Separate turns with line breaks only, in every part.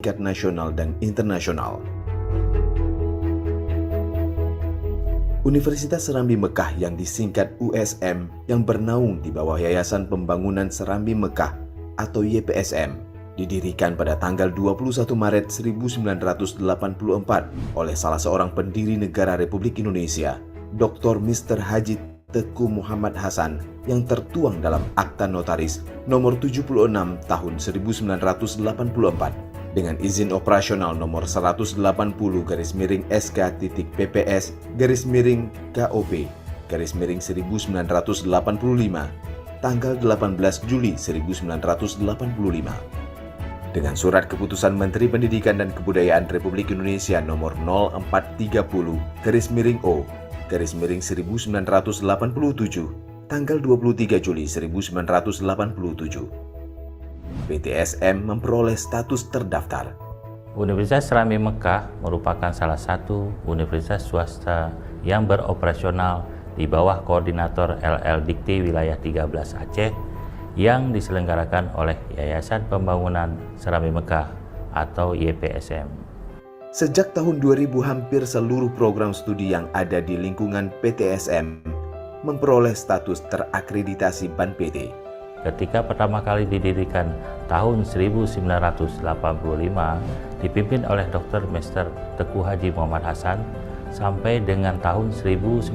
tingkat nasional dan internasional. Universitas Serambi Mekah yang disingkat USM yang bernaung di bawah Yayasan Pembangunan Serambi Mekah atau YPSM didirikan pada tanggal 21 Maret 1984 oleh salah seorang pendiri negara Republik Indonesia, Dr. Mr. Haji Teku Muhammad Hasan yang tertuang dalam Akta Notaris nomor 76 tahun 1984 dengan izin operasional nomor 180-180-KOP-1985 tanggal 18 Juli 1985 dengan surat keputusan Menteri Pendidikan dan Kebudayaan Republik Indonesia nomor 0430-1987 tanggal 23 Juli 1987. PTSM memperoleh status terdaftar.
Universitas Serambi Mekah merupakan salah satu universitas swasta yang beroperasional di bawah koordinator LL Dikti Wilayah 13 Aceh yang diselenggarakan oleh Yayasan Pembangunan Serambi Mekah atau YPSM.
Sejak tahun 2000 hampir seluruh program studi yang ada di lingkungan PTSM memperoleh status terakreditasi BAN PT.
Ketika pertama kali didirikan tahun 1985, dipimpin oleh Dr. Mr. Teku Haji Muhammad Hasan sampai dengan tahun 1997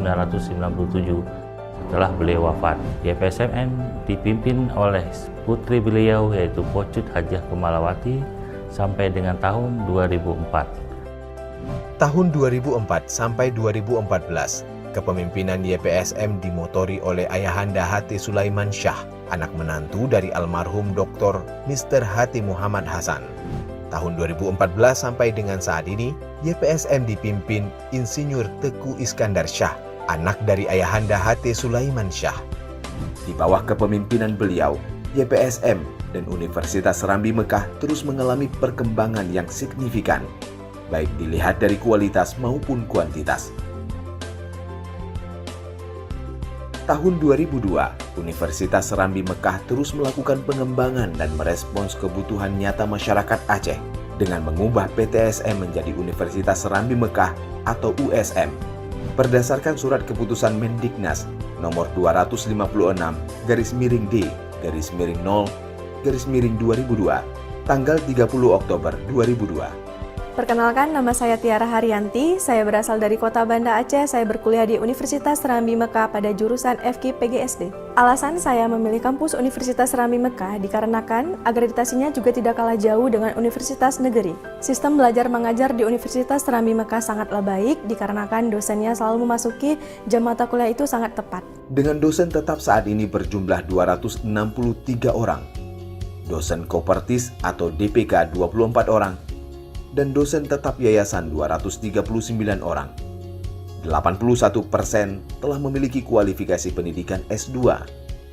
setelah beliau wafat. YPSM dipimpin oleh putri beliau yaitu Pocut Hajah Kemalawati sampai dengan tahun 2004.
Tahun 2004 sampai 2014, kepemimpinan YPSM dimotori oleh Ayahanda Hati Sulaiman Syah, anak menantu dari almarhum Dr. Mr. Hati Muhammad Hasan. Tahun 2014 sampai dengan saat ini, YPSM dipimpin Insinyur Teku Iskandar Syah, anak dari Ayahanda Hati Sulaiman Syah. Di bawah kepemimpinan beliau, YPSM dan Universitas Serambi Mekah terus mengalami perkembangan yang signifikan, baik dilihat dari kualitas maupun kuantitas. Tahun 2002, Universitas Serambi Mekah terus melakukan pengembangan dan merespons kebutuhan nyata masyarakat Aceh dengan mengubah PTSM menjadi Universitas Serambi Mekah atau USM. Berdasarkan surat keputusan Mendiknas nomor 256-D-0-2002 tanggal 30 Oktober 2002.
Perkenalkan, nama saya Tiara Haryanti, saya berasal dari Kota Banda Aceh, saya berkuliah di Universitas Serambi Mekah pada jurusan FK PGSD. Alasan saya memilih kampus Universitas Serambi Mekah dikarenakan akreditasinya juga tidak kalah jauh dengan universitas negeri. Sistem belajar mengajar di Universitas Serambi Mekah sangatlah baik dikarenakan dosennya selalu memasuki jam mata kuliah itu sangat tepat.
Dengan dosen tetap saat ini berjumlah 263 orang, dosen kopertis atau DPK 24 orang, dan dosen tetap yayasan 239 orang. 81% telah memiliki kualifikasi pendidikan S2,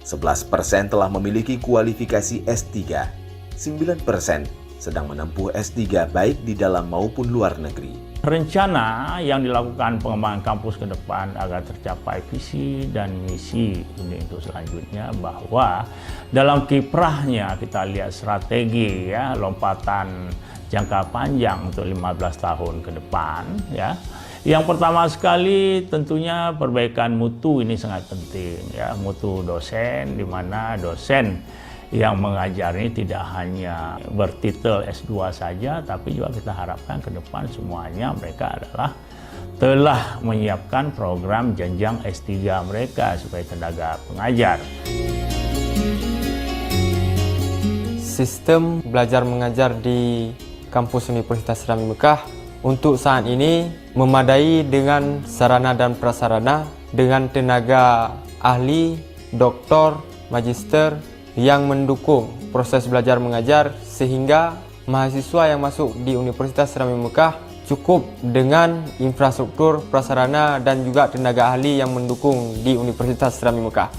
11% telah memiliki kualifikasi S3, 9% sedang menempuh S3 baik di dalam maupun luar negeri.
Rencana yang dilakukan pengembangan kampus ke depan agar tercapai visi dan misi ini untuk selanjutnya, bahwa dalam kiprahnya kita lihat strategi ya, lompatan jangka panjang untuk 15 tahun ke depan ya. Yang pertama sekali tentunya perbaikan mutu ini sangat penting ya, mutu dosen, di mana dosen yang mengajar ini tidak hanya bertitel S2 saja, tapi juga kita harapkan ke depan semuanya mereka adalah telah menyiapkan program jenjang S3 mereka sebagai tenaga pengajar.
Sistem belajar mengajar di kampus Universitas Serambi Mekah untuk saat ini memadai dengan sarana dan prasarana dengan tenaga ahli, doktor, magister yang mendukung proses belajar mengajar sehingga mahasiswa yang masuk di Universitas Serambi Mekah cukup dengan infrastruktur, prasarana dan juga tenaga ahli yang mendukung di Universitas Serambi Mekah.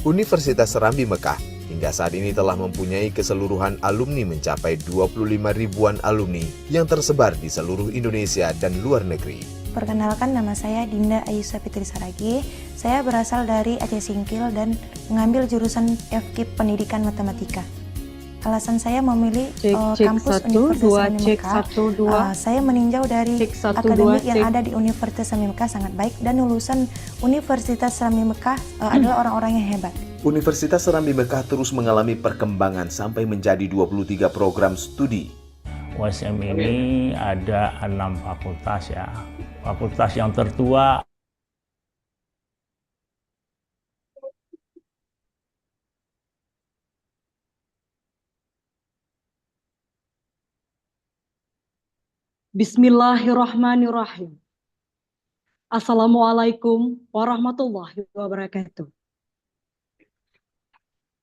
Universitas Serambi Mekah hingga saat ini telah mempunyai keseluruhan alumni mencapai 25 ribuan alumni yang tersebar di seluruh Indonesia dan luar negeri.
Perkenalkan, nama saya Dinda Ayusa Fitri Saragi. Saya berasal dari Aceh Singkil dan mengambil jurusan FK Pendidikan Matematika. Alasan saya memilih
Cek
kampus
1,
Universitas
2,
Rami
cek
Mekah,
1, 2.
saya meninjau dari
Cek 1, 2,
akademik yang
cek.
ada di Universitas Rami Mekah sangat baik dan lulusan Universitas Rami Mekah adalah orang-orang yang hebat.
Universitas Serambi Mekah terus mengalami perkembangan sampai menjadi 23 program studi.
USM ini ada 6 fakultas ya. Fakultas yang tertua
Bismillahirrahmanirrahim. Assalamualaikum warahmatullahi wabarakatuh.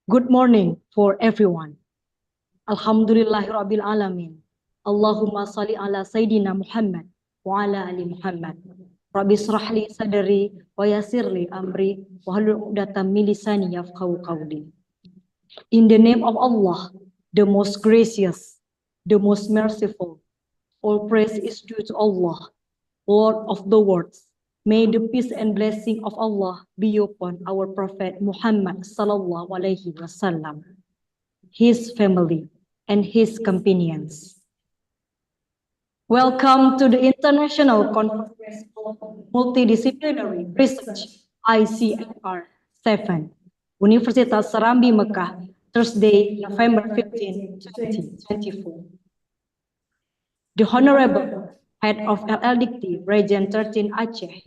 Good morning for everyone. Alhamdulillahirabbil alamin. Allahumma shalli ala sayidina Muhammad wa ala ali Muhammad. Rabbi shrah li sadri wa yassir li amri wa hlul 'uqdatam min lisani yafqahu qawli. In the name of Allah, the most gracious, the most merciful, all praise is due to Allah, Lord of the worlds. May the peace and blessing of Allah be upon our Prophet Muhammad sallallahu alaihi wasallam, his family, and his companions. Welcome to the International Conference of Multidisciplinary Research, Icmr 7, Universitas Serambi Mekah, Thursday, November 15, 2024. The Honorable Head of LLDikti Region 13 Aceh,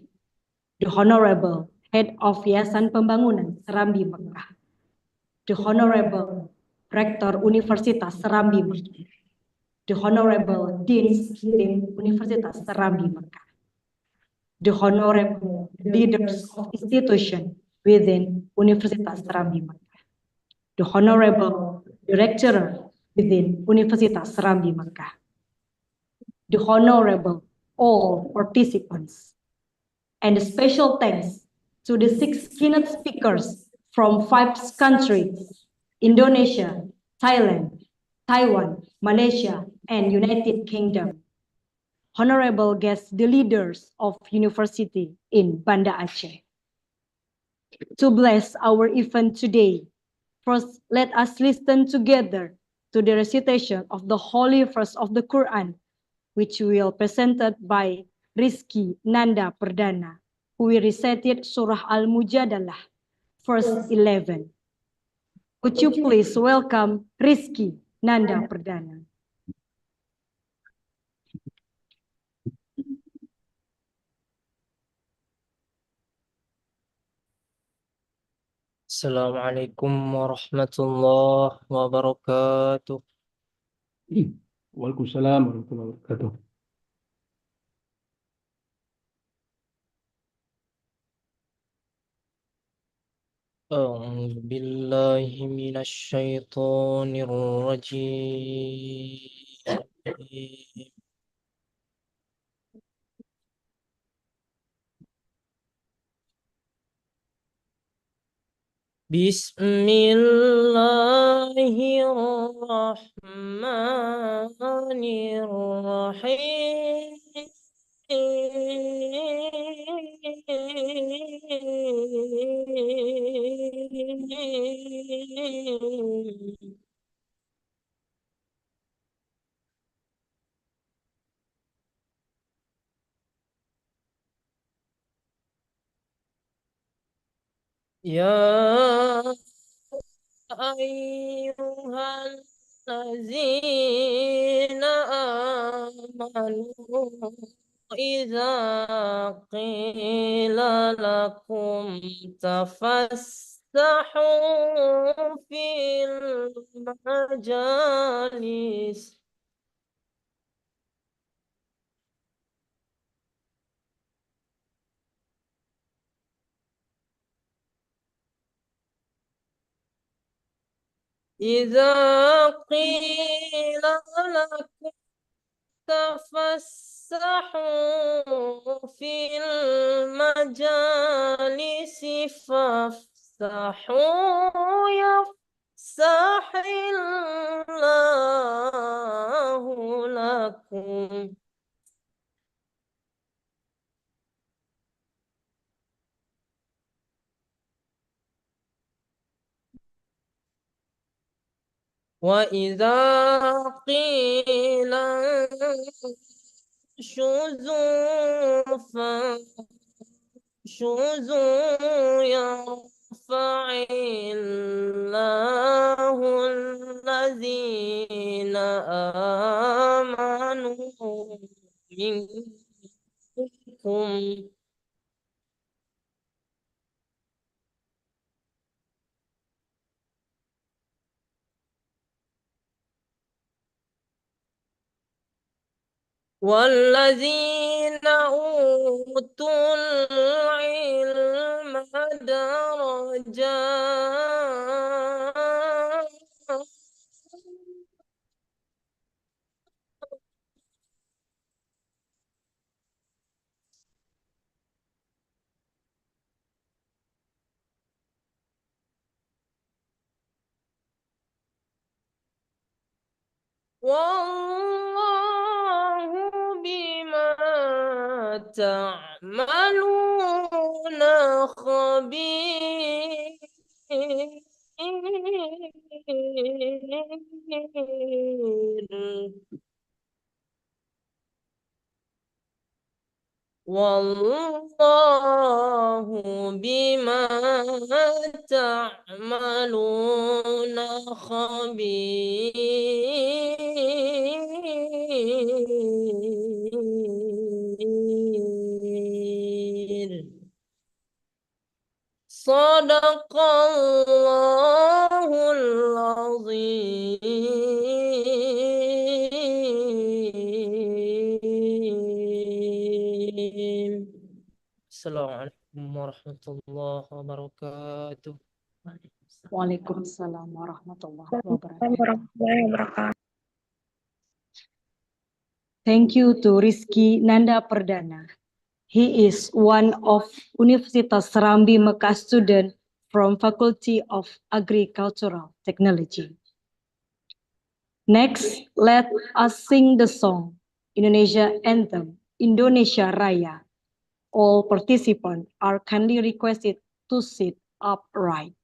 the Honorable Head of Yayasan Pembangunan Serambi Mekah, the Honorable Rektor Universitas Serambi Mekah, the Honorable Deans Universitas Serambi Mekah, the Honorable Leaders of Institution within Universitas Serambi Mekah, the Honorable Director within Universitas Serambi Mekah, the Honorable all participants, and a special thanks to the 6 keynote speakers from 5 countries, Indonesia, Thailand, Taiwan, Malaysia, and United Kingdom. Honorable guests, the leaders of university in Banda Aceh. To bless our event today, first let us listen together to the recitation of the holy verse of the Quran, which will presented by Rizky Nanda Perdana, who will recited Surah Al-Mujadalah, verse 11. Could you please welcome Rizky Nanda Perdana?
Assalamualaikum warahmatullahi wabarakatuh.
Waalaikumsalam warahmatullahi wabarakatuh.
A'udzu billahi minasy syaithanir rajim. Bismillahirrahmanirrahim. Ya ayyuhal ladzina amanu idza qila lakum tafassahu fil majalis idza qila lakum tafassahu fil majalisi fafsahu yafsahillahu lakum. وإذا قيل انشزوا فانشزوا يرفع الله الذين آمنوا منكم والذين أوتوا العلم درجات والله بما تعملون خبير والله بما تعملون خبير صدق الله العظيم. Assalamualaikum warahmatullahi wabarakatuh.
Waalaikumsalam warahmatullahi wabarakatuh. Thank you to Rizky Nanda Perdana. He is one of Universitas Serambi Mekah student from Faculty of Agricultural Technology. Next, let us sing the song Indonesia Anthem, Indonesia Raya. All participants are kindly requested to sit upright.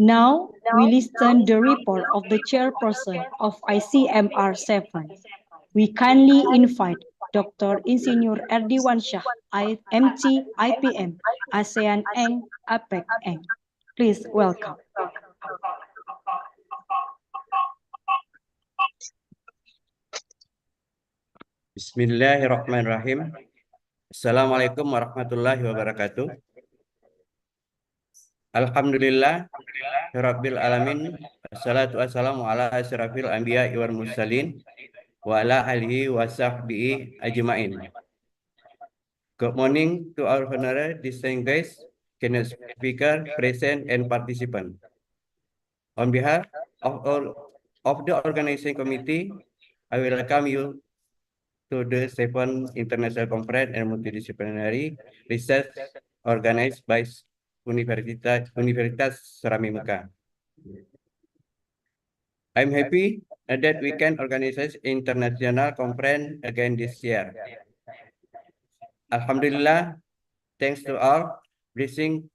Now, we listen the report of the chairperson of ICMR 7. We kindly invite Dr. Insinyur Erdiwan Shah, MT, IPM, ASEAN Eng, APEC Eng. Please welcome.
Bismillahirrahmanirrahim. Assalamualaikum warahmatullahi wabarakatuh. Alhamdulillah Rabbil alamin. Assalatu wassalamu ala asyrafil anbiya wal mursalin wa ala alihi wa sahbihi ajma'in. Good morning to our honorary distinguished keynote speaker, present and participant. On behalf of all of the organizing committee, I welcome you to the 7th International Conference and Multidisciplinary Research organized by Universitas Serami Mekah. I'm happy that we can organize international conference again this year. Alhamdulillah, thanks to our blessing,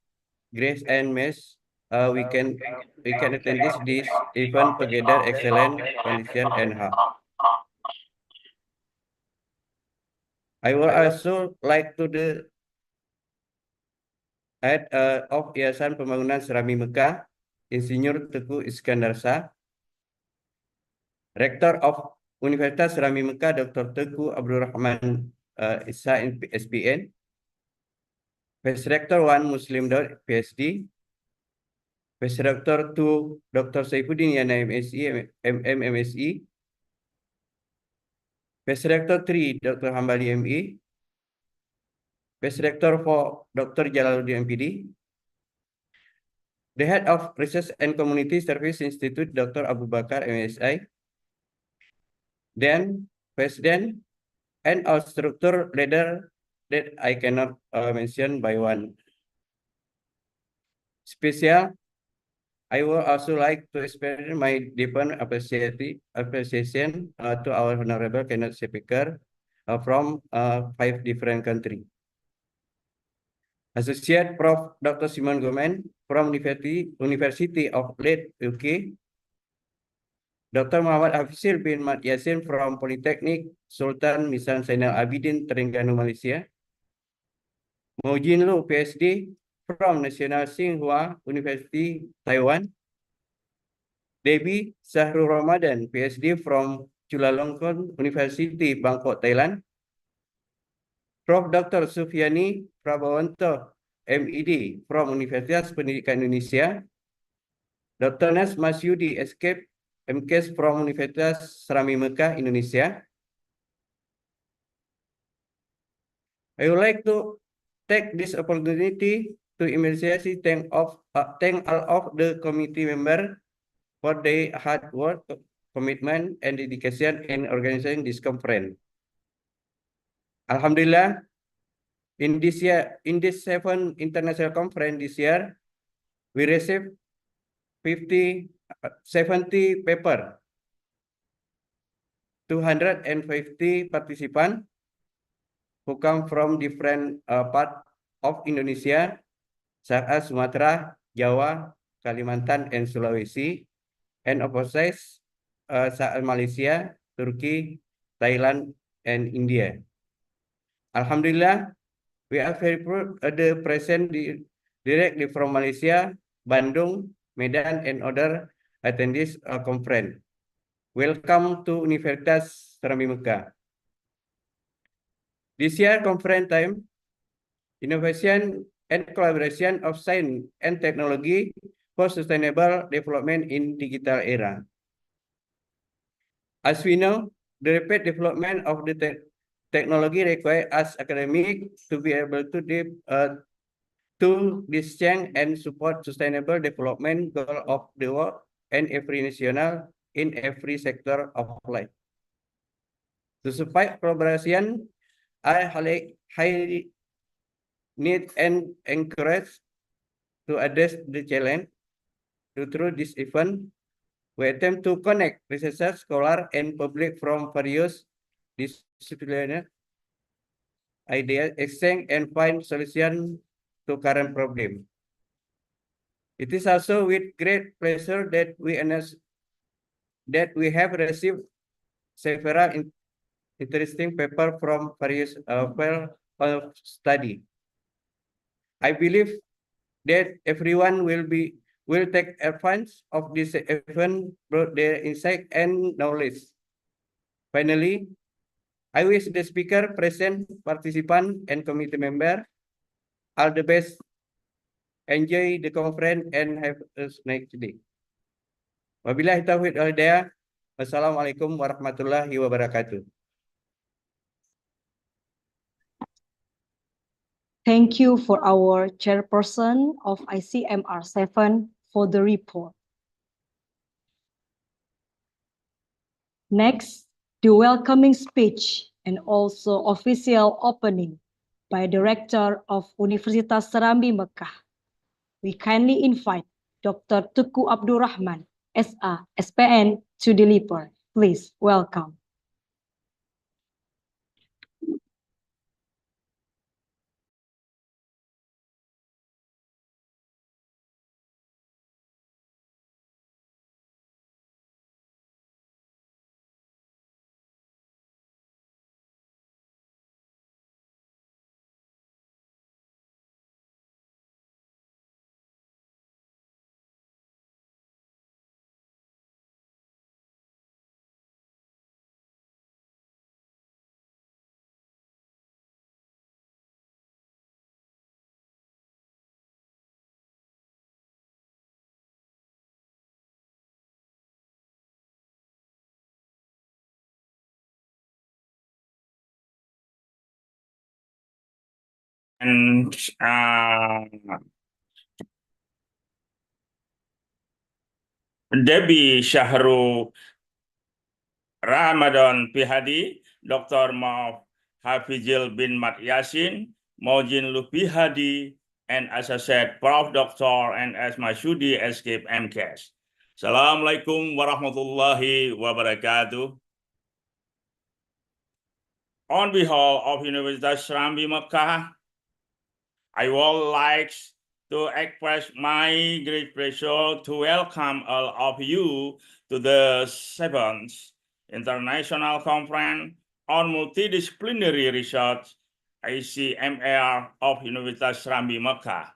grace and mercy, we can attend this event together excellent condition and heart. I would also like to the head of Yayasan Pembangunan Serami Mekah, Insinyur Teguh Iskandar Shah, Rektor of Universitas Serami Mekah, Dr. Teguh Abdul Rahman Isa SPN, Vice Rector 1 Muslim Daud PhD, Vice Rector 2 Dr. Saifuddin Yana MSc, MMSE, Vice Rector 3 Dr. Hambali ME, Vice Rector 4 Dr. Jalaluddin MPD, the Head of Research and Community Service Institute Dr. Abu Bakar MSI, then President and our structure leader that I cannot mention by one. Special, I would also like to express my deep appreciation to our honorable keynote speaker from 5 different countries. Associate Prof. Dr. Simon Gomen from University of Leeds, UK. Dr. Muhammad Hafizil bin Mat Yasin from Polytechnic Sultan Misan Zainal Abidin, Terengganu, Malaysia. Mojin Lu, PhD from National Tsinghua University, Taiwan. Debbie Sahrul Ramadan, PhD from Chulalongkorn University, Bangkok, Thailand. Prof. Dr. Sufiani Prabawanto, MED from Universitas Pendidikan Indonesia. Dr. Nas Masyudi, Escape MKes from Universitas Serami Mekah, Indonesia. I would like to take this opportunity to immediately thank all of the committee members for their hard work, commitment, and dedication in organizing this conference. Alhamdulillah, in this 7th international conference this year, we received 70 paper, 250 participants who come from different parts of Indonesia, such as Sumatera, Jawa, Kalimantan, and Sulawesi, and overseas, such as Malaysia, Turkey, Thailand, and India. Alhamdulillah, we are very proud of the present directly from Malaysia, Bandung, Medan, and other attendees conference. Welcome to Universitas Serami Mekah. This year conference time, innovation and collaboration of science and technology for sustainable development in digital era. As we know, the rapid development of the technology requires us academics to be able to distinguish and support sustainable development goal of the world and every national in every sector of life. To support collaboration, I highly need and encourage to address the challenge. Through this event, we attempt to connect researchers, scholars, and public from various disciplines, ideas, exchange, and find solutions to current problems. It is also with great pleasure that we announce that we have received several interesting papers from various fields of study. I believe that everyone will take advantage of this event, brought their insight and knowledge. Finally, I wish the speaker, present, participant, and committee member all the best. Enjoy the conference and have a nice day. Wabillahi taufiq wal hidayah. Wassalamualaikum warahmatullahi wabarakatuh.
Thank you for our chairperson of ICMR 7 for the report. Next, the welcoming speech and also official opening by Director of Universitas Serambi Mekah. We kindly invite Dr. Tuku Abdul Rahman, SA, SPN, to deliver. Please welcome.
And Debbie Syahru Ramadan Pihadi, Dr. Hafizil bin Mat Yasin, Maujin Lupihadi, and Associate Prof. Dr. N.S. Masyudi, Escape MCAS. Assalamualaikum warahmatullahi wabarakatuh. On behalf of Universitas Serambi Mekah, I would like to express my great pleasure to welcome all of you to the 7th International Conference on Multidisciplinary Research, Icmr of Universitas Serambi Mekah.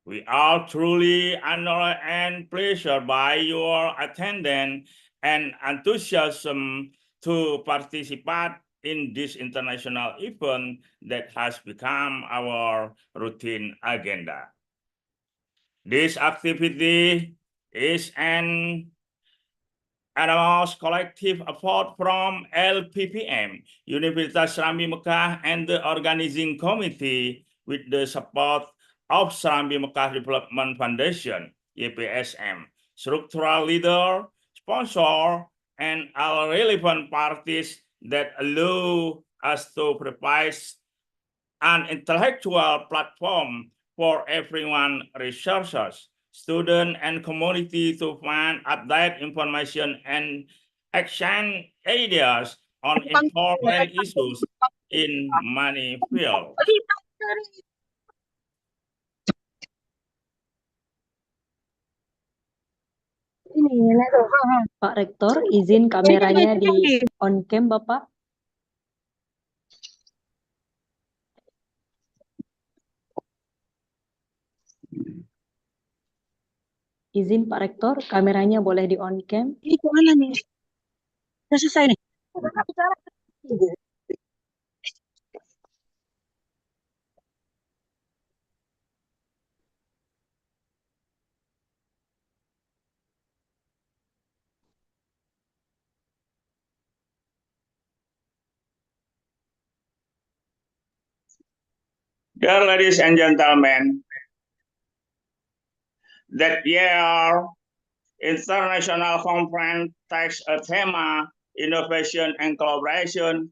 We are truly honored and pleasured by your attendance and enthusiasm to participate in this international event that has become our routine agenda. This activity is an enormous collective effort from LPPM, Universitas Serambi Mekah, and the organizing committee with the support of Serambi Mekah Development Foundation, YPSM, structural leader, sponsor, and all relevant parties that allow us to provide an intellectual platform for everyone, researchers, students, and community to find update information and exchange ideas on important issues in many fields.
Pak Rektor, izin kameranya di on cam, Bapak. Izin Pak Rektor, kameranya boleh di on cam.
Ini kemana nih? Udah selesai nih.
Dear ladies and gentlemen, that year International Conference takes a theme, innovation and collaboration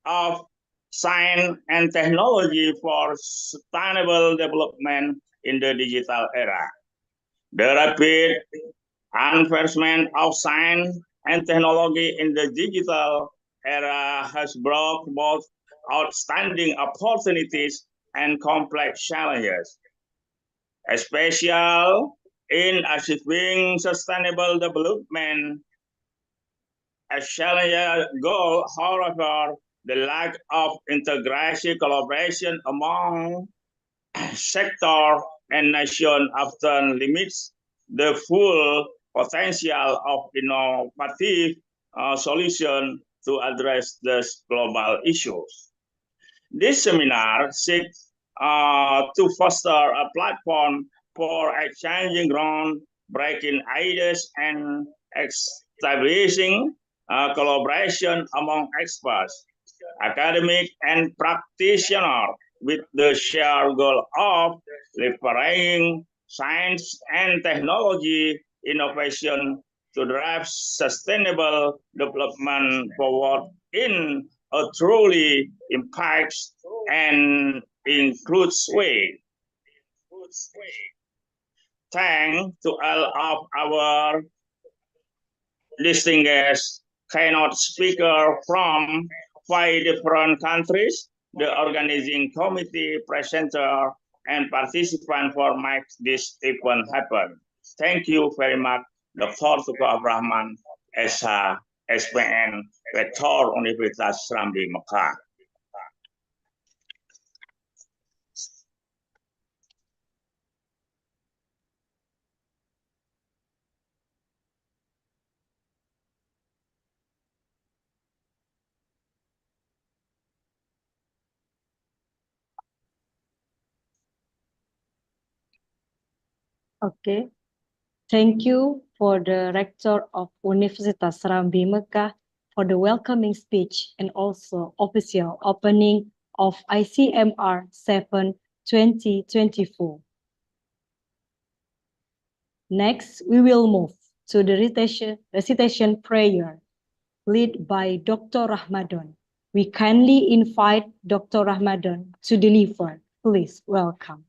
of science and technology for sustainable development in the digital era. The rapid advancement of science and technology in the digital era has brought both outstanding opportunities and complex challenges, especially in achieving sustainable development. A challenging goal, however, the lack of integration collaboration among sector and nation often limits the full potential of innovative solution
to address these global issues. This seminar seeks to foster a platform for exchanging groundbreaking ideas and establishing collaboration among experts, academic, and practitioners with the shared goal of leveraging science and technology innovation to drive sustainable development forward in a truly impacts and includes way. Thanks to all of our distinguished keynote speaker from 5 different countries, the organizing committee, presenter, and participant for make this event happen. Thank you very much, Dr. Tuku Abrahman, SH, SPN, Rektor Universitas Serambi Mekah.
Okay. Thank you for the Rector of Universitas Serambi Mekah for the welcoming speech and also official opening of ICMR 7 2024. Next, we will move to the recitation prayer led by Dr. Ramadan. We kindly invite Dr. Ramadan to deliver. Please welcome.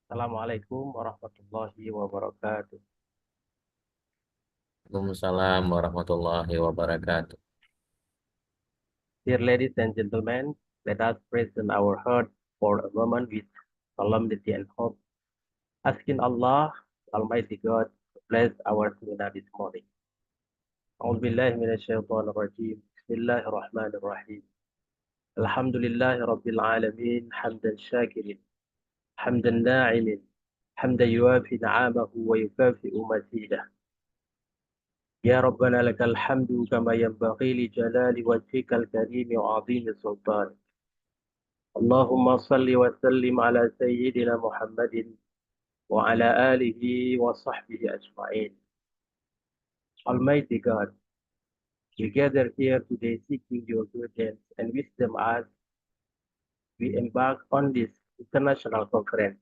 Assalamualaikum warahmatullahi wabarakatuh.
Waalaikumsalam warahmatullahi wabarakatuh.
Dear ladies and gentlemen, let us present our heart for a moment with solemnity and hope, asking Allah, Almighty God, to bless our seminar this morning. أعوذ بالله من الشيطان الرجيم. بسم الله الرحمن الرحيم. الحمد لله رب العالمين حمدا شاكرين حمدا ناعم حمدا يوافي نعمه ويكافئ مزيده. يا ربنا لك الحمد كما ينبغي لجلال وجهك الكريم وعظيم سلطانك. اللهم صل وسلم على سيدنا محمد وعلى آله وصحبه أجمعين. Almighty God, we gather here today seeking your guidance and wisdom as we embark on this international conference.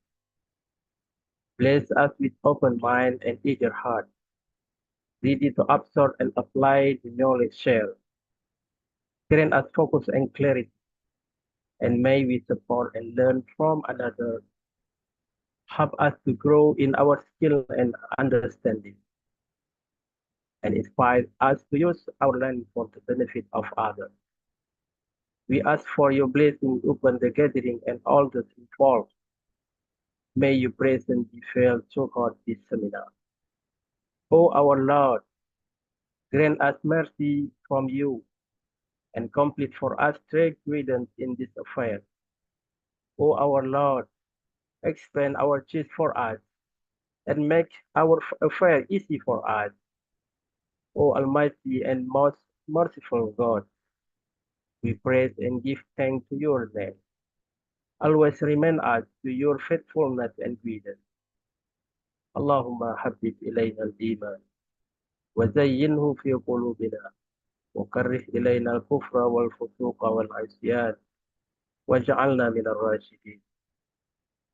Bless us with open mind and eager heart, ready to absorb and apply the knowledge shared. Grant us focus and clarity, and may we support and learn from another. Help us to grow in our skill and understanding, and inspire us to use our learning for the benefit of others. We ask for your blessing upon the gathering and all those involved. May your presence be felt throughout this seminar. O our Lord, grant us mercy from you and complete for us strict guidance in this affair. O our Lord, expand our chest for us and make our affair easy for us. O Almighty and most merciful God, we praise and give thanks to your name. Always remind us to your faithfulness and guidance. Allahumma habib ilayna al-iman wa zayyinhu fi qulubina wa karrih ilayna al-kufra wal-fusuqa wal-'isyan waj'alna min ar-rashidin.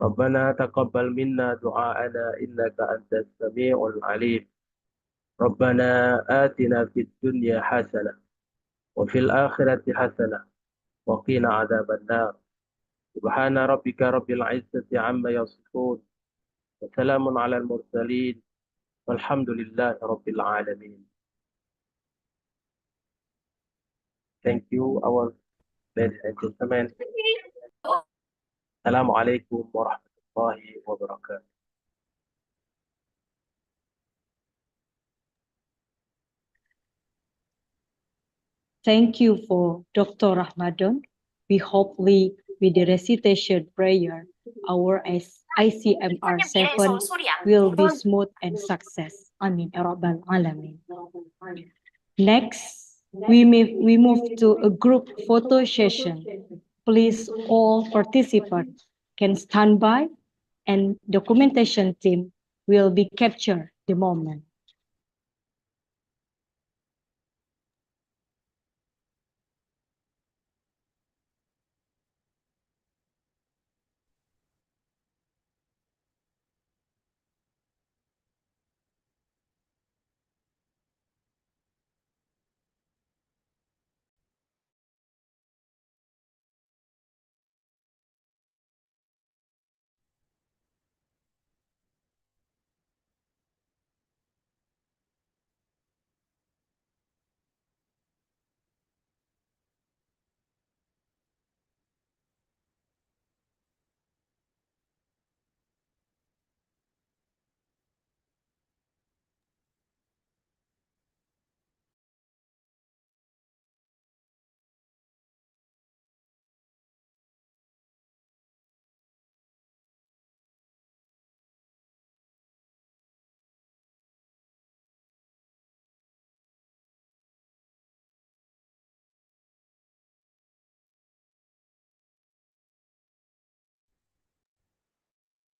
ربنا تقبل منا دعاءنا إنك أنت السميع العليم. ربنا آتنا في الدنيا حسنة وفي الآخرة حسنة وقنا عذاب النار. سبحان ربك رب العزة عما يصفون وسلام على المرسلين والحمد لله رب العالمين. Thank you, our ladies and gentlemen. Assalamu alaikum wa rahmatullahi wa barakatuh.
Thank you for Dr. Ramadan. We hopefully with the recitation prayer, our ICMR 7 will be smooth and success. Amin. Ya Rabbal Alamin. Next, we move to a group photo session. Please, all participants can stand by and documentation team will be capture the moment.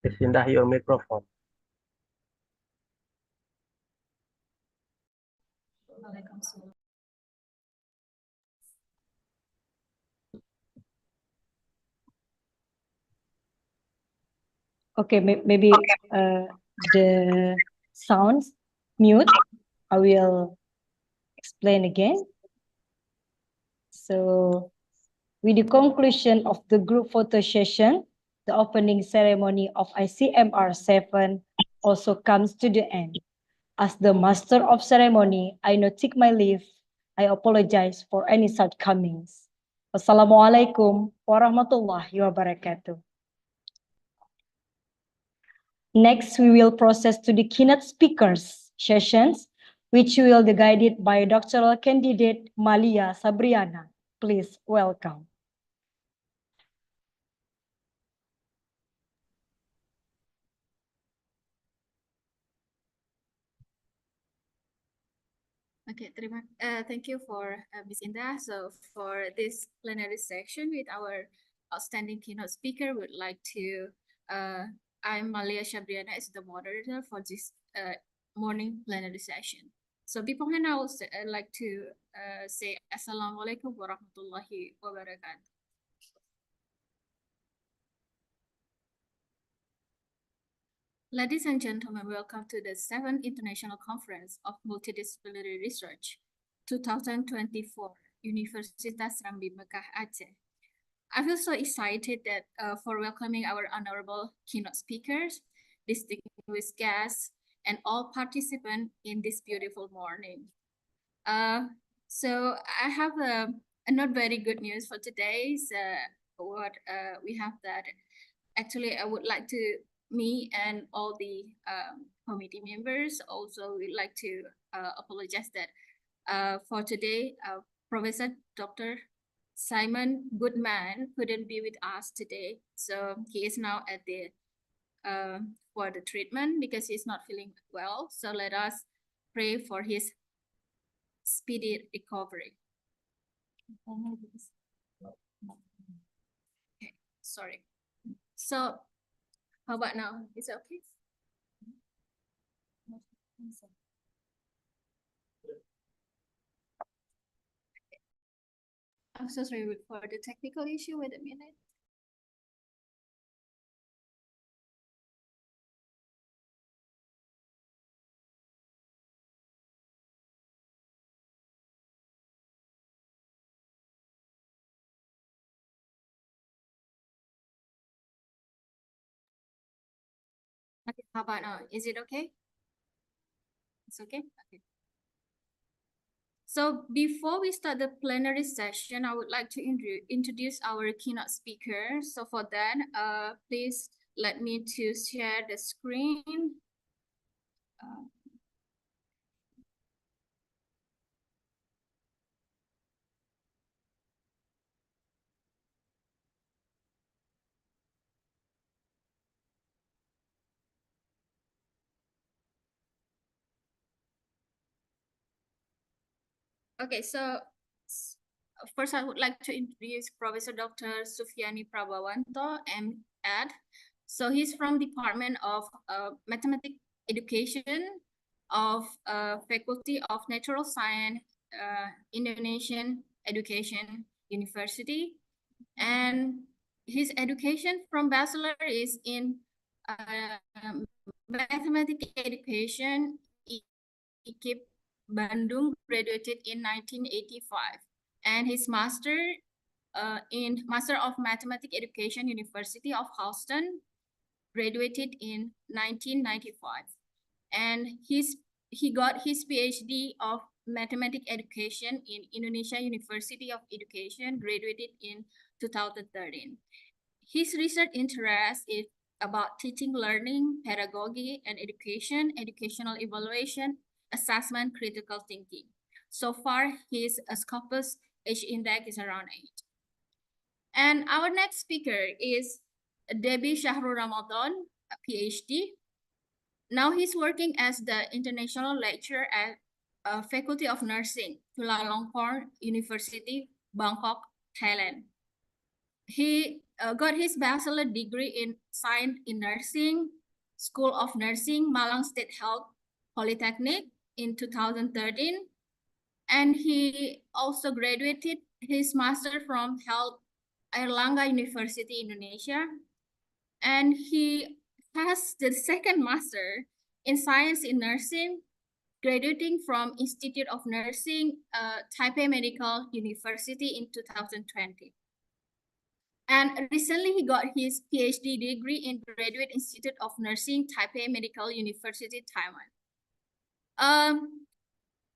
Pindah your microphone.
Okay, maybe the sounds mute. I will explain again. So, with the conclusion of the group photo session, the opening ceremony of ICMR 7 also comes to the end. As the master of ceremony, I now take my leave. I apologize for any shortcomings. Wassalamualaikum warahmatullahi wabarakatuh. Next, we will process to the keynote speakers sessions, which will be guided by doctoral candidate Malia Sabriana. Please welcome.
Okay, thank you for Ms. Indah. So for this plenary section with our outstanding keynote speaker, would like to, I'm Malia Shabriana as the moderator for this morning plenary session. So beforehand, I would like to say Assalamualaikum warahmatullahi wabarakatuh. Ladies and gentlemen, welcome to the 7th International Conference of Multidisciplinary Research 2024, Universitas Serambi Mekah Aceh. I feel so excited that for welcoming our honorable keynote speakers, distinguished guests, and all participants in this beautiful morning. So I have a not very good news for today. We have that actually I would like to me and all the committee members also would like to apologize that for today, Professor Dr. Simon Goodman couldn't be with us today. So he is now at the for the treatment because he's not feeling well. So let us pray for his speedy recovery. Okay, sorry. So how about now? Is it okay? I'm so sorry for the technical issue. Wait a minute. Okay, how about now? Is it okay? It's okay? Okay. So before we start the plenary session, I would like to introduce our keynote speaker. So for that, please let me to share the screen. Okay, so first I would like to introduce Professor Dr. Sufiani Prabawanto, M.Ed. So he's from Department of Mathematics Education of Faculty of Natural Science, Indonesian Education University. And his education from bachelor is in mathematics education. Icmr Bandung, graduated in 1985, and his master in Master of Mathematics Education, University of Houston, graduated in 1995, and he got his PhD of Mathematics Education in Indonesia University of Education, graduated in 2013. His research interest is about teaching, learning, pedagogy, and education, educational evaluation, assessment, critical thinking. So far, his Scopus H index is around 8. And our next speaker is Debbie Shahrul Ramadan, a PhD. Now he's working as the international lecturer at Faculty of Nursing, Chulalongkorn University, Bangkok, Thailand. He got his bachelor degree in science in nursing, School of Nursing, Malang State Health Polytechnic in 2013. And he also graduated his master from Health Airlangga University, Indonesia. And he has the second master in science in nursing, graduating from Institute of Nursing, Taipei Medical University in 2020. And recently he got his PhD degree in Graduate Institute of Nursing, Taipei Medical University, Taiwan.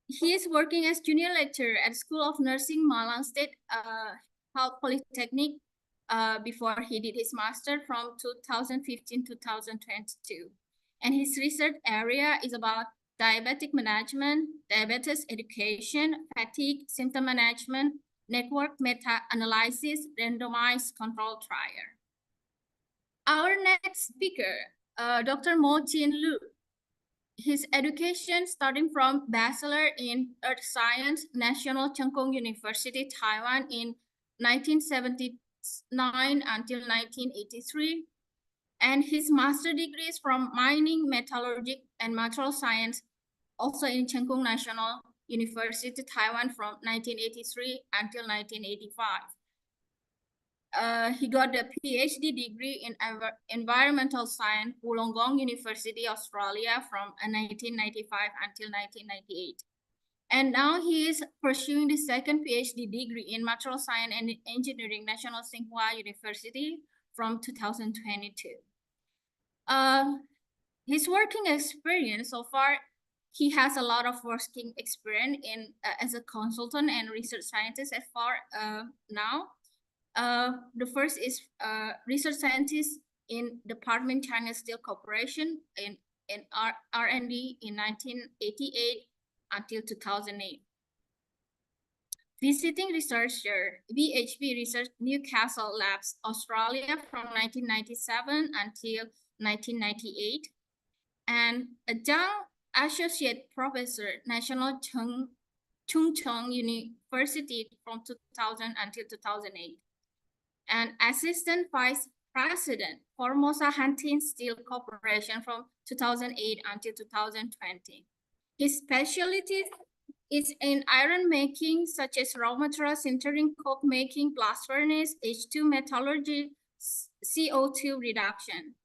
He is working as junior lecturer at School of Nursing, Malang State Health Polytechnic before he did his master from 2015 to 2022. And his research area is about diabetic management, diabetes education, fatigue, symptom management, network meta-analysis, randomized control trial. Our next speaker, Dr. Mo Chin Lu. His education starting from Bachelor in Earth Science, National Cheng Kung University, Taiwan in 1979 until 1983. And his master degrees from Mining, Metallurgy, and Material Science, also in Cheng Kung National University, Taiwan from 1983 until 1985. He got a PhD degree in Environmental Science, Wollongong University, Australia from 1995 until 1998. And now he is pursuing the second PhD degree in Material Science and Engineering, National Tsinghua University from 2022. His working experience so far, he has a lot of working experience in as a consultant and research scientist as far now. The first is research scientist in Department China Steel Corporation in R&D in 1988 until 2008. Visiting researcher, VHP Research Newcastle Labs, Australia from 1997 until 1998. And adjunct associate professor, National Chung Cheng University from 2000 until 2008. And assistant vice president, Formosa Hunting Steel Corporation from 2008 until 2020. His specialty is in iron making, such as raw material sintering, coke making, blast furnace, H2 metallurgy, CO2 reduction,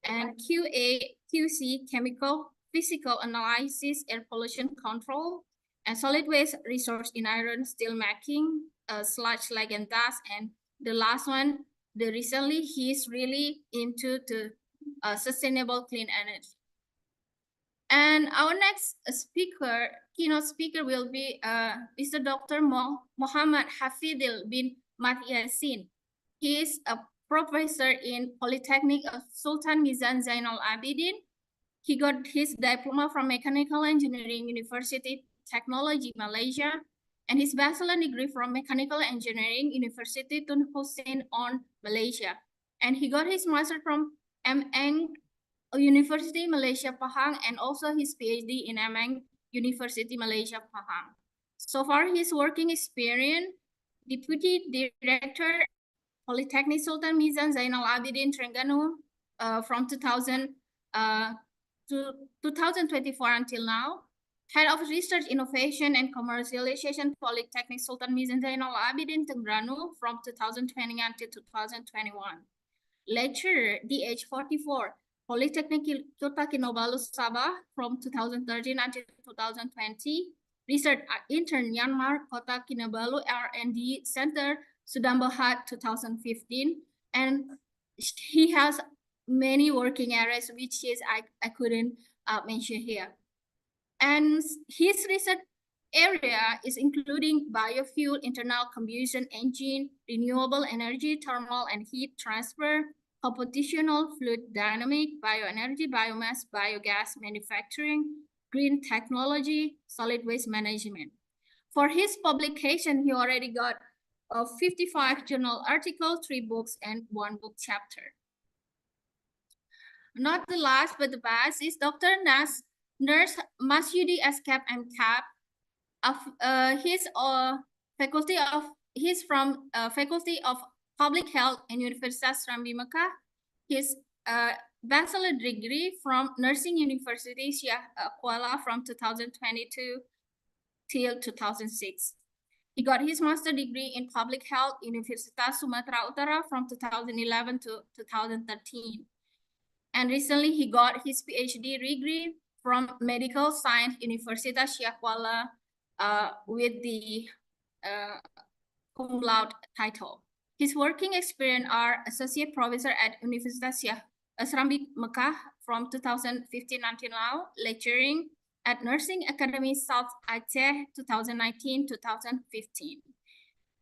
and QA, QC, chemical, physical analysis, air pollution control, and solid waste resource in iron, steel making, sludge, slag, and dust. And the last one, recently he's really into the sustainable clean energy. And our next speaker, keynote speaker, will be Mr. Dr. Muhammad Hafidil bin Mat Yassin. He is a professor in Polytechnic of Sultan Mizan Zainal Abidin. He got his diploma from Mechanical Engineering University Technology, Malaysia, and his bachelor degree from Mechanical Engineering University Tun Hussein on Malaysia. And he got his master from Meng University Malaysia Pahang, and also his PhD in Meng University Malaysia Pahang. So far, his working experience, Deputy Director, Polytechnic Sultan Mizan Zainal Abidin Terengganu, from 2000 to 2024 until now. Head of Research, Innovation and Commercialization, Polytechnic Sultan Mizan Zainal Abidin Terengganu from 2020 until 2021. Lecturer, DH44, Polytechnic Kota Kinabalu Sabah from 2013 until 2020. Research intern, Myanmar Kota Kinabalu R&D Center, Sudambahat 2015. And he has many working areas, which is I couldn't mention here. And his research area is including biofuel, internal combustion engine, renewable energy, thermal and heat transfer, computational fluid dynamic, bioenergy, biomass, biogas manufacturing, green technology, solid waste management. For his publication, he already got 55 journal articles, 3 books, and 1 book chapter. Not the last, but the best is Dr. Nurse Masyudi Eskap and Cap. He's from Faculty of Public Health in Universitas Serambi Mekah. His bachelor degree from Nursing University Syah Kuala from 2022 till 2006. He got his master degree in Public Health Universitas Sumatera Utara from 2011 to 2013. And recently he got his PhD degree from Medical Science Universitas Syah Kuala with the cum laude title. His working experience are associate professor at Universitas Syah Serambi Mekah from 2015 until now, lecturing at Nursing Academy South Aceh 2019-2015.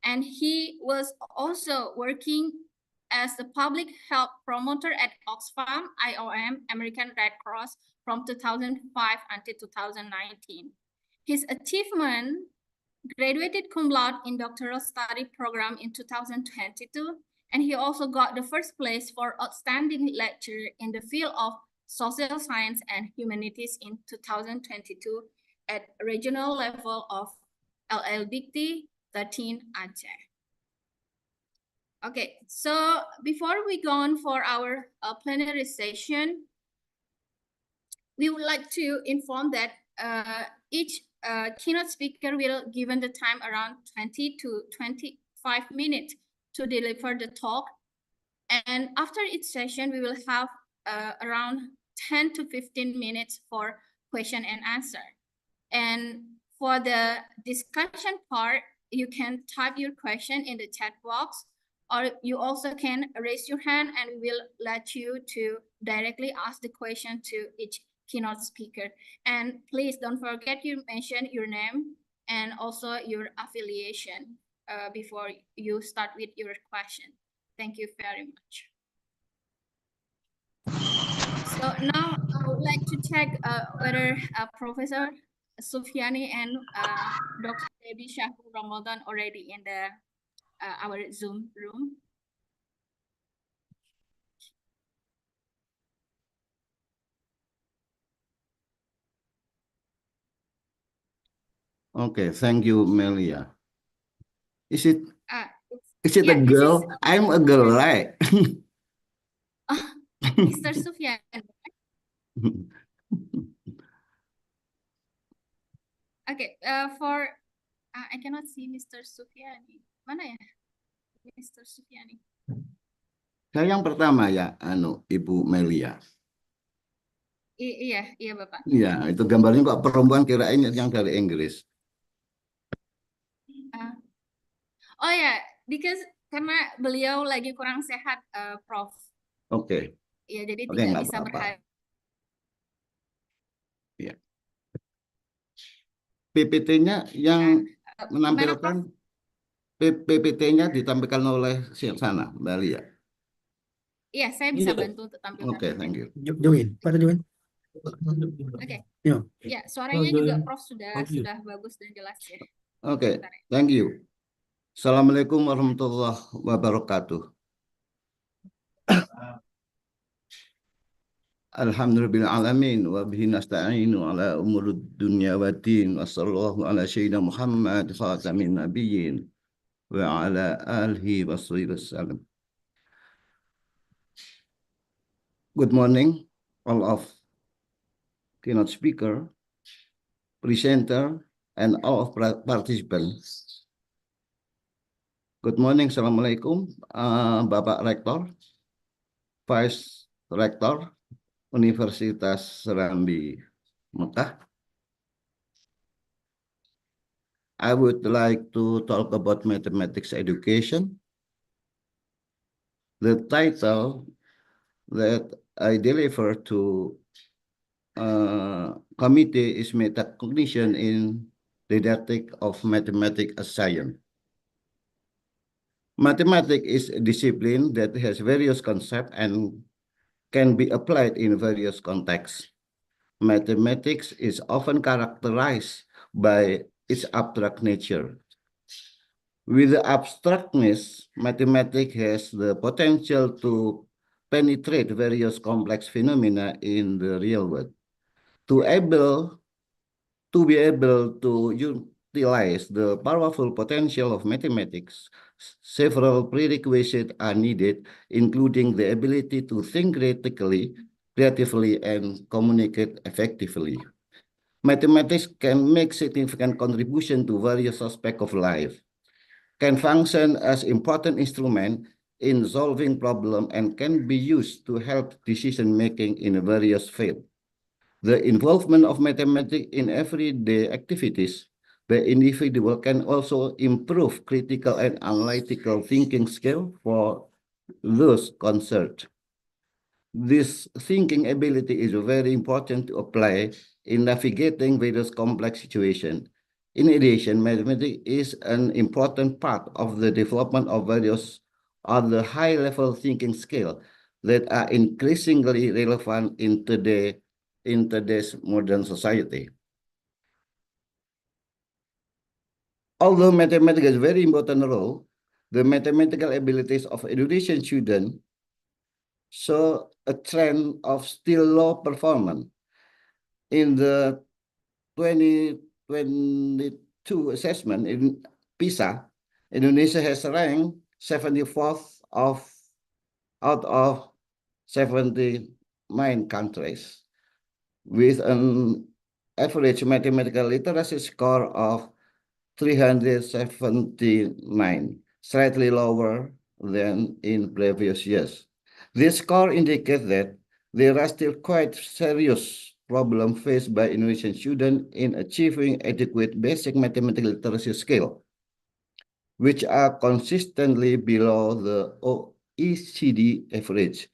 And he was also working as the public health promoter at Oxfam, IOM, American Red Cross from 2005 until 2019. His achievement, graduated cum laude in doctoral study program in 2022, and he also got the first place for outstanding lecture in the field of social science and humanities in 2022 at regional level of LL Dikti 13 Aceh. Okay, so before we go on for our plenary session, we would like to inform that each keynote speaker will given the time around 20 to 25 minutes to deliver the talk. And after each session, we will have around 10 to 15 minutes for question and answer. And for the discussion part, you can type your question in the chat box, or you also can raise your hand and we will let you to directly ask the question to each keynote speaker. And please don't forget to mention your name and also your affiliation before you start with your question. Thank you very much. So now I would like to check whether Professor Sufiani and Dr. Debbie Shahul Ramadan already in the our Zoom room.
Okay, thank you, Melia. Is it
Yeah,
a girl? I'm a girl, right?
Mr. Sufiani. Okay, for I cannot see Mr. Sufiani. Mana ya, Mr. Sufiani?
Saya yang pertama ya, Ibu Melia.
Iya, iya Bapak.
Iya, itu gambarnya kok perempuan, kirain yang dari Inggris.
Oh ya, because karena beliau lagi kurang sehat, Prof.
Oke.
Iya, jadi
Oke,
tidak
nggak
bisa
apa-apa.
berhadir.
Iya. PPT-nya yang menampilkan, PPT-nya ditampilkan oleh sana, Mbak Lia.
Iya, saya bisa bantu untuk tampilkan.
Oke, thank you.
Join, pada join.
Oke. Ya, suaranya juga Prof sudah bagus dan jelas ya.
Oke, thank you. Assalamualaikum warahmatullahi wabarakatuh. Alhamdulillah alamin wa bihi nasta'inu ala umurud dunya wa din wa sallallahu ala sayyidina Muhammad khatamin nabiyyin wa ala alihi wa sahbihi wasallam. Good morning, all of keynote speaker, presenter, and all of participants. Good morning, Assalamualaikum, Bapak Rektor, Vice Rektor, Universitas Serambi Mekah. I would like to talk about mathematics education. The title that I deliver to committee is Metacognition in Didactic of Mathematics as Science. Mathematics is a discipline that has various concepts and can be applied in various contexts. Mathematics is often characterized by its abstract nature. With the abstractness, mathematics has the potential to penetrate various complex phenomena in the real world. To be able to utilize the powerful potential of mathematics, several prerequisites are needed, including the ability to think critically, creatively, and communicate effectively. Mathematics can make significant contribution to various aspects of life, can function as important instrument in solving problems, and can be used to help decision-making in various fields. The involvement of mathematics in everyday activities, the individual can also improve critical and analytical thinking skill for those concerned. This thinking ability is very important to apply in navigating various complex situations. In addition, mathematics is an important part of the development of various other high-level thinking skills that are increasingly relevant in today's modern society. Although mathematics is a very important role, the mathematical abilities of Indonesian students show a trend of still low performance. In the 2022 assessment in PISA, Indonesia has ranked 74th out of 79 countries, with an average mathematical literacy score of 379, slightly lower than in previous years. This score indicates that there are still quite serious problems faced by Indonesian students in achieving adequate basic mathematical literacy skill, which are consistently below the OECD average.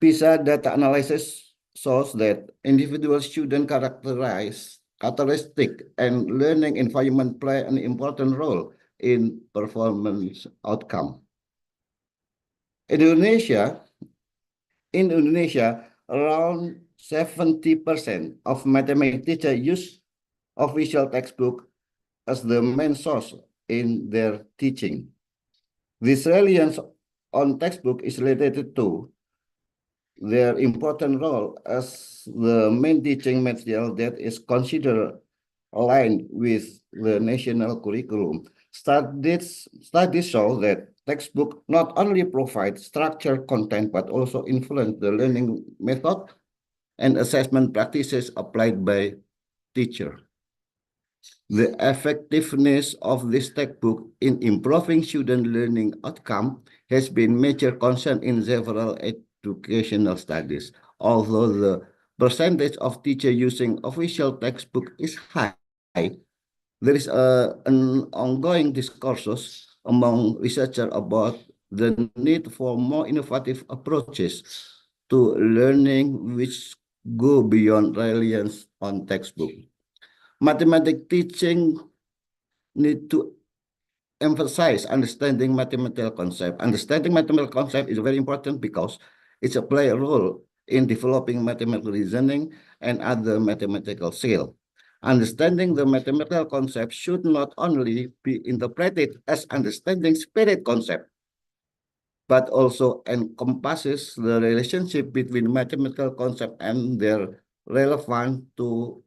PISA data analysis shows that individual student characteristic and learning environment play an important role in performance outcome. In Indonesia, around 70% of mathematics teachers use official textbook as the main source in their teaching. This reliance on textbook is related to their important role as the main teaching material that is considered aligned with the national curriculum. Studies show that textbook not only provide structured content, but also influence the learning method and assessment practices applied by teacher. The effectiveness of this textbook in improving student learning outcome has been major concern in several educational studies. Although the percentage of teachers using official textbook is high, there is an ongoing discourse among researchers about the need for more innovative approaches to learning which go beyond reliance on textbook. Mathematics teaching need to emphasize understanding mathematical concept. Understanding mathematical concept is very important because it's a play a role in developing mathematical reasoning and other mathematical skill. Understanding the mathematical concept should not only be interpreted as understanding spirit concept, but also encompasses the relationship between mathematical concepts and their relevance to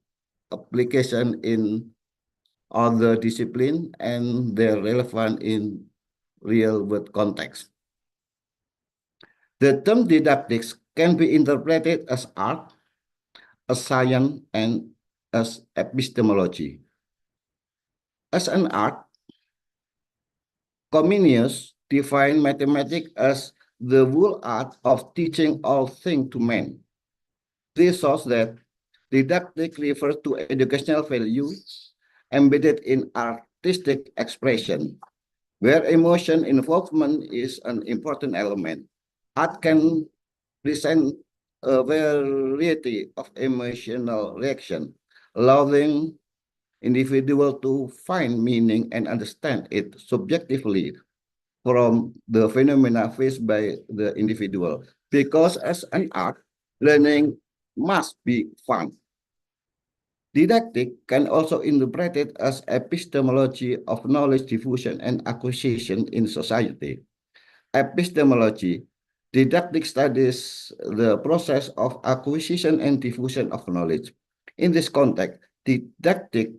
application in other discipline and their relevance in real world context. The term didactics can be interpreted as art, as science, and as epistemology. As an art, Comenius defined mathematics as the whole art of teaching all things to men. This shows that didactic refers to educational value embedded in artistic expression, where emotion involvement is an important element. Art can present a variety of emotional reaction, allowing individual to find meaning and understand it subjectively from the phenomena faced by the individual. Because as an art, learning must be fun. Didactic can also interpreted as epistemology of knowledge diffusion and acquisition in society. Epistemology, didactic studies the process of acquisition and diffusion of knowledge. In this context, didactic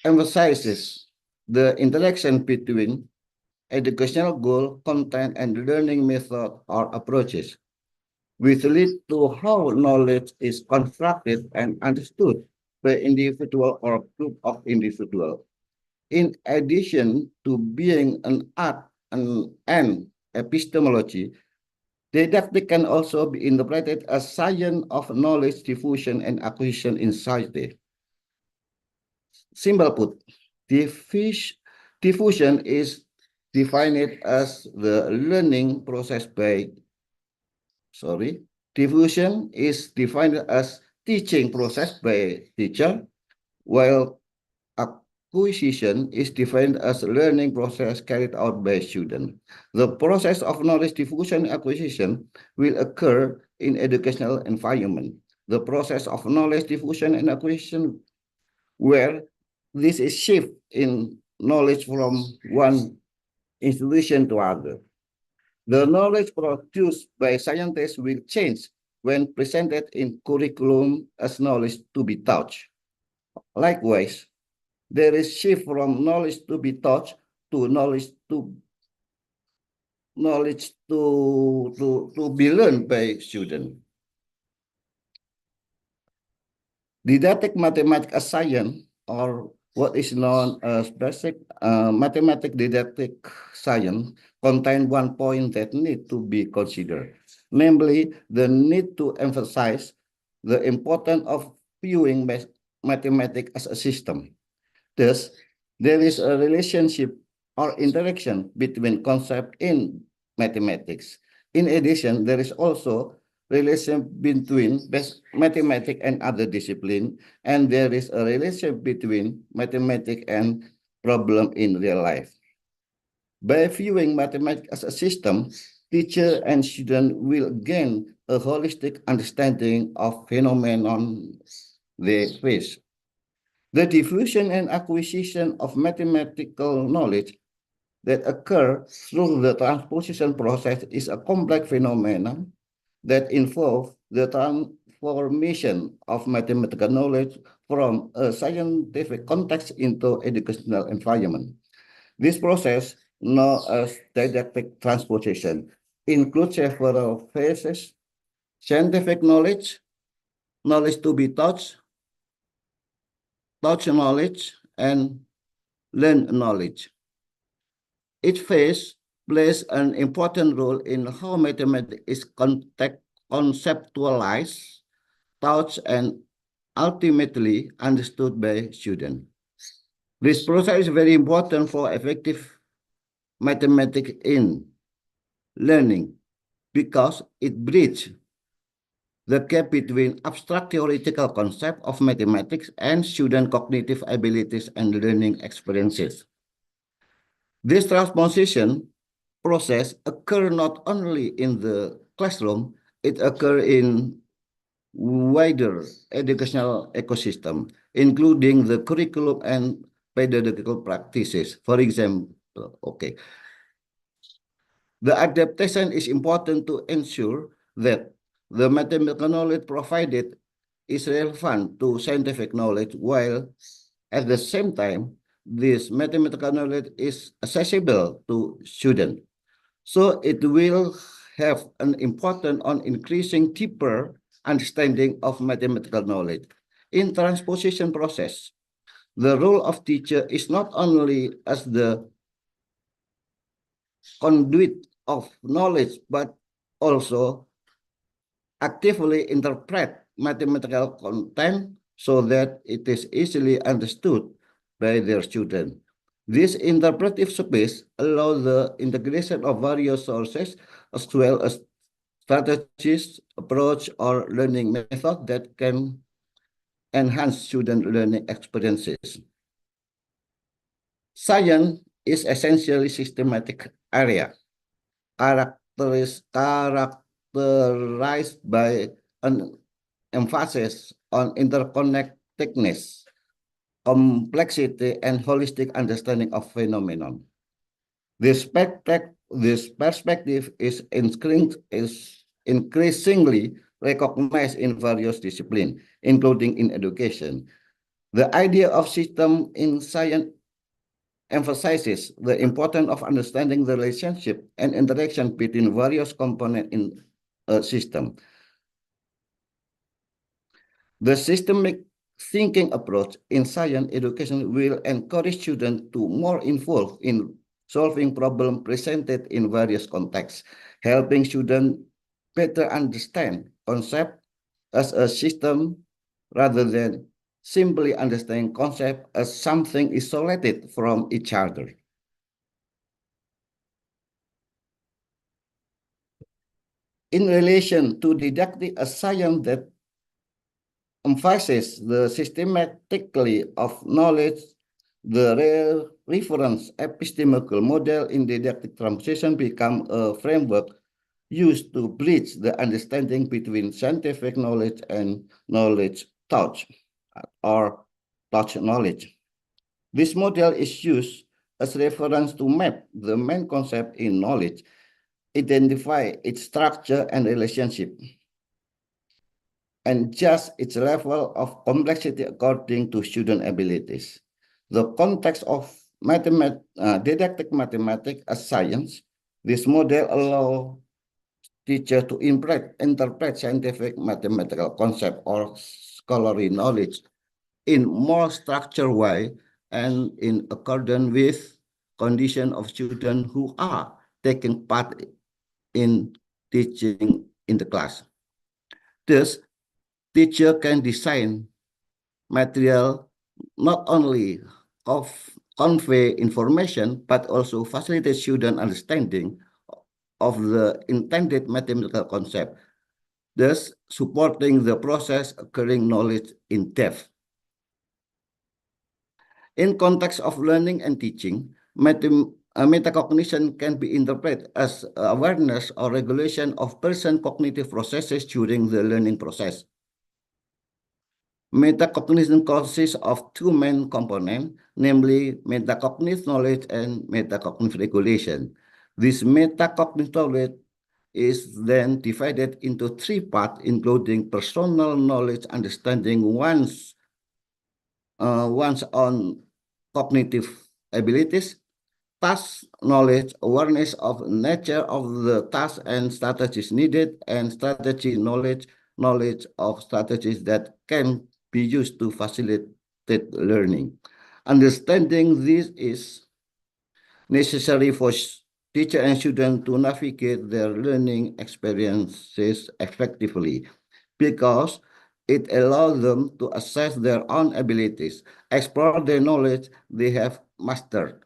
emphasizes the interaction between educational goal, content, and learning method or approaches, which lead to how knowledge is constructed and understood by individual or group of individuals. In addition to being an art and epistemology, didactic can also be interpreted as science of knowledge diffusion and acquisition in society. Simple put, diffusion is defined as the learning process by, diffusion is defined as teaching process by teacher, while acquisition is defined as learning process carried out by student. The process of knowledge diffusion and acquisition will occur in educational environment. The process of knowledge diffusion and acquisition where this is shift in knowledge from one institution to other. The knowledge produced by scientists will change when presented in curriculum as knowledge to be taught. Likewise, there is shift from knowledge to be taught to knowledge to be learned by students. Didactic mathematics as science, or what is known as basic mathematics didactic science, contain one point that need to be considered, namely the need to emphasize the importance of viewing mathematics as a system. Thus, there is a relationship or interaction between concepts in mathematics. In addition, there is also relation between mathematics and other discipline, and there is a relation between mathematics and problem in real life. By viewing mathematics as a system, teacher and student will gain a holistic understanding of phenomenon they face. The diffusion and acquisition of mathematical knowledge that occur through the transposition process is a complex phenomenon that involve the transformation of mathematical knowledge from a scientific context into educational environment. This process, known as didactic transposition, includes several phases: scientific knowledge, knowledge to be taught knowledge, and learned knowledge. Each phase plays an important role in how mathematics is conceptualized, taught, and ultimately understood by students. This process is very important for effective mathematics in learning because it bridges the gap between abstract theoretical concept of mathematics and student cognitive abilities and learning experiences. This transposition process occurs not only in the classroom, it occurs in wider educational ecosystem, including the curriculum and pedagogical practices. For example, The adaptation is important to ensure that the mathematical knowledge provided is relevant to scientific knowledge, while at the same time, this mathematical knowledge is accessible to students. So it will have an important on increasing deeper understanding of mathematical knowledge. In transposition process, the role of teacher is not only as the conduit of knowledge, but also actively interpret mathematical content so that it is easily understood by their students. This interpretive space allows the integration of various sources as well as strategies, approach, or learning method that can enhance student learning experiences. Science is essentially systematic area characterized by an emphasis on interconnectedness, complexity, and holistic understanding of phenomenon. This perspective is increasingly recognized in various disciplines, including in education. The idea of system in science emphasizes the importance of understanding the relationship and interaction between various components in a system. The systemic thinking approach in science education will encourage students to more involved in solving problems presented in various contexts, helping students better understand concept as a system rather than simply understanding concept as something isolated from each other. In relation to didactic, a science that emphasizes the systematically of knowledge, the reference epistemological model in didactic transition become a framework used to bridge the understanding between scientific knowledge and knowledge touch or touch knowledge. This model is used as reference to map the main concept in knowledge, identify its structure and relationship, and judge its level of complexity according to student abilities. The context of didactic mathematics as science, this model allows teacher to interpret scientific mathematical concept or scholarly knowledge in more structured way and in accordance with condition of students who are taking part in teaching in the class. Thus, teacher can design material not only of convey information, but also facilitate student understanding of the intended mathematical concept, thus supporting the process occurring knowledge in depth. In context of learning and teaching, metacognition can be interpreted as awareness or regulation of person cognitive processes during the learning process. Metacognition consists of two main components, namely metacognitive knowledge and metacognitive regulation. This metacognitive knowledge is then divided into three parts, including personal knowledge, understanding one's own cognitive abilities, task knowledge, awareness of nature of the task and strategies needed, and strategy knowledge of strategies that can be used to facilitate learning. Understanding this is necessary for teacher and student to navigate their learning experiences effectively because it allows them to assess their own abilities, explore the knowledge they have mastered,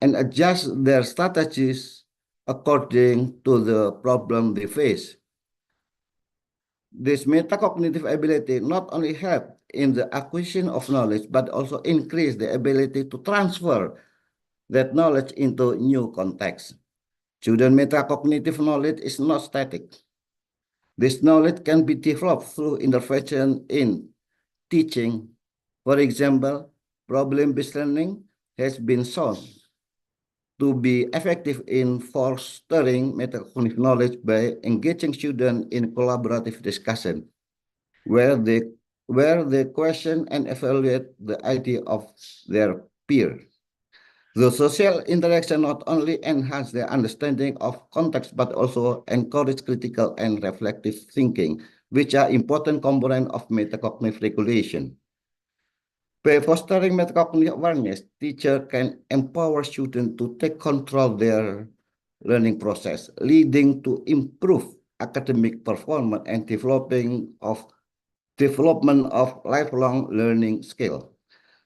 and adjust their strategies according to the problem they face. This metacognitive ability not only help in the acquisition of knowledge, but also increase the ability to transfer that knowledge into new contexts. Student metacognitive knowledge is not static. This knowledge can be developed through intervention in teaching. For example, problem-based learning has been shown to be effective in fostering metacognitive knowledge by engaging students in collaborative discussion, where they question and evaluate the idea of their peer. The social interaction not only enhance their understanding of context, but also encourage critical and reflective thinking, which are important components of metacognitive regulation. By fostering metacognitive awareness, teacher can empower students to take control of their learning process, leading to improved academic performance and development of lifelong learning skill.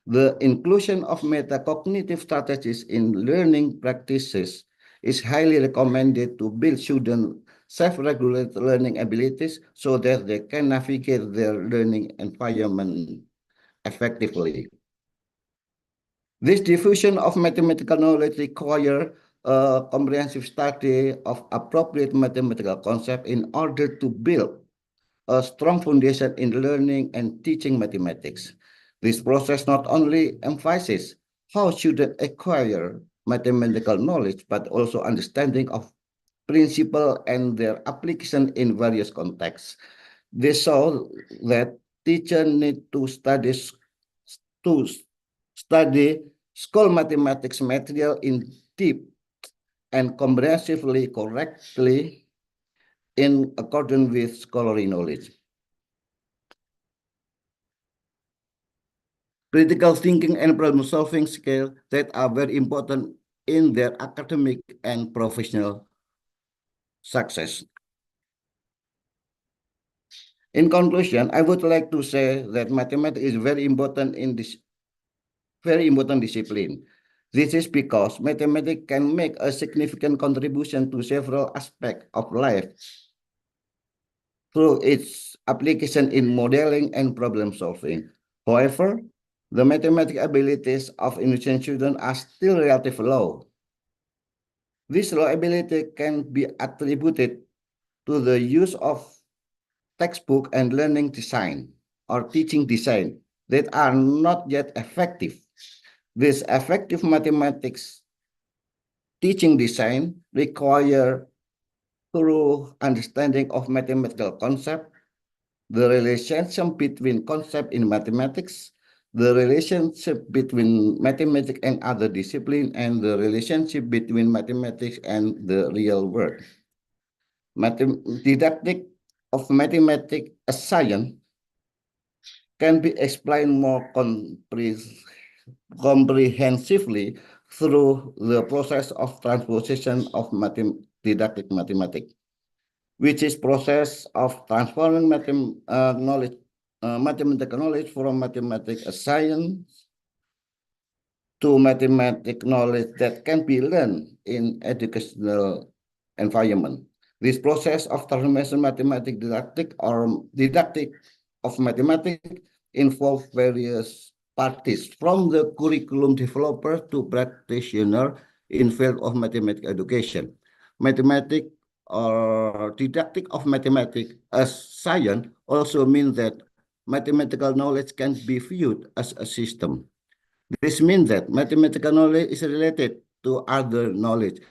The inclusion of metacognitive strategies in learning practices is highly recommended to build students self-regulate learning abilities so that they can navigate their learning environment effectively. This diffusion of mathematical knowledge requires a comprehensive study of appropriate mathematical concepts in order to build a strong foundation in learning and teaching mathematics. This process not only emphasizes how students acquire mathematical knowledge, but also understanding of principle and their application in various contexts. This shows that teachers need to study school mathematics material in deep and comprehensively correctly in accordance with scholarly knowledge. Critical thinking and problem-solving skills that are very important in their academic and professional success. In conclusion, I would like to say that mathematics is very important discipline. This is because mathematics can make a significant contribution to several aspects of life through its application in modeling and problem solving. However, the mathematical abilities of innocent children are still relatively low. This low ability can be attributed to the use of textbook and learning design or teaching design that are not yet effective. This effective mathematics teaching design require thorough understanding of mathematical concept, the relationship between concept in mathematics, the relationship between mathematics and other discipline, and the relationship between mathematics and the real world. Didactic of mathematics as science can be explained more comprehensively through the process of transposition of didactic mathematics, which is process of transforming mathematical knowledge from mathematics as science to mathematical knowledge that can be learned in educational environment. This process of transformation didactic of mathematics involve various parties, from the curriculum developer to practitioner in field of mathematics education. Mathematics or didactic of mathematics as science also means that mathematical knowledge can be viewed as a system. This means that mathematical knowledge is related to other knowledge,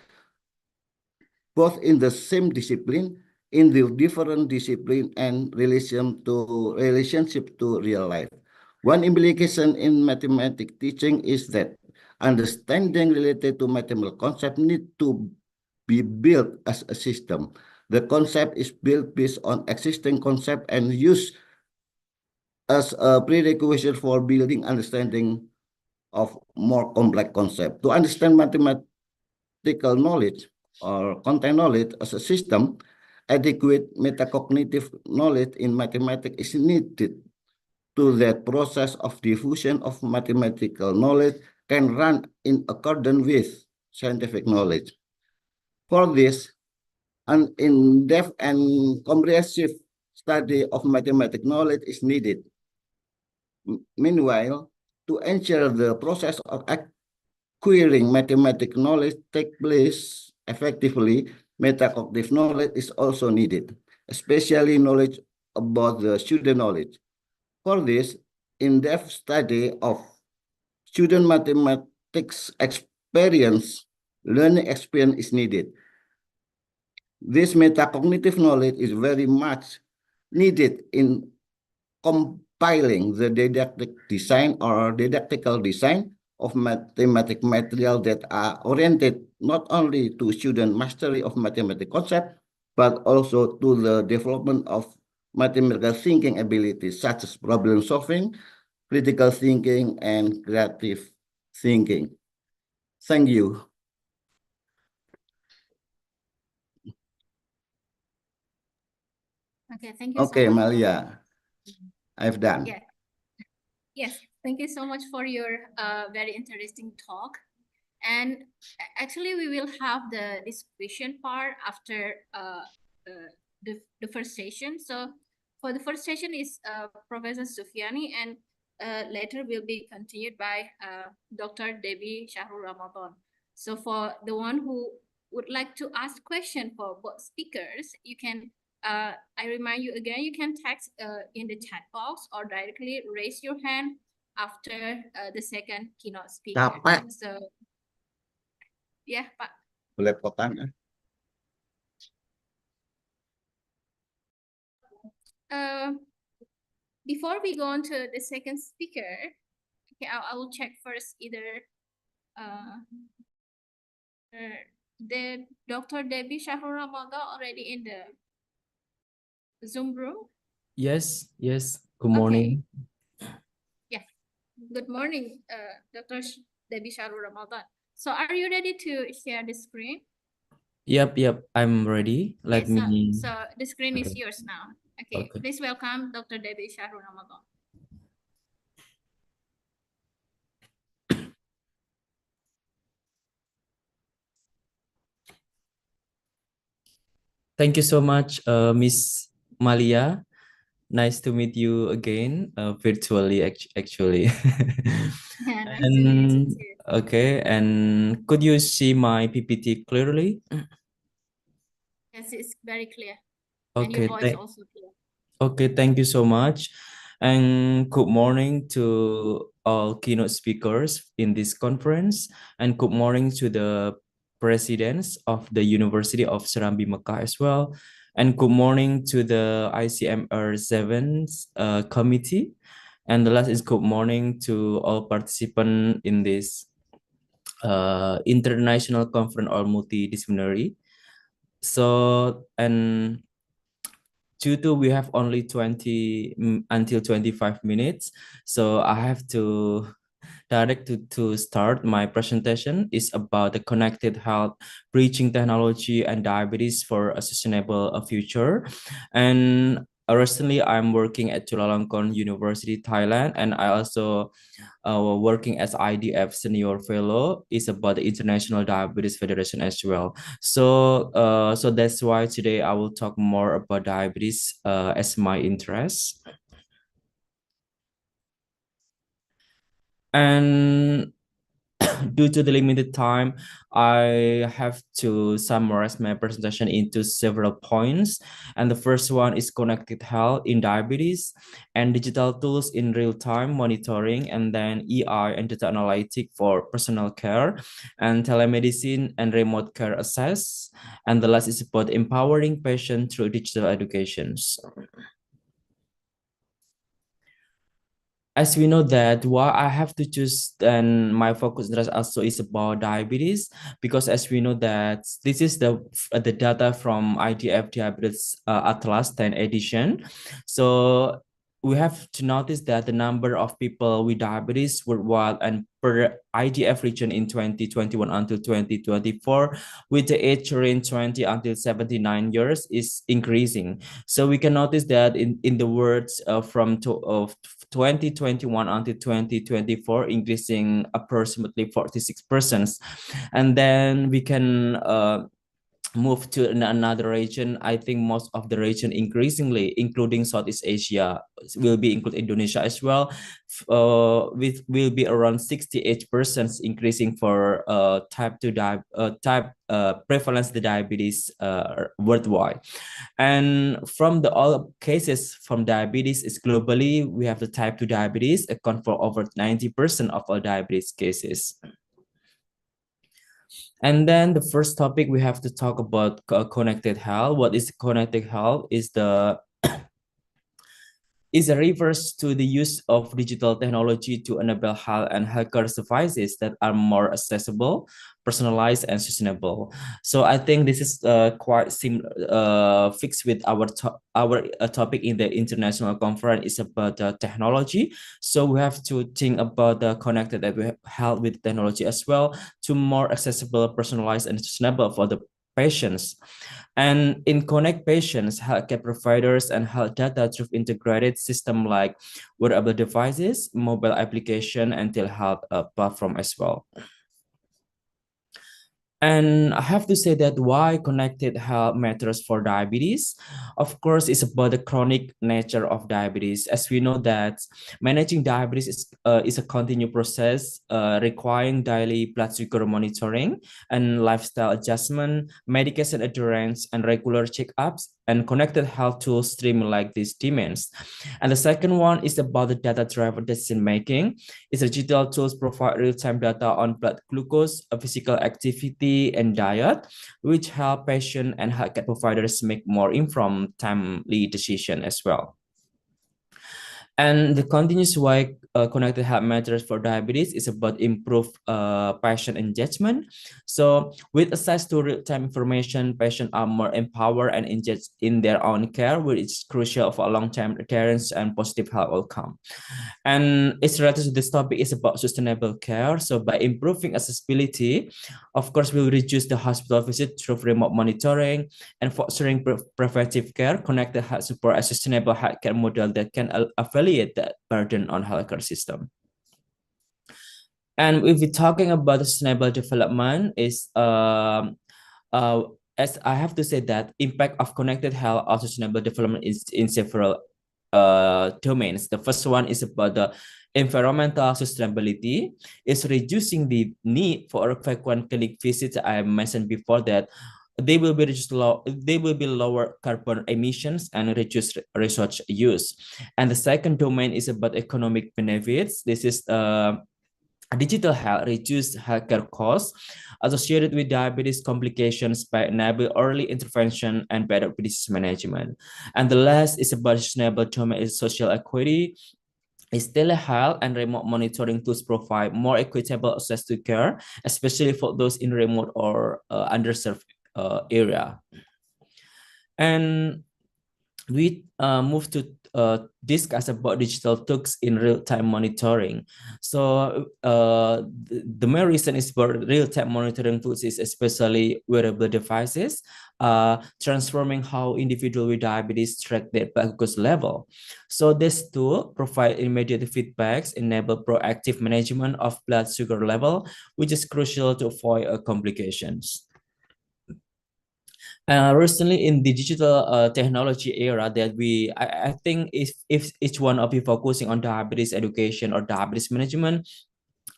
both in the same discipline, in the different discipline, and relationship to real life. One implication in mathematics teaching is that understanding related to mathematical concept need to be built as a system. The concept is built based on existing concept and used as a prerequisite for building understanding of more complex concept. To understand mathematical knowledge or content knowledge as a system, adequate metacognitive knowledge in mathematics is needed to that process of diffusion of mathematical knowledge can run in accordance with scientific knowledge. For this, an in-depth and comprehensive study of mathematical knowledge is needed. Meanwhile, to ensure the process of acquiring mathematical knowledge take place effectively, metacognitive knowledge is also needed, especially knowledge about the student knowledge. For this, in-depth study of student mathematics experience learning experience is needed. This metacognitive knowledge is very much needed in compiling the didactic design or didactical design of mathematic material that are oriented not only to student mastery of mathematical concept, but also to the development of mathematical thinking abilities such as problem solving, critical thinking, and creative thinking. Thank you.
Okay, thank you so
Okay,
much.
Malia, I've done.
Yeah. Yes, thank you so much for your very interesting talk. And actually, we will have the discussion part after the first session. So for the first session is Professor Sufiani, and later will be continued by Dr. Debbie Shahrul Ramadan. So for the one who would like to ask question for both speakers, you can, I remind you again, you can text in the chat box or directly raise your hand after the second keynote speaker.
Capek.
So yeah, Pak.
Belepotan.
Before we go on to the second speaker, okay, I will check first either the Dr. Debbie Shahrul Ramadan already in the Zoom room.
Yes, yes. Good
Okay.
morning.
Yeah. Good morning, Dr. Debbie Shahrul Ramadan. So are you ready to share the screen?
Yep. I'm ready. Let
Okay,
me.
so the screen is
Okay.
yours now. Okay,
Okay.
please welcome Dr. Debbie Shahrul Ramadan.
Thank you so much, Miss Malia. Nice to meet you again, virtually actually.
Yeah, nice to meet you
And
too.
okay, and could you see my PPT clearly?
Yes, it's very clear. And your
Okay,
voice also clear.
Okay, thank you so much. And good morning to all keynote speakers in this conference. And good morning to the presidents of the University of Serambi Mekah as well. And good morning to the ICMR 7 committee. And the last is good morning to all participants in this international conference or multidisciplinary. So, and due to we have only 20 until 25 minutes, so I have to to start my presentation is about the connected health, bridging technology and diabetes for a sustainable future. And recently I'm working at Chulalongkorn University, Thailand, and I also working as IDF Senior Fellow is about the International Diabetes Federation as well. So that's why today I will talk more about diabetes as my interest. And due to the limited time, I have to summarize my presentation into several points. And the first one is connected health in diabetes and digital tools in real-time monitoring, and then EI and data analytic for personal care, and telemedicine and remote care access. And the last is about empowering patients through digital educations. As we know that why I have to choose and my focus interest also is about diabetes, because as we know that this is the data from IDF Diabetes Atlas 10 edition. So we have to notice that the number of people with diabetes worldwide and per IDF region in 2021 until 2024 with the age range 20 until 79 years is increasing. So we can notice that in the words from 2021 until 2024, increasing approximately 46%. And then we can move to another region. I think most of the region increasingly, including Southeast Asia, will be include Indonesia as well. With will be around 68% increasing for type 2 prevalence the diabetes worldwide. And from the all cases from diabetes is globally, we have the type 2 diabetes account for over 90% of all diabetes cases. And then the first topic we have to talk about connected health. What is connected health? Is a reverse to the use of digital technology to enable health and healthcare services that are more accessible, personalized, and sustainable. So I think this is quite fixed with our topic in the international conference is about technology. So we have to think about the connected that we have health with technology as well to more accessible, personalized, and sustainable for the patients. And in connect patients, healthcare providers, and health data through integrated system like wearable devices, mobile application, and telehealth platform as well. And I have to say that why connected health matters for diabetes. Of course, it's about the chronic nature of diabetes. As we know that managing diabetes is a continuous process requiring daily blood sugar monitoring and lifestyle adjustment, medication adherence, and regular checkups. And connected health tools streamline these demands. And the second one is about the data-driven decision making. It's digital tools provide real-time data on blood glucose, physical activity, and diet, which help patients and healthcare providers make more informed, timely decision as well. And the continuous way connected health matters for diabetes is about improved patient engagement. So with access to real-time information, patients are more empowered and engaged in their own care, which is crucial for long-term adherence and positive health outcome. And it's related to this topic is about sustainable care. So by improving accessibility, of course, we'll reduce the hospital visit through remote monitoring and fostering preventive care. Connected health support a sustainable healthcare model that can alleviate that burden on healthcare system. And if we're talking about sustainable development, as I have to say that impact of connected health or sustainable development is in several domains. The first one is about the environmental sustainability. Is reducing the need for frequent clinic visits. I mentioned before that they will be lower carbon emissions and reduce resource use. And the second domain is about economic benefits. This is digital health reduce healthcare costs associated with diabetes complications by enabling early intervention and better disease management. And the last is about sustainable domain is social equity. Is telehealth and remote monitoring tools provide more equitable access to care, especially for those in remote or underserved area. And we move to discuss about digital tools in real-time monitoring. So the main reason is for real-time monitoring tools is especially wearable devices, transforming how individuals with diabetes track their blood glucose level. So this tool provide immediate feedbacks, enable proactive management of blood sugar level, which is crucial to avoid complications. Recently in the digital technology era that I think if each one of you focusing on diabetes education or diabetes management,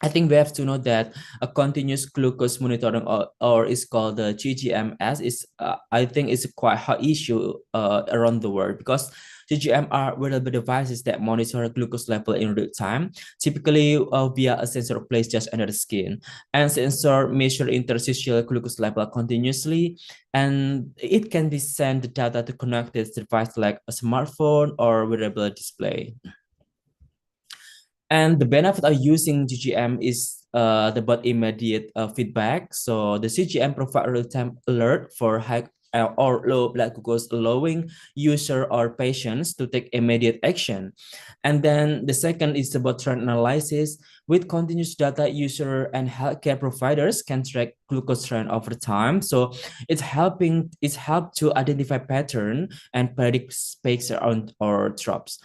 I think we have to know that a continuous glucose monitoring or is called the GGMS is I think is a quite hot issue around the world because GGM are wearable devices that monitor glucose level in real time, typically via a sensor placed just under the skin. And sensor measure interstitial glucose level continuously, and it can be sent the data to connected device like a smartphone or wearable display. And the benefit of using GGM is about immediate feedback. So the CGM provide real-time alert for high or low blood glucose, allowing user or patients to take immediate action. And then the second is about trend analysis. With continuous data, user and healthcare providers can track glucose trend over time. So it's helped to identify pattern and predict spikes or drops.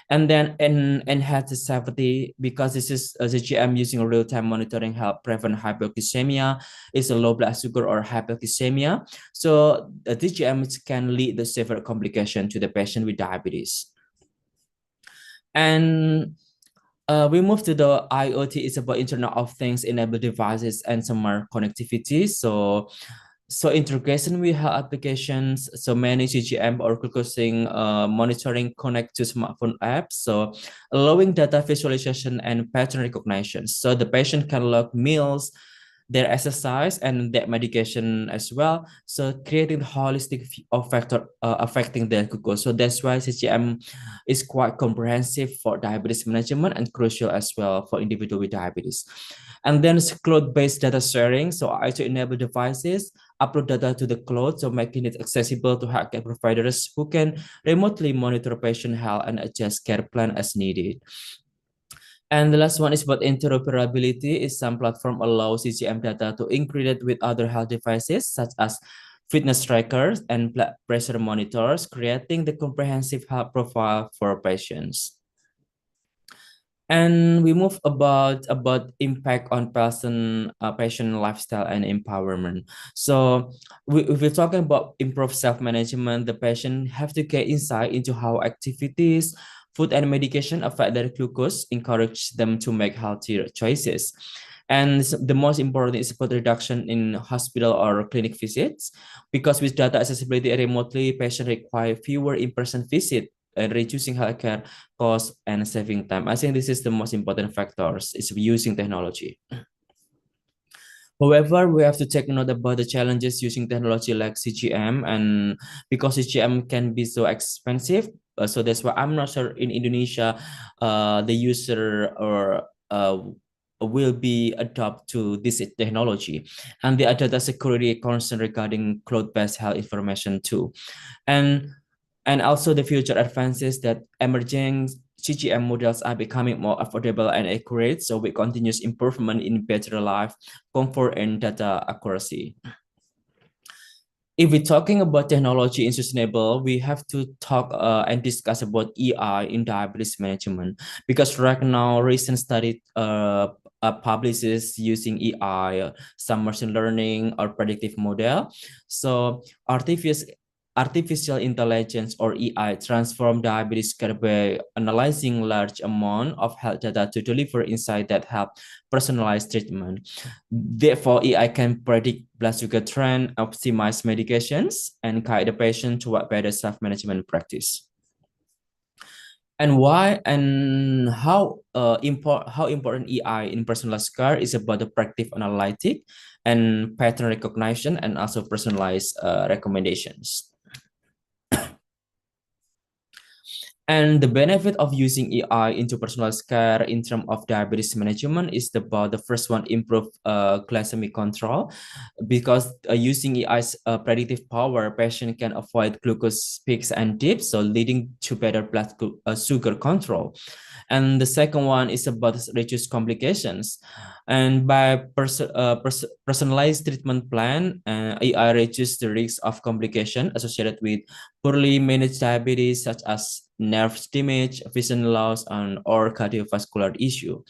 And then enhance the safety because this is a CGM using real-time monitoring help prevent hypoglycemia, is a low blood sugar or hypoglycemia. So the TGMs can lead to severe complication to the patient with diabetes. And we move to the IoT. It's about Internet of Things, enabled devices, and smart connectivity. So integration with health applications, so many CGM or glucosing monitoring connect to smartphone apps, so allowing data visualization and pattern recognition. So the patient can log meals, their exercise and their medication as well. So creating holistic factor affecting their glucose. So that's why CGM is quite comprehensive for diabetes management and crucial as well for individual with diabetes. And then it's cloud-based data sharing. So I to enable devices upload data to the cloud, so making it accessible to healthcare providers who can remotely monitor patient health and adjust care plan as needed. And the last one is about interoperability. Is some platform allow CGM data to integrate with other health devices such as fitness trackers and blood pressure monitors, creating the comprehensive health profile for patients. And we move about impact on patient lifestyle and empowerment. So if we're talking about improved self-management, the patient have to get insight into how activities, food and medication affect their glucose, encourage them to make healthier choices. And the most important is about reduction in hospital or clinic visits, because with data accessibility remotely, patients require fewer in-person visits and reducing healthcare cost and saving time. I think this is the most important factors is using technology. However, we have to take note about the challenges using technology like CGM, and because CGM can be so expensive, so that's why I'm not sure in Indonesia, the user or will be adopt to this technology, and the data security concern regarding cloud-based health information too, and also the future advances that emerging CGM models are becoming more affordable and accurate, so with continuous improvement in battery life, comfort, and data accuracy. If we're talking about technology in sustainable, we have to talk and discuss about EI in diabetes management, because right now recent study publishes using EI, some machine learning or predictive model. So artificial intelligence or EI transform diabetes care by analyzing large amount of health data to deliver insight that help personalized treatment. Therefore, EI can predict blood sugar trend, optimize medications, and guide the patient toward better self-management practice. And why and how important EI in personalized care is about the predictive analytic and pattern recognition, and also personalized recommendations. And the benefit of using AI into personalized care in terms of diabetes management is about the first one, improve glycemic control, because using AI's predictive power, patient can avoid glucose peaks and dips, so leading to better blood sugar control. And the second one is about reduce complications. And by personalized treatment plan, AI reduces the risk of complication associated with poorly managed diabetes, such as nerve damage, vision loss, or cardiovascular issue.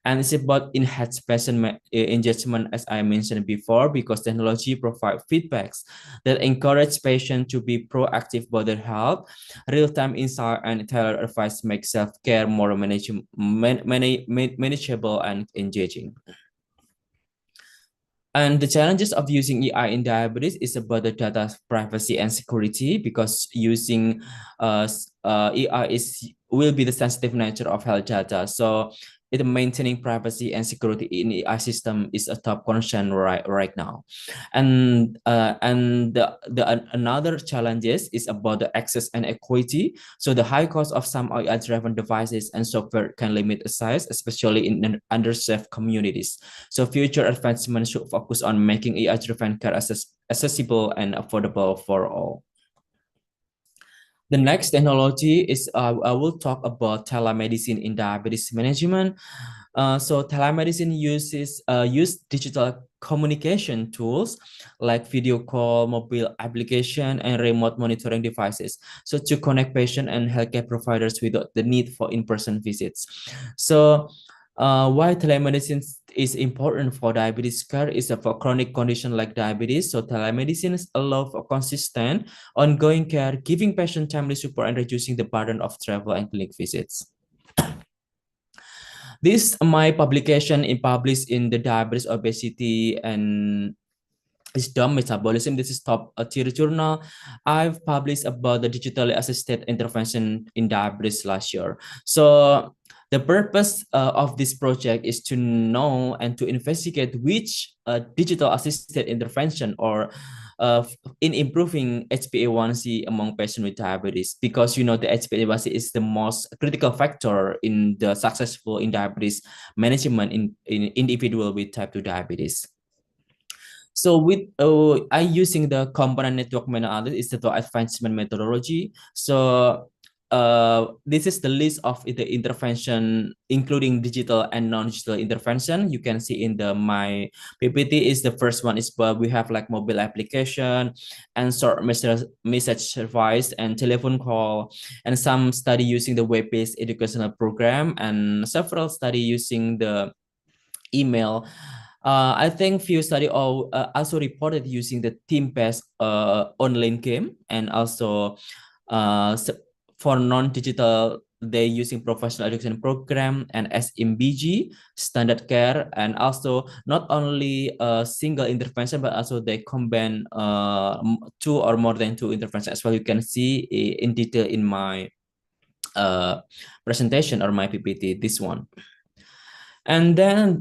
And it's about enhanced patient engagement, as I mentioned before, because technology provides feedbacks that encourage patients to be proactive about their health. Real-time insight and tailored advice make self-care more manageable and engaging. And the challenges of using AI in diabetes is about the data privacy and security, because using AI will be the sensitive nature of health data. So maintaining privacy and security in AI system is a top concern right now. And another challenges is about the access and equity. So the high cost of some AI-driven devices and software can limit access, especially in underserved communities. So future advancements should focus on making AI-driven care accessible and affordable for all. The next technology is I will talk about telemedicine in diabetes management. So telemedicine use digital communication tools like video call, mobile application, and remote monitoring devices, so to connect patient and healthcare providers without the need for in-person visits. So why telemedicine is important for diabetes care is for chronic condition like diabetes. So telemedicine allows for consistent, ongoing care, giving patient timely support and reducing the burden of travel and clinic visits. This my publication is published in the Diabetes, Obesity, and Wisdom Metabolism. This is top tier journal. I've published about the digitally assisted intervention in diabetes last year. So The purpose of this project is to know and to investigate which digital assisted intervention or in improving HbA1c among patients with diabetes, because you know the HbA1c is the most critical factor in the successful in diabetes management in individual with type 2 diabetes. So with I using the component network meta-analysis is the advancement methodology. So this is the list of the intervention, including digital and non-digital intervention. You can see in the my PPT is the first one is we have like mobile application and short message service and telephone call, and some study using the web-based educational program, and several study using the email. I think few study also reported using the team-based online game, and also for non-digital they using professional education program and SMBG standard care, and also not only a single intervention but also they combine two or more than two interventions as well. You can see in detail in my presentation or my PPT, this one. And then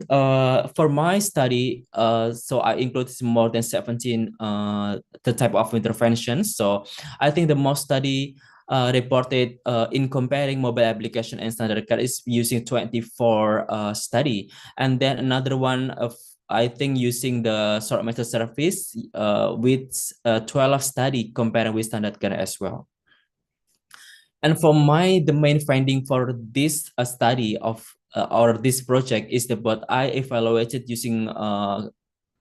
for my study, so I included more than 17 the type of interventions. So I think the most study reported in comparing mobile application and standard care is using 24 study. And then another one of I think using the short message service with 12 study comparing with standard care as well. And for the main finding for this study of or this project is that I evaluated using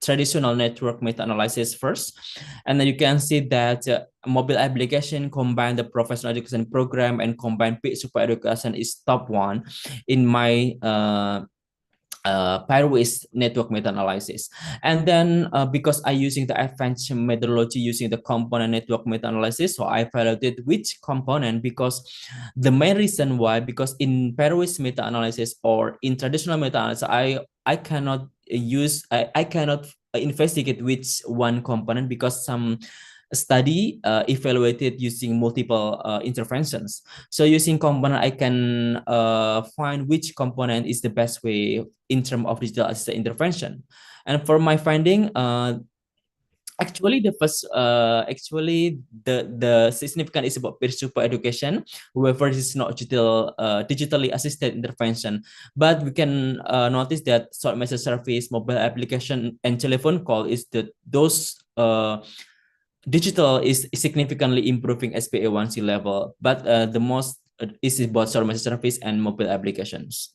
traditional network meta-analysis first, and then you can see that mobile application combine the professional education program and combine peer super education is top one in my pairwise network meta-analysis. And then because I using the advanced methodology using the component network meta-analysis, so I evaluated which component, because the main reason why, because in pairwise meta-analysis or in traditional meta-analysis, I cannot I cannot investigate which one component, because some study evaluated using multiple interventions. So using component, I can find which component is the best way in terms of digital assisted intervention. And for my finding, actually the first actually the significant is about peer super education, whoever is not digitally assisted intervention. But we can notice that short message service, mobile application, and telephone call is those digital is significantly improving HbA1c level, but the most is about short message service and mobile applications.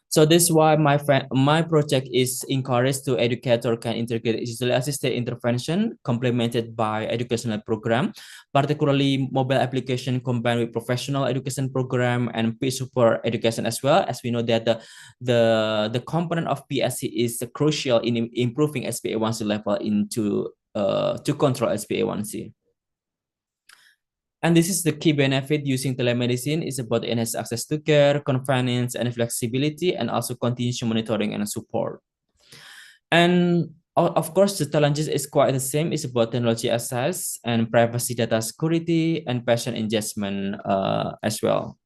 So this is why my project is encouraged to educator can integrate digitally assisted intervention complemented by educational program, particularly mobile application combined with professional education program and peer super education as well. As we know that the component of PSC is crucial in improving HbA1c level to control HbA1c. And this is the key benefit using telemedicine is about enhanced access to care, convenience, and flexibility, and also continuous monitoring and support. And of course, the challenges is quite the same. It's about technology access and privacy, data security, and patient engagement as well.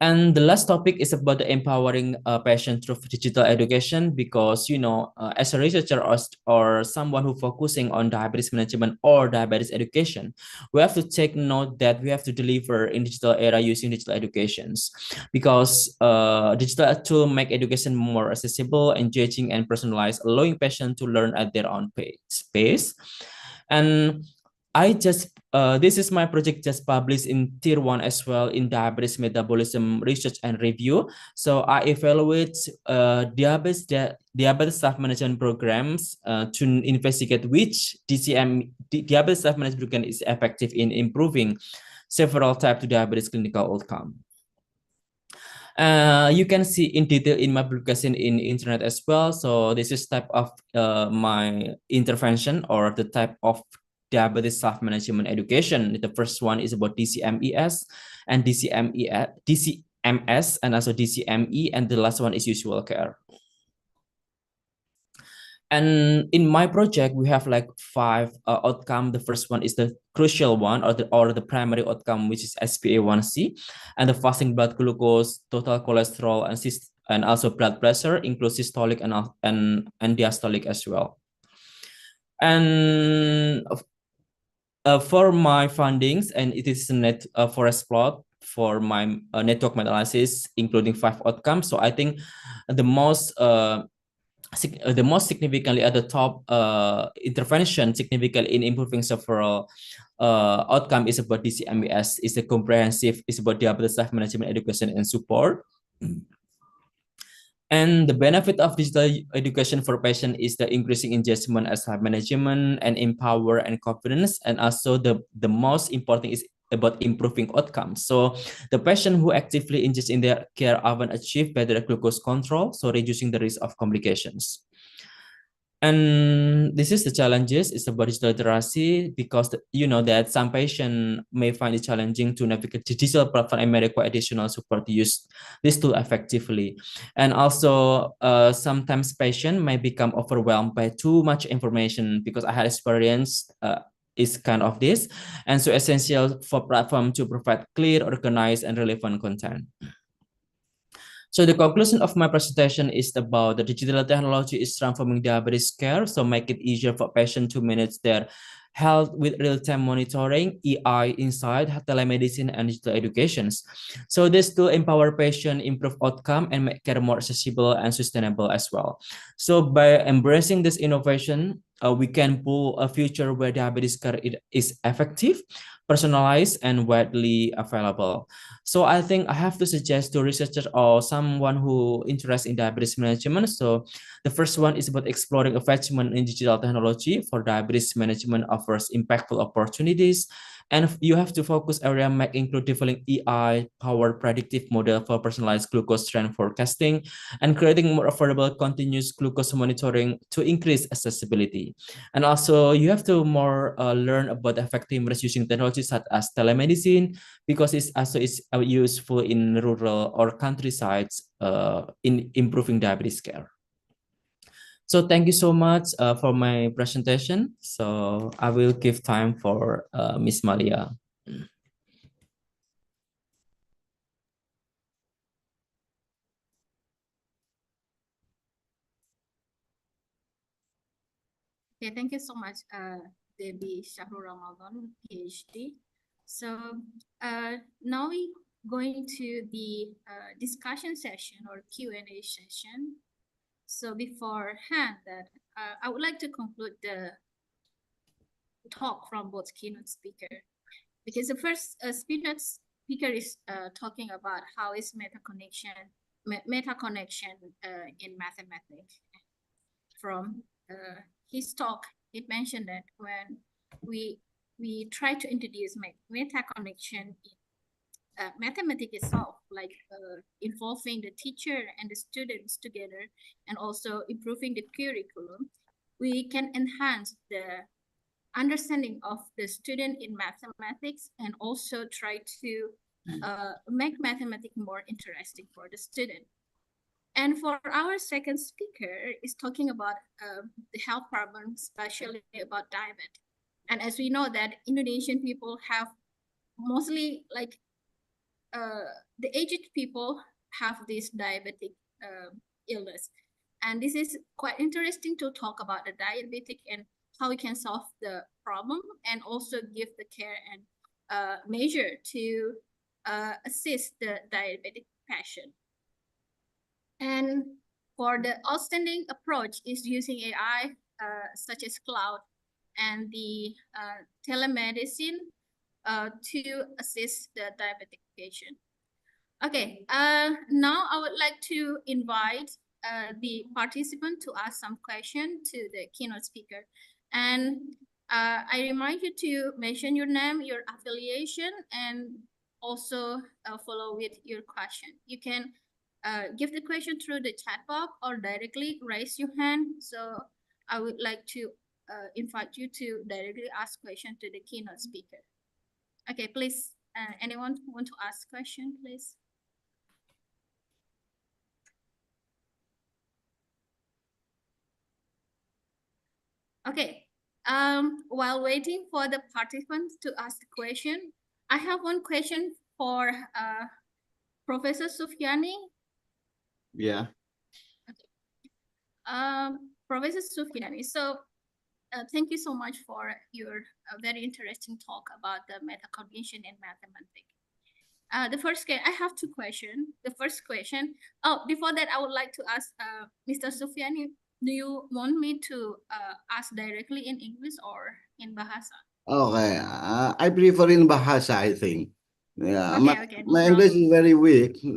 And the last topic is about the empowering patient through digital education, because you know as a researcher or someone who focusing on diabetes management or diabetes education, we have to take note that we have to deliver in digital era using digital educations, because digital tool make education more accessible, engaging, and personalized, allowing patients to learn at their own pace. And I just this is my project just published in Tier 1 as well in diabetes metabolism research and review. So I evaluate diabetes staff management programs to investigate which diabetes staff management program is effective in improving several type 2 diabetes clinical outcome. You can see in detail in my publication in internet as well. So this is type of my intervention or the type of diabetes self-management education. The first one is about DCMES and DCMS and also DCME, and the last one is usual care. And in my project, we have like five outcome. The first one is the crucial one, or the primary outcome, which is SPA1C, and the fasting blood glucose, total cholesterol, and also blood pressure, includes systolic and diastolic as well. And for my findings, and it is a net forest plot for my network meta-analysis, including five outcomes. So I think the most the most significantly at the top intervention significant in improving several outcome is about DCMES. Is a comprehensive, is about diabetes life management education and support. And the benefit of digital education for patients is the increasing engagement as life management and empower and confidence. And also the most important is about improving outcomes. So the patient who actively engage in their care often achieve better glucose control, so reducing the risk of complications. And this is the challenges. It's about digital literacy because you know that some patient may find it challenging to navigate digital platform and may require additional support to use this tool effectively. And also, sometimes patient may become overwhelmed by too much information because I had experience. Is kind of this, and so essential for platform to provide clear, organized, and relevant content. So the conclusion of my presentation is about the digital technology is transforming diabetes care, so make it easier for patients to manage their health with real-time monitoring, EI insight, telemedicine, and digital educations. So this to empower patients, improve outcome, and make care more accessible and sustainable as well. So by embracing this innovation, we can pull a future where diabetes care is effective, personalized, and widely available. So I think I have to suggest to researchers or someone who interested in diabetes management. So the first one is about exploring advancement in digital technology for diabetes management offers impactful opportunities. And you have to focus area might include developing EI powered predictive model for personalized glucose trend forecasting and creating more affordable continuous glucose monitoring to increase accessibility. And also you have to more learn about effectiveness using technologies such as telemedicine because it's also is useful in rural or countrysides in improving diabetes care. So thank you so much for my presentation. So I will give time for Miss Malia.
Okay, thank you so much, Debbie Shahrul Ramadan, PhD. So now we going to the discussion session or Q&A session. So beforehand that I would like to conclude the talk from both keynote speaker, because the first keynote speaker is talking about how is meta connection in mathematics. From his talk, it mentioned that when we try to introduce meta connection in mathematics itself, like involving the teacher and the students together, and also improving the curriculum, we can enhance the understanding of the student in mathematics and also try to make mathematics more interesting for the student. And for our second speaker is talking about the health problems, especially about diabetes. And as we know that Indonesian people have mostly like the aged people have this diabetic illness. And this is quite interesting to talk about the diabetic and how we can solve the problem and also give the care and measure to assist the diabetic patient. And for the outstanding approach is using AI such as cloud and the telemedicine to assist the diabetic patient. Okay, now I would like to invite the participant to ask some question to the keynote speaker. And I remind you to mention your name, your affiliation, and also follow with your question. You can give the question through the chat box or directly raise your hand. So I would like to invite you to directly ask question to the keynote speaker. Okay, please, anyone want to ask question, please? Okay. While waiting for the participants to ask the question, I have one question for Professor Sufyani.
Yeah.
Professor Sufyani, so thank you so much for your very interesting talk about the metacognition in mathematics. I have two questions. The first question, before that, I would like to ask Mr. Sufyani, do you want me to ask directly in English or in Bahasa?
Okay, I prefer in Bahasa, I think. Yeah,
Okay, okay, no
my English is
problem.
very weak.
Okay,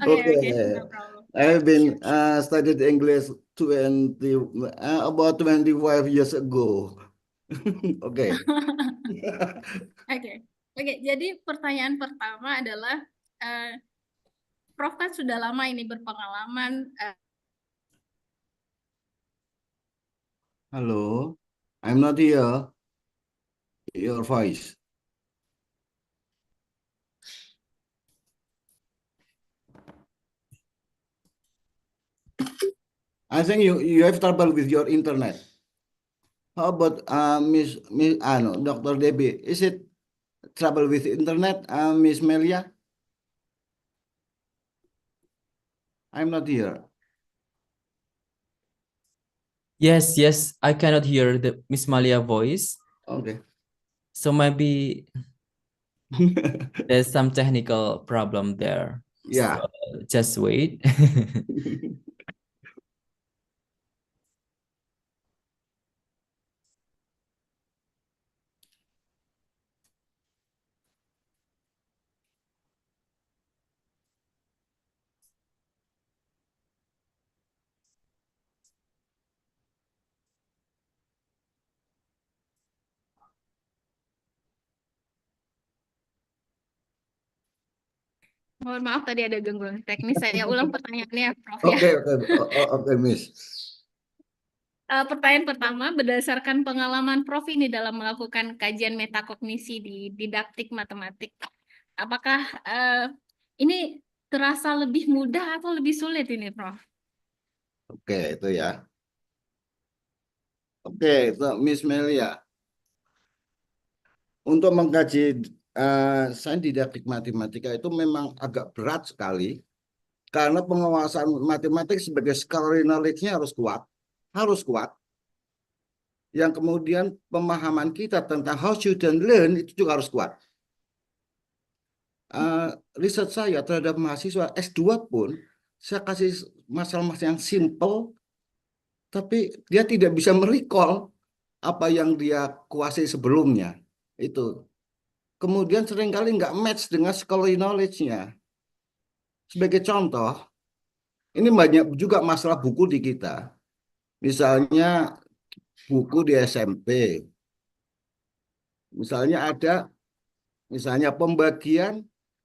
Okay,
okay, no problem.
I've been
Sure, sure.
studied English 20 about 25 years ago. Okay.
Oke, oke. Jadi pertanyaan pertama adalah, Prof kan sudah lama ini berpengalaman.
Hello, I'm not here. Your voice. I think you have trouble with your internet. How about Miss no, Dr. Debbie? Is it trouble with internet, Miss Melia? I'm not here.
Yes, yes, I cannot hear the Miss Malia voice.
Okay.
So maybe there's some technical problem there.
Yeah.
So just wait.
Mohon maaf tadi ada gangguan teknis. Saya ulang pertanyaannya, Prof ya.
Okay, Miss.
Pertanyaan pertama, berdasarkan pengalaman Prof ini dalam melakukan kajian metakognisi di didaktik matematik, apakah ini terasa lebih mudah atau lebih sulit ini, Prof?
Oke, itu ya. Oke, itu Miss Melia. Untuk mengkaji sains didaktik matematika itu memang agak berat sekali karena penguasaan matematik sebagai scholarly knowledge-nya harus kuat, Yang kemudian pemahaman kita tentang how student learn itu juga harus kuat. Riset saya terhadap mahasiswa S2 pun saya kasih masalah-masalah yang simple, tapi dia tidak bisa merecall apa yang dia kuasai sebelumnya. Itu. Kemudian seringkali nggak match dengan scholarly knowledge-nya. Sebagai contoh, ini banyak juga masalah buku di kita. Misalnya buku di SMP. Misalnya ada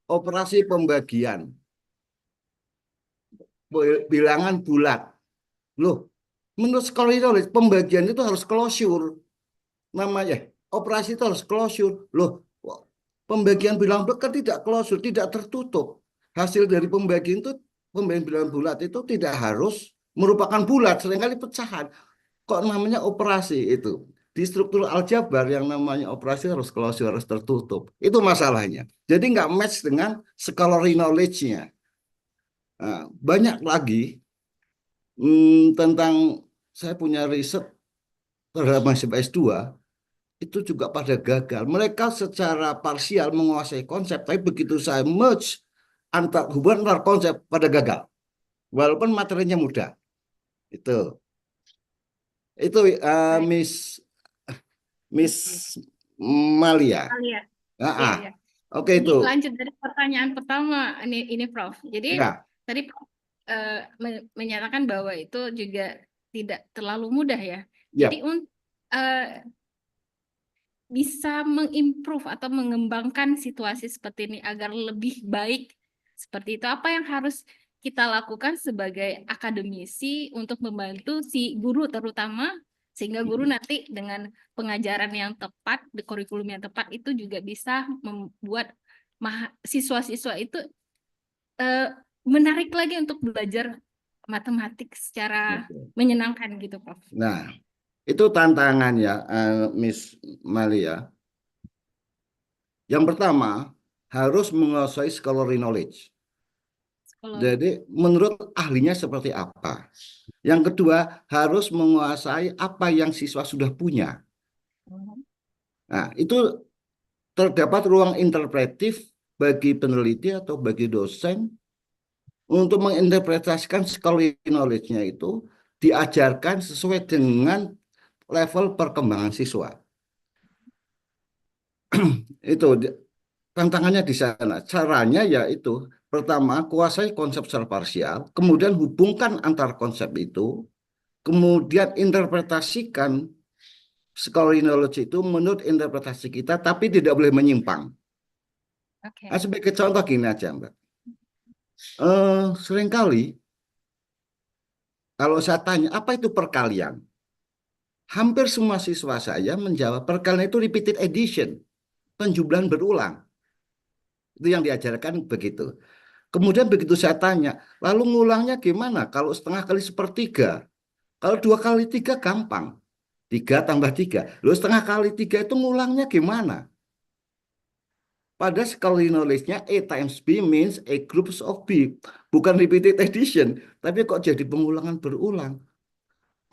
operasi pembagian bilangan bulat. Loh, menurut scholarly knowledge pembagian itu harus closure. Namanya operasi itu harus closure. Loh, pembagian bilangan bulat kan tidak closure, tidak tertutup. Hasil dari pembagian bilangan bulat itu tidak harus merupakan bulat, seringkali pecahan. Kok namanya operasi itu? Di struktur aljabar yang namanya operasi harus closure, harus tertutup. Itu masalahnya. Jadi nggak match dengan scholarly knowledge-nya. Nah, banyak lagi tentang saya punya riset terhadap mahasiswa S2 itu juga pada gagal. Mereka secara parsial menguasai konsep, tapi begitu saya merge hubungan antar konsep pada gagal. Walaupun materinya mudah. Itu Miss Malia.
Iya, iya,
Ah,
iya.
Oke
Jadi
itu.
lanjut dari pertanyaan pertama ini Prof. Jadi
Ya,
tadi Prof menyatakan bahwa itu juga tidak terlalu mudah ya.
ya.
Jadi bisa mengimprove atau mengembangkan situasi seperti ini agar lebih baik seperti itu. Apa yang harus kita lakukan sebagai akademisi untuk membantu si guru terutama sehingga guru nanti dengan pengajaran yang tepat, di kurikulum yang tepat itu juga bisa membuat siswa-siswa itu menarik lagi untuk belajar matematik secara menyenangkan gitu, Prof.
Nah, Itu tantangannya, Miss Malia. Yang pertama, harus menguasai scholarly knowledge. Jadi menurut ahlinya seperti apa. Yang kedua, harus menguasai apa yang siswa sudah punya. Nah, itu terdapat ruang interpretif bagi peneliti atau bagi dosen untuk menginterpretasikan scholarly knowledge-nya itu diajarkan sesuai dengan level perkembangan siswa. Itu tantangannya di sana. Caranya yaitu pertama kuasai konsep secara parsial, kemudian hubungkan antar konsep itu, kemudian interpretasikan scholarly knowledge itu menurut interpretasi kita, tapi tidak boleh menyimpang. Nah, sebagai contoh gini aja, Mbak. Seringkali kalau saya tanya apa itu perkalian, hampir semua siswa saya menjawab perkalian itu repeated addition, penjumlahan berulang. Itu yang diajarkan begitu. Kemudian begitu saya tanya, lalu ngulangnya gimana? Kalau setengah kali sepertiga, kalau 2 kali 3 gampang. 3 tambah 3. Lalu setengah kali 3 itu ngulangnya gimana? Pada scholarly knowledge-nya A times B means A groups of B. Bukan repeated addition, tapi kok jadi pengulangan berulang.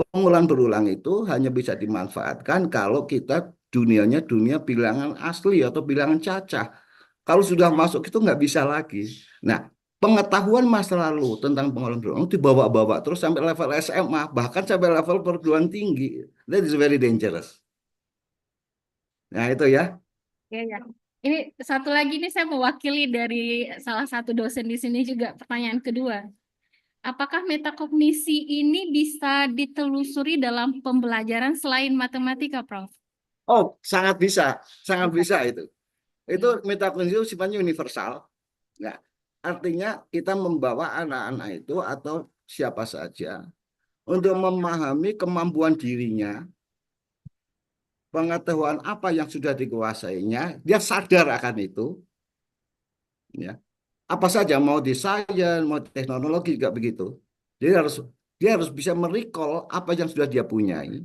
Pengulangan berulang itu hanya bisa dimanfaatkan kalau kita dunianya dunia bilangan asli atau bilangan cacah. Kalau sudah masuk itu nggak bisa lagi. Nah, pengetahuan masa lalu tentang pengulangan berulang dibawa-bawa terus sampai level SMA, bahkan sampai level perguruan tinggi. That is very dangerous. Nah, itu ya.
Ya, ya. Ini satu lagi nih saya mewakili dari salah satu dosen di sini juga pertanyaan kedua. Apakah metakognisi ini bisa ditelusuri dalam pembelajaran selain matematika, Prof?
Oh, sangat bisa itu. Itu metakognisi itu sifatnya universal. Nah, artinya kita membawa anak-anak itu atau siapa saja untuk memahami kemampuan dirinya, pengetahuan apa yang sudah dikuasainya, dia sadar akan itu, ya. Apa saja mau di sains, mau di teknologi juga begitu. Jadi dia harus bisa merecall apa yang sudah dia punyai.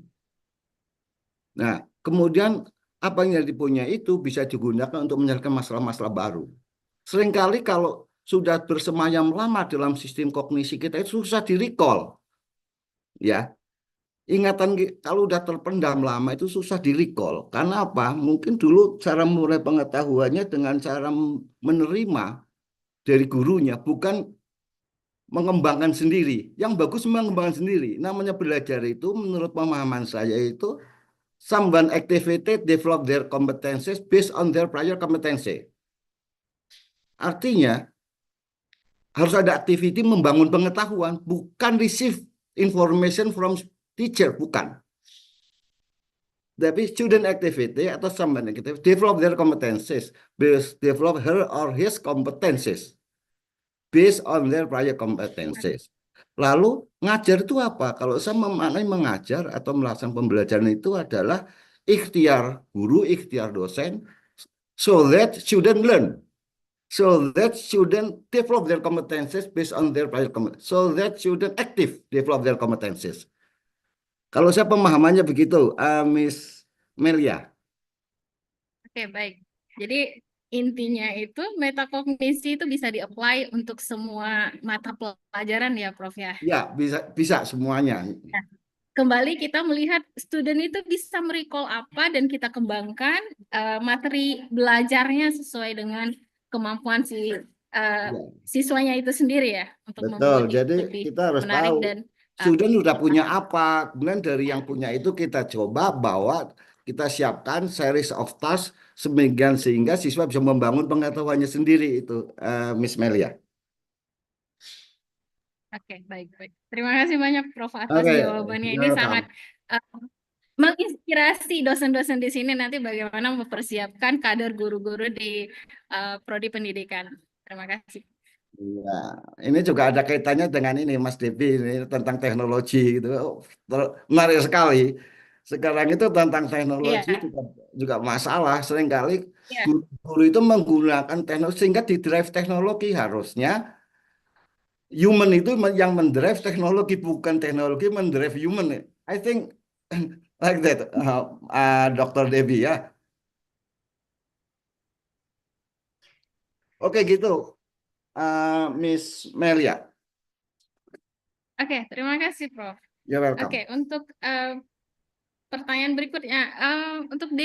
Nah, kemudian apa yang dipunyai itu bisa digunakan untuk menyelesaikan masalah-masalah baru. Seringkali kalau sudah bersemayam lama dalam sistem kognisi kita itu susah di-recall. Ya, ingatan kalau udah terpendam lama itu susah di-recall. Karena apa? Mungkin dulu cara mulai pengetahuannya dengan cara menerima dari gurunya, bukan mengembangkan sendiri. Yang bagus mengembangkan sendiri. Namanya belajar itu menurut pemahaman saya itu someone activated develop their competencies based on their prior competency. Artinya harus ada activity membangun pengetahuan, bukan receive information from teacher, bukan. Tapi student activity atau someone activity develop their competencies, develop her or his competencies based on their prior competencies. Lalu ngajar itu apa? Kalau saya memaknai mengajar atau melaksanakan pembelajaran itu adalah ikhtiar guru, ikhtiar dosen, so that student learn. So that student develop their competencies based on their prior competencies. So that student active develop their competencies. Kalau saya pemahamannya begitu, Miss Melia.
Oke, baik. Jadi intinya itu metakognisi itu bisa di-apply untuk semua mata pelajaran ya, Prof ya.
Ya, bisa semuanya.
Nah, kembali kita melihat student itu bisa merecall apa dan kita kembangkan materi belajarnya sesuai dengan kemampuan siswanya itu sendiri ya untuk
Betul,
membuat
jadi
lebih
kita harus
menarik
tahu
dan
student sudah punya apa, kemudian dari yang punya itu kita coba bawa, kita siapkan series of task sehingga siswa bisa membangun pengetahuannya sendiri itu, Miss Melia.
Oke, baik, baik. Terima kasih banyak Prof atas
Oke,
jawabannya. Ini sangat menginspirasi dosen-dosen di sini nanti bagaimana mempersiapkan kader guru-guru di prodi pendidikan. Terima kasih.
Ya, ini juga ada kaitannya dengan ini Mas Devi ini tentang teknologi gitu. Menarik sekali. Sekarang itu tentang teknologi juga masalah. Seringkali guru itu menggunakan teknologi sehingga di drive teknologi harusnya human itu yang mendrive teknologi bukan teknologi mendrive human. I think Like that, Dr. Debbie ya. Oke gitu, Miss Melia.
Oke, terima kasih, Prof.
You're welcome.
Oke, untuk pertanyaan berikutnya, untuk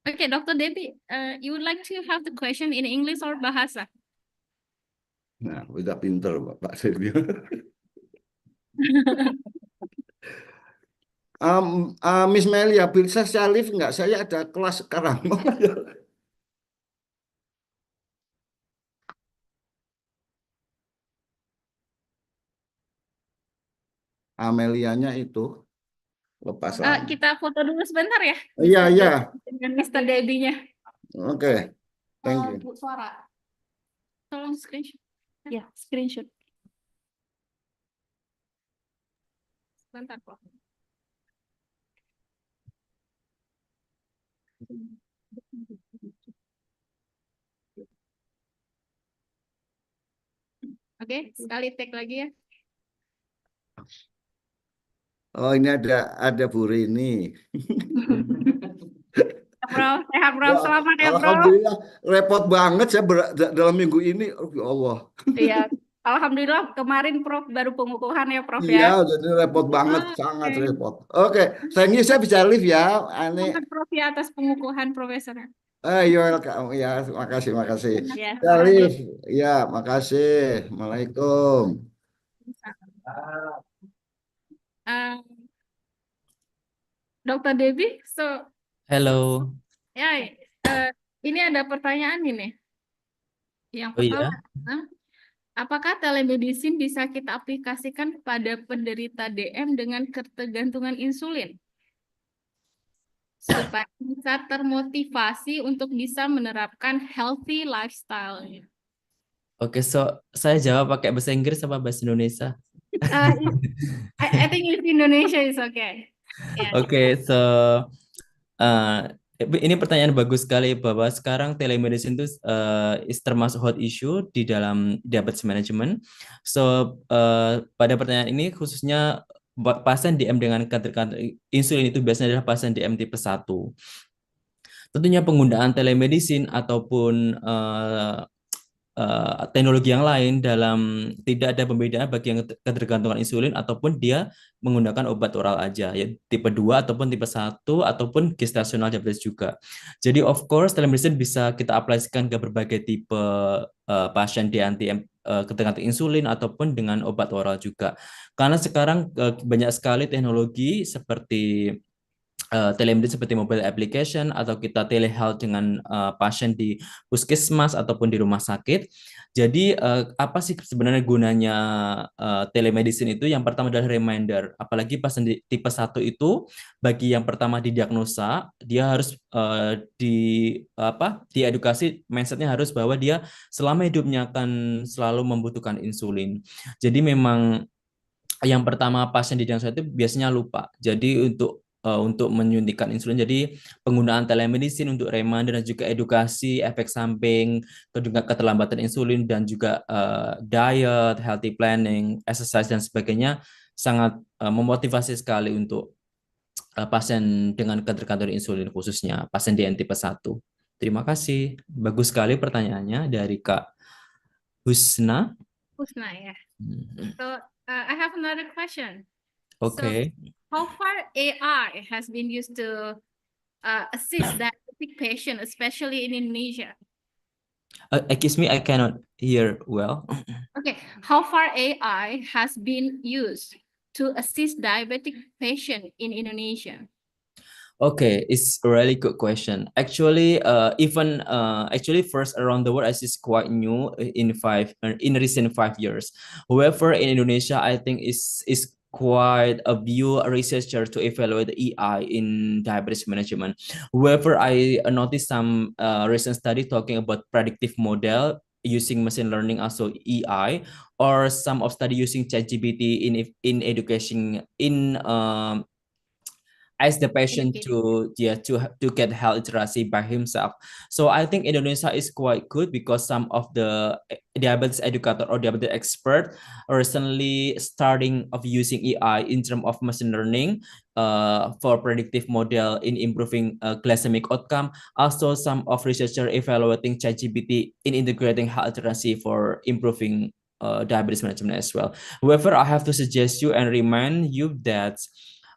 Oke, Dr. Debbie, you would like to have the question in English or bahasa?
Nah, udah pinter Pak Silvio. Miss Melia, bisa saya live nggak? Saya ada kelas sekarang. Amelianya itu lepas lagi.
Kita foto dulu sebentar ya,
Iya,
Mr.
iya.
Debbie dengan Mr. Debbie-nya.
Oke, thank you.
Bu Suara, tolong screenshot. Ya, screenshot. Sebentar, Prof. Oke, sekali take lagi ya.
Oh, ini ada Bu Rini.
Prof, sehat Prof,
Wah,
selamat ya Prof.
alhamdulillah, repot banget saya dalam minggu ini. Oh, ya Allah.
Iya, alhamdulillah kemarin Prof baru pengukuhan ya Prof
Iya,
ya.
jadi repot banget, sangat
Oke.
repot. Oke, thank you, saya bisa live ya. Ini,
Selamat Prof ya atas pengukuhan Profesor.
you're welcome. Ya, makasih, makasih.
Ya,
Ya,
selamat.
live. Ya, makasih. Assalamualaikum.
Dr. Debbie, so
Hello.
ya ini ada pertanyaan ini. Yang
Oh
pertama,
iya.
apakah telemedicine bisa kita aplikasikan kepada penderita DM dengan ketergantungan insulin? Supaya bisa termotivasi untuk bisa menerapkan healthy lifestyle.
Oke, so saya jawab pakai bahasa Inggris apa bahasa Indonesia?
I think if Indonesia is okay. Yeah.
Oke, so ini pertanyaan bagus sekali bahwa sekarang telemedicine itu termasuk hot issue di dalam diabetes management. So pada pertanyaan ini khususnya pasien DM dengan kadar insulin itu biasanya adalah pasien DM tipe 1. Tentunya penggunaan telemedicine ataupun teknologi yang lain dalam tidak ada pembedaan bagi yang ketergantungan insulin ataupun dia menggunakan obat oral aja ya tipe 2 ataupun tipe 1 ataupun gestasional diabetes juga. Jadi of course telemedicine bisa kita aplikasikan ke berbagai tipe pasien di anti ketergantungan insulin ataupun dengan obat oral juga. Karena sekarang banyak sekali teknologi seperti telemedicine seperti mobile application atau kita telehealth dengan pasien di puskesmas ataupun di rumah sakit. Jadi apa sih sebenarnya gunanya telemedicine itu? Yang pertama adalah reminder. Apalagi pasien di tipe 1 itu bagi yang pertama didiagnosa, dia harus diedukasi mindsetnya harus bahwa dia selama hidupnya akan selalu membutuhkan insulin. Jadi memang yang pertama pasien didiagnosa itu biasanya lupa. Jadi untuk menyuntikkan insulin. Jadi penggunaan telemedicine untuk reminder dan juga edukasi efek samping, keterlambatan insulin dan juga diet, healthy planning, exercise dan sebagainya sangat memotivasi sekali untuk pasien dengan ketergantungan insulin khususnya pasien di tipe 1. Terima kasih. Bagus sekali pertanyaannya dari Kak Husna.
Husna ya. So I have another question.
Okay.
So, how far AI has been used to assist diabetic patient, especially in Indonesia?
Excuse me, I cannot hear well.
Okay, how far AI has been used to assist diabetic patient in Indonesia?
Okay, it's a really good question. Actually, actually first around the world, as is quite new in recent 5 years. However, in Indonesia, I think is quite a few researchers to evaluate the EI in diabetes management. However, I noticed some recent study talking about predictive model using machine learning, also EI, or some of study using ChatGPT in education in as the patient
educated.
to get health literacy by himself. So I think Indonesia is quite good because some of the diabetes educator or diabetes expert are recently starting of using AI in terms of machine learning for predictive model in improving glycemic outcome. Also, some of researcher evaluating ChatGPT in integrating health literacy for improving diabetes management as well. However, I have to suggest you and remind you that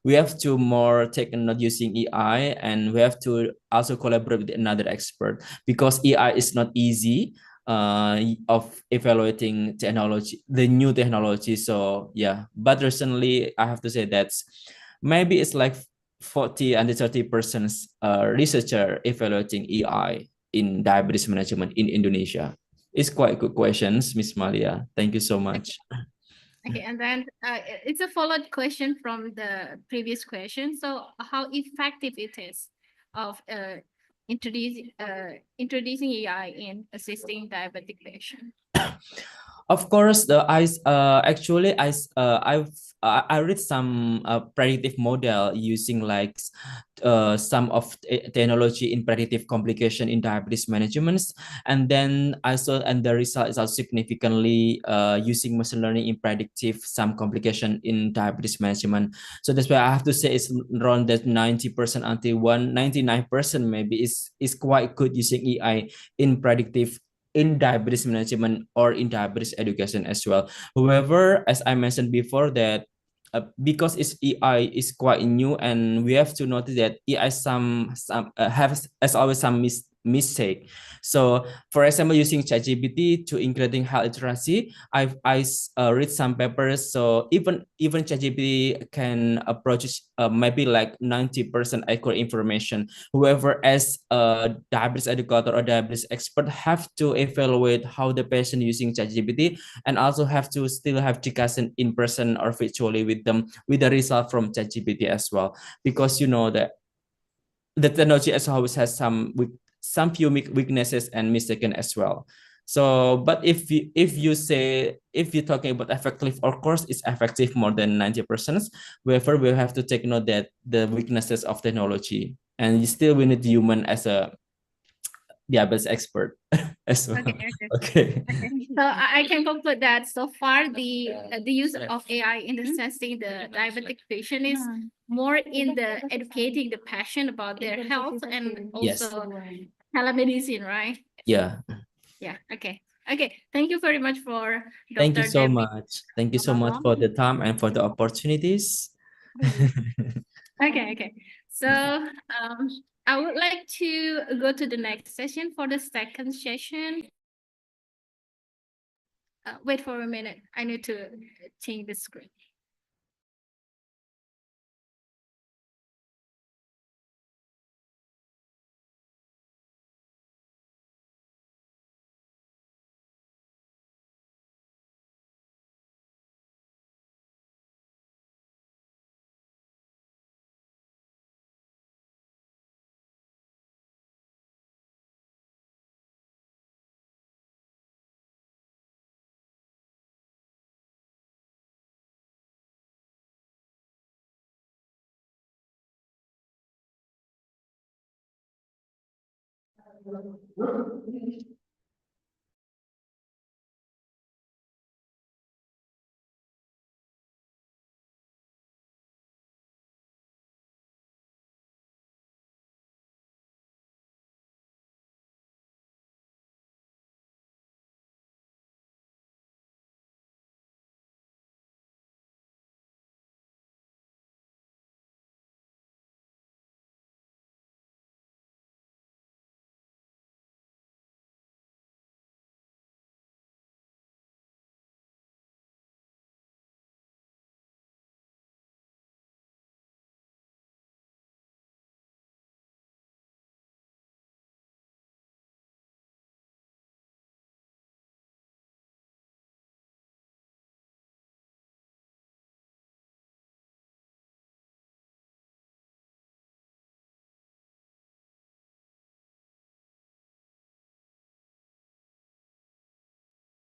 we have to more take a note using AI, and we have to also collaborate with another expert because AI is not easy of evaluating technology, the new technology. So yeah, but recently I have to say that maybe it's like 40 and 30% researcher evaluating AI in diabetes management in Indonesia. It's quite good questions, Miss Malia. Thank you so much.
Okay, and then it's a followed question from the previous question. So, how effective it is of introducing AI in assisting diabetic patients?
Of course, actually I read some predictive model using like some of technology in predictive complication in diabetes management, and then I saw and the result is also significantly using machine learning in predictive some complication in diabetes management. So that's why I have to say it's around that 90% until 199% maybe is quite good using AI in predictive in diabetes management or in diabetes education as well. However, as I mentioned before, that because it's AI is quite new, and we have to notice that AI some have as always some mistake. So, for example, using ChatGPT to increasing health literacy, I read some papers. So even ChatGPT can approach maybe like 90% accurate information. Whoever as a diabetes educator or diabetes expert have to evaluate how the patient using ChatGPT, and also have to still have discussion in person or virtually with them with the result from ChatGPT as well, because you know that the technology as always has some few weaknesses and mistaken as well. So, but if you're talking about effective, of course, it's effective more than 90%. However, we have to take note that the weaknesses of technology, and still we need human as a diabetes expert as well.
Okay, okay.
Okay.
Okay. So I can conclude that so far the use of AI in assessing the diabetic patient is more in the educating the patient about their health and
Yes.
also telemedicine, right?
Yeah.
Yeah. Okay. Okay. Thank you very much for
Thank you
Dr.
so
Debbie.
much. Thank you so much for the time and for the opportunities.
Okay. Okay. So I would like to go to the next session for the second session. Wait for a minute. I need to change the screen.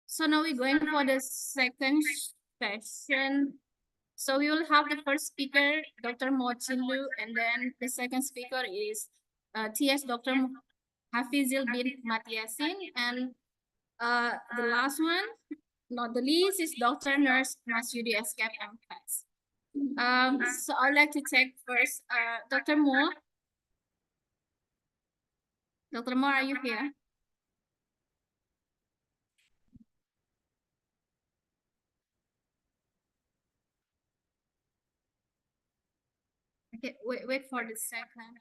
So now we're going for the second session So we will have the first speaker, Dr. Mo Chinlu, and then the second speaker is TS Dr. Hafizil bin Matiasin, and the last one, not the least, is Dr. Nurse Masyudi Eskap MPAS. So I'd like to take first Dr. Mo. Dr. Mo, are you here? Okay, wait for the second.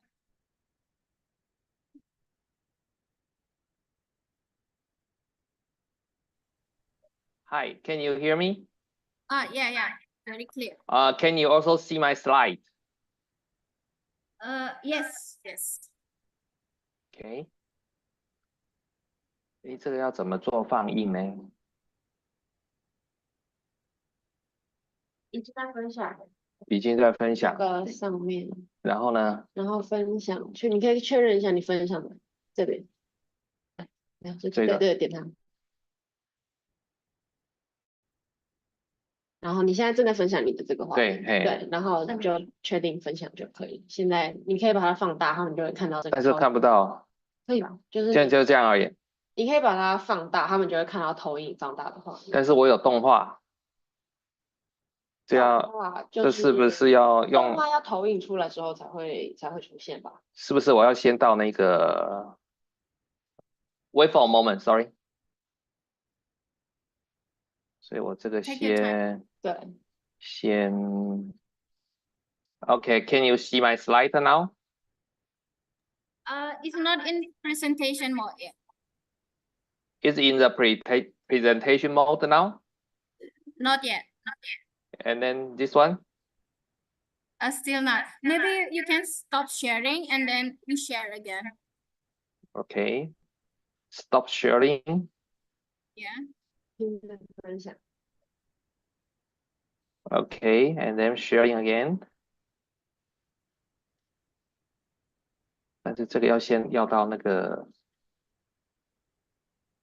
Hi, can you hear me?
Yeah, very clear.
Can you also see my slide?
Yes.
OK。这个要怎么做放映呢？
已经在分享。
已经在分享。
这个上面。
然后呢？
然后分享，你可以确认一下你分享的这边。对，点它。然后你现在正在分享你的这个画面，对，然后就确定分享就可以。现在你可以把它放大，他们就会看到这个。
但是看不到。
可以吧？就是
现在就这样而已。
你可以把它放大，他们就会看到投影放大的画面。
但是我有动画，这样这是不是要用？
动画要投影出来之后才会出现吧？
是不是我要先到那个 ？Wait for a moment, sorry。所以我这个先。
对。
先。Okay, can you see my slide now?
It's not in presentation mode yet.
It's in the presentation mode now?
Not yet.
And then this one?
Still not. Maybe you can stop sharing and then we share again.
Okay. Stop sharing.
Yeah.
Okay, and then sharing again. 但是这个要先要到那个，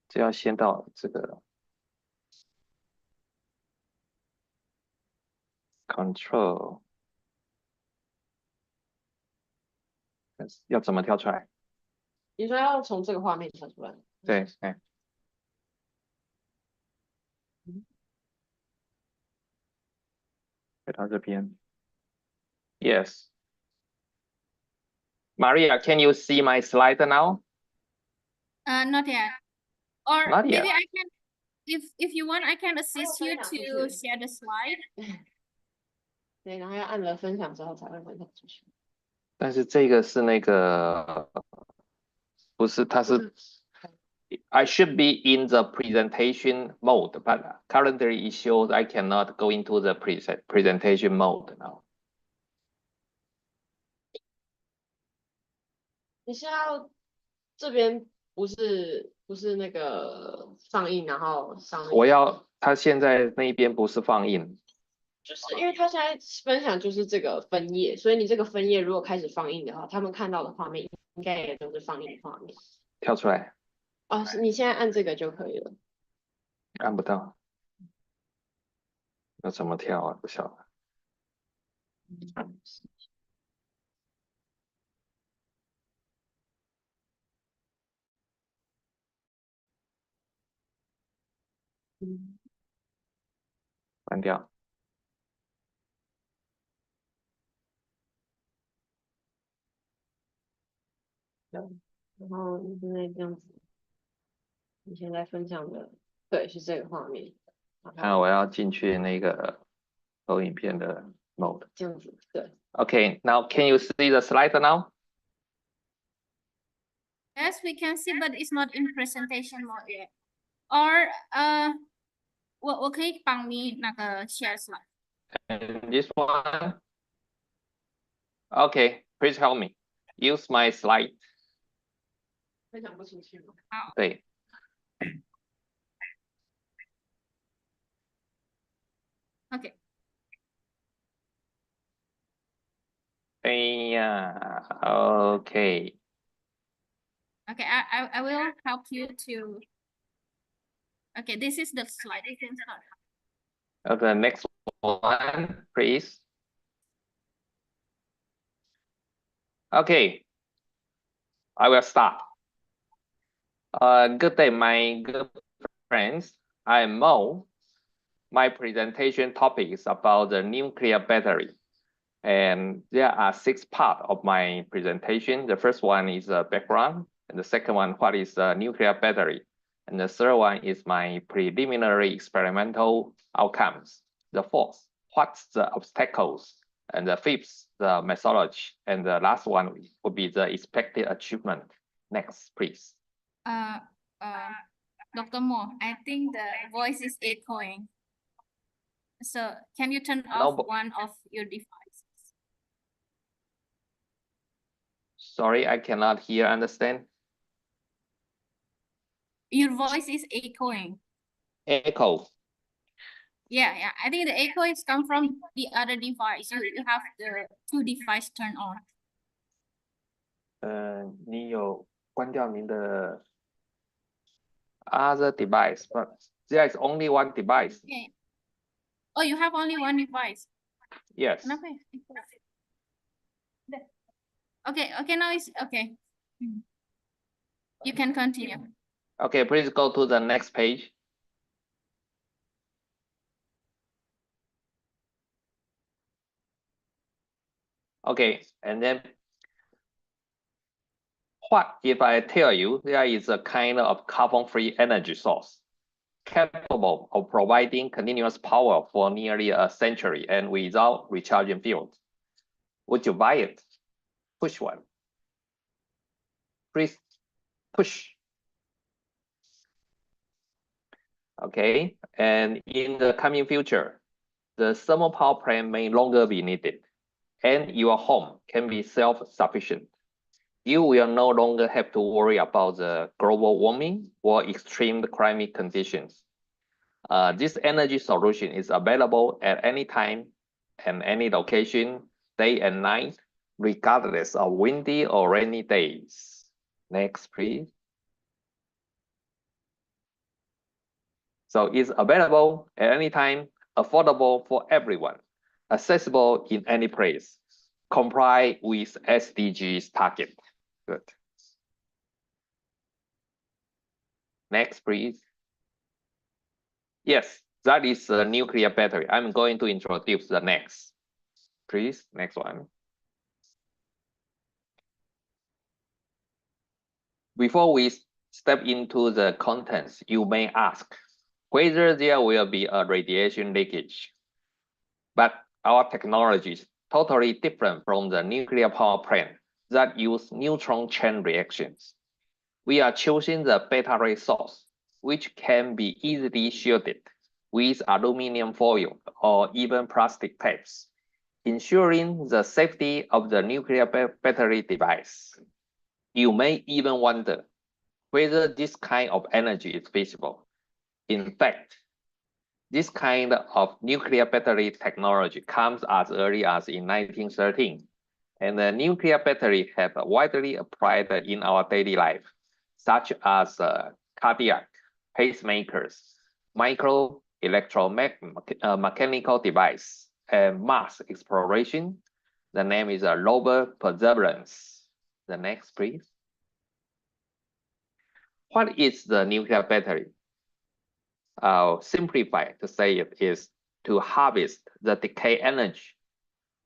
就要先到这个 control， 要怎么跳出来？
你说要从这个画面跳出来？
对，回到这边。Yes. Maria, can you see my slide now?
Not yet. Or
Not yet.
maybe I can, if you want, I can assist you to share the slide.
对，然后要按了分享之后才会分享出去。
但是这个是那个，不是，它是 I should be in the presentation mode, but currently it shows I cannot go into the presentation mode now.
你是要这边不是那个放映，然后上面。
我要他现在那边不是放映，
就是因为他现在分享就是这个分页，所以你这个分页如果开始放映的话，他们看到的画面应该也都是放映的画面。
跳出来。
哦，你现在按这个就可以了。
按不到，要怎么跳啊？不晓得。关掉。
然后你现在这样子，你现在分享的对是这个画面。
看我要进去那个投影片的 mode。
这样子，对。
Okay, now can you see the slide now?
Yes, we can see, but it's not in presentation mode yet. Or 我可以帮你那个 share slide.
And this one. Okay, please help me. Use my slide.
分享不出去吗？
对。
Okay.
哎呀 ，OK。Okay,
I will help you to. Okay, this is the slide. You can start.
The next one, please. Okay, I will start. Good day, my good friends. I'm Mo. My presentation topic is about the nuclear battery. And there are 6 parts of my presentation. The first one is a background. And the second one, what is a nuclear battery? And the third one is my preliminary experimental outcomes. The fourth, what's the obstacles? And the fifth, the methodology. And the last one would be the expected achievement. Next, please.
Dr. Mo, I think the voice is echoing. So can you turn off one of your devices?
Sorry, I cannot hear, understand.
Your voice is echoing.
Echo.
Yeah. I think the echo is come from the other device. You have the 2 devices turned on.
你有关掉您的 other device, but there is only one device.
Yeah. Oh, you have only one device.
Yes.
Kenapa ya? Okay, now it's okay. You can continue.
Okay, please go to the next page. Okay, and then what if I tell you there is a kind of carbon-free energy source capable of providing continuous power for nearly a century and without recharging fields? Would you buy it? Push one. Please push. Okay, and in the coming future, the thermal power plant may no longer be needed, and your home can be self-sufficient. You will no longer have to worry about the global warming or extreme climate conditions. This energy solution is available at any time and any location, day and night, regardless of windy or rainy days. Next, please. So it's available at any time, affordable for everyone, accessible in any place, comply with SDGs target. Good. Next, please. Yes, that is a nuclear battery. I'm going to introduce the next. Please, next one. Before we step into the contents, you may ask whether there will be a radiation leakage. But our technology is totally different from the nuclear power plant that use neutron chain reactions. We are choosing the beta ray source, which can be easily shielded with aluminum foil or even plastic tapes, ensuring the safety of the nuclear battery device. You may even wonder whether this kind of energy is feasible. In fact, this kind of nuclear battery technology comes as early as in 1913, and the nuclear battery have widely applied in our daily life, such as cardiac, pacemakers, micro electromechanical device, and Mars exploration. The name is rover perseverance. The next, please. What is the nuclear battery? Simplified to say it is to harvest the decay energy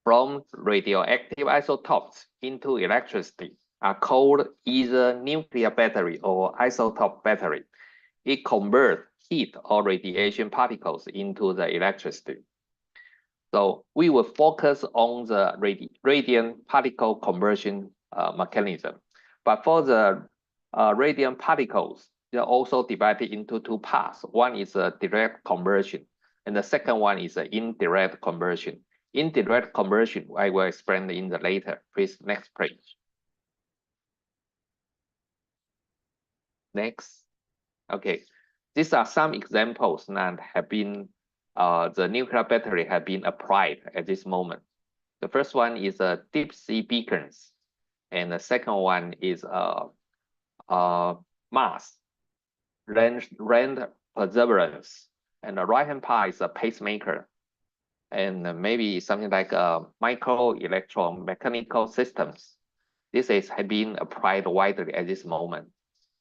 from radioactive isotopes into electricity are called either nuclear battery or isotope battery. It converts heat or radiation particles into the electricity. So we will focus on the radiant particle conversion mechanism. But for the radiant particles, they're also divided into 2 parts. One is a direct conversion, and the second one is an indirect conversion. Indirect conversion, I will explain in the later. Please, next page. Next. Okay, these are some examples that have been, the nuclear battery have been applied at this moment. The first one is a deep sea beacons, and the second one is Mars, land perseverance, And the right-hand part is a pacemaker. And maybe something like micro electromechanical systems. This is being applied widely at this moment.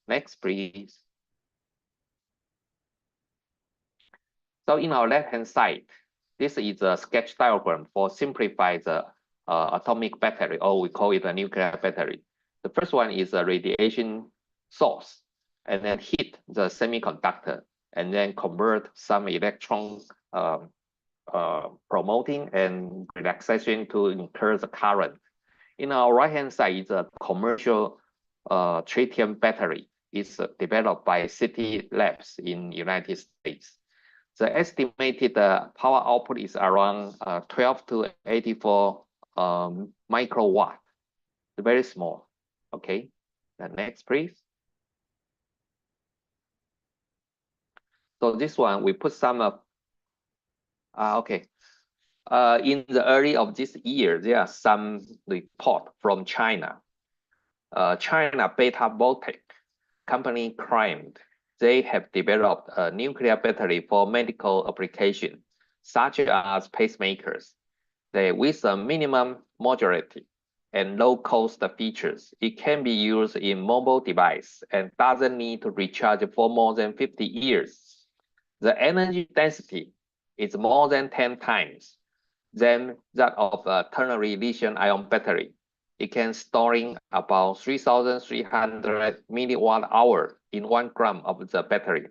Next, please. So in our left-hand side, this is a sketch diagram for simplify the atomic battery, or we call it a nuclear battery. The first one is a radiation source, and then hit the semiconductor, and then convert some electron promoting and relaxation to incur the current. In our right-hand side is a commercial tritium battery. It's developed by City Labs in United States. The estimated power output is around 12 to 84 microwatt, very small. Okay, the next please. So this one we put some okay. In the early of this year, there are some report from China. China Beta Voltec company claimed they have developed a nuclear battery for medical application, such as pacemakers. With a minimum modularity and low cost features, it can be used in mobile device and doesn't need to recharge for more than 50 years. The energy density is more than 10 times than that of a ternary lithium-ion battery. It can storing about 3,300 milliwatt hour in 1 gram of the battery.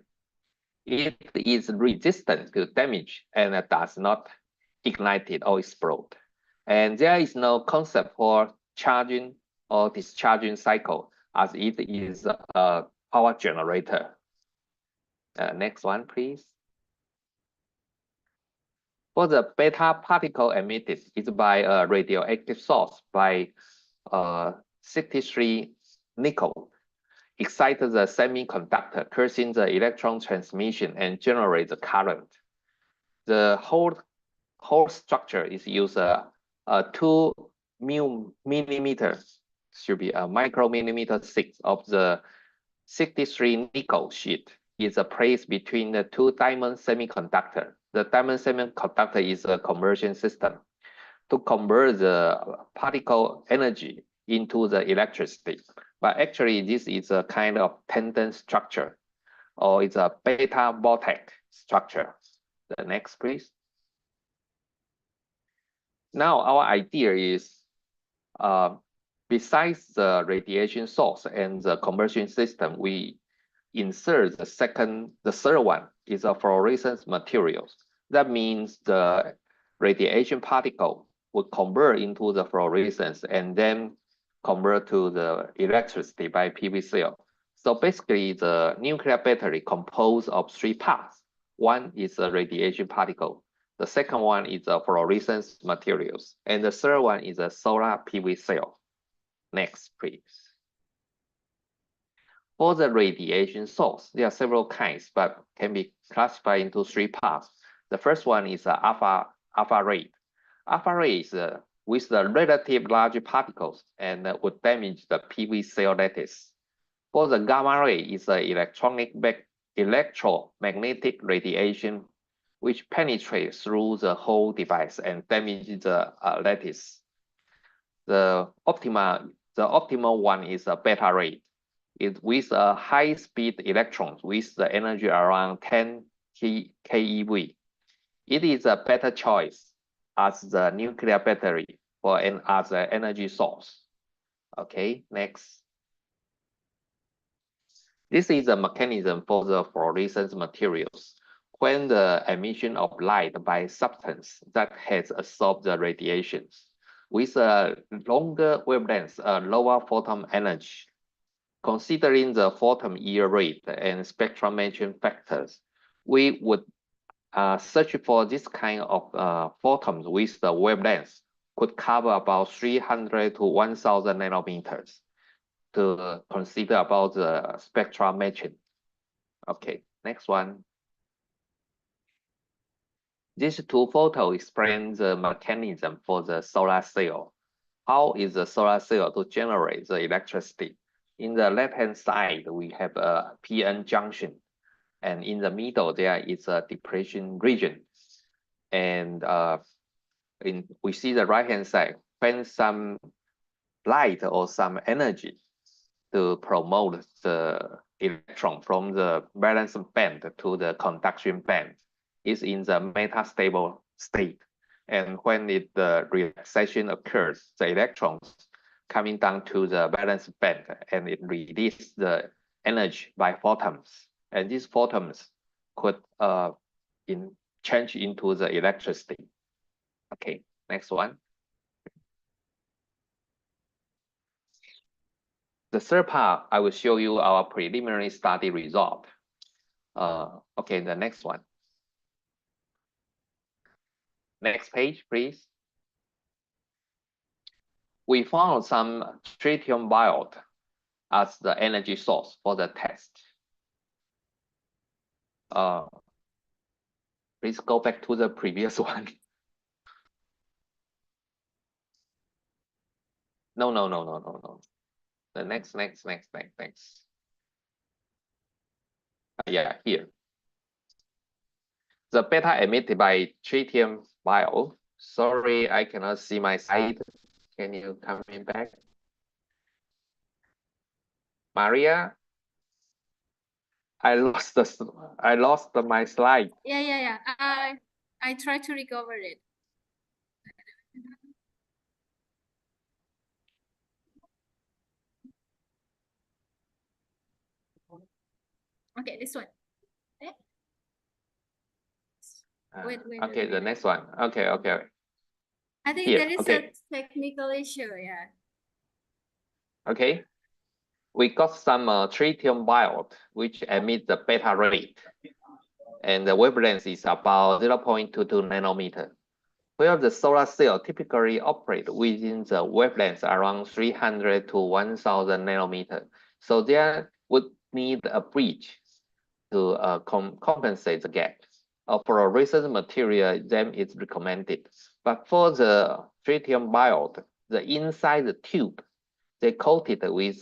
It is resistant to damage and does not ignite it or explode. And there is no concept for charging or discharging cycle, as it is a power generator. Next one, please. For the beta particle emitted is by a radioactive source by 63 nickel. Excites the semiconductor, causing the electron transmission and generate the current. The whole structure is used a 2 millimeter, should be a micromillimeter 6 of the 63 nickel sheet is placed between the 2 diamond semiconductor. The diamond semiconductor is a conversion system to convert the particle energy into the electricity. But actually, this is a kind of pendant structure, or it's a beta voltaic structure. The next, please. Now, our idea is, besides the radiation source and the conversion system, we insert the third one is a fluorescence materials. That means the radiation particle would convert into the fluorescence and then convert to the electricity by PV cell. So basically, the nuclear battery composed of 3 parts. One is a radiation particle. The second one is a fluorescence materials. And the third one is a solar PV cell. Next, please. For the radiation source, there are several kinds, but can be classified into 3 parts. The first one is alpha ray. Alpha ray is with the relative large particles and would damage the PV cell lattice. For the gamma ray is electromagnetic radiation, which penetrates through the whole device and damages the lattice. The optimal one is a beta ray. It with a high-speed electrons with the energy around 10 keV. It is a better choice as the nuclear battery for as an energy source. Okay, next. This is a mechanism for the fluorescence materials. When the emission of light by substance that has absorbed the radiations with a longer wavelength, lower photon energy. Considering the photon yield rate and spectrometry factors, we would search for this kind of photons with the wavelength could cover about 300 to 1,000 nanometers to consider about the spectral matching. Okay, next one. These 2 photos explain the mechanism for the solar cell. How is the solar cell to generate the electricity? In the left-hand side, we have a PN junction, and in the middle there is a depression region. And we see the right hand side when some light or some energy to promote the electron from the valence band to the conduction band is in the metastable state. And when the relaxation occurs, the electrons coming down to the valence band and it releases the energy by photons. And these photons could change into the electricity. Okay, next one. The third part, I will show you our preliminary study result. Okay, the next one. Next page, please. We found some tritium biot as the energy source for the test. Please go back to the previous one. No. The next. Yeah, here. The beta emitted by tritium bio. Sorry, I cannot see my slide. Can you come in back? Maria, I lost my slide.
Yeah. I try to recover it. Okay, this one. Wait.
Okay, the next one. Okay.
I think
Here,
there is
okay.
a technical issue, yeah.
Okay. We got some tritium biot which emit the beta rate, and the wavelength is about 0.22 nanometer, where the solar cell typically operate within the wavelength around 300 to 1000 nanometer. So there would need a bridge to compensate the gap. For a recent material, then it's recommended. But for the tritium biot, the inside the tube, they coated with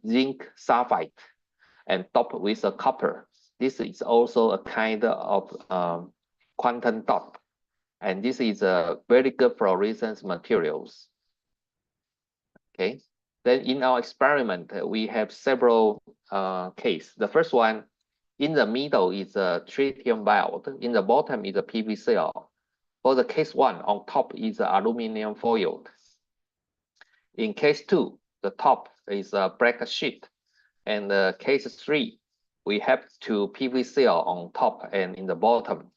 zinc sulfide and topped with copper. This is also a kind of quantum dot. And this is a very good fluorescence materials. Okay. Then in our experiment, we have several cases. The first one, in the middle is a tritium biot. In the bottom is a PV cell. For the case 1, on top is aluminum foil. In case 2, the top is a black sheet. And case 3, we have 2 PV cell on top and in the bottom.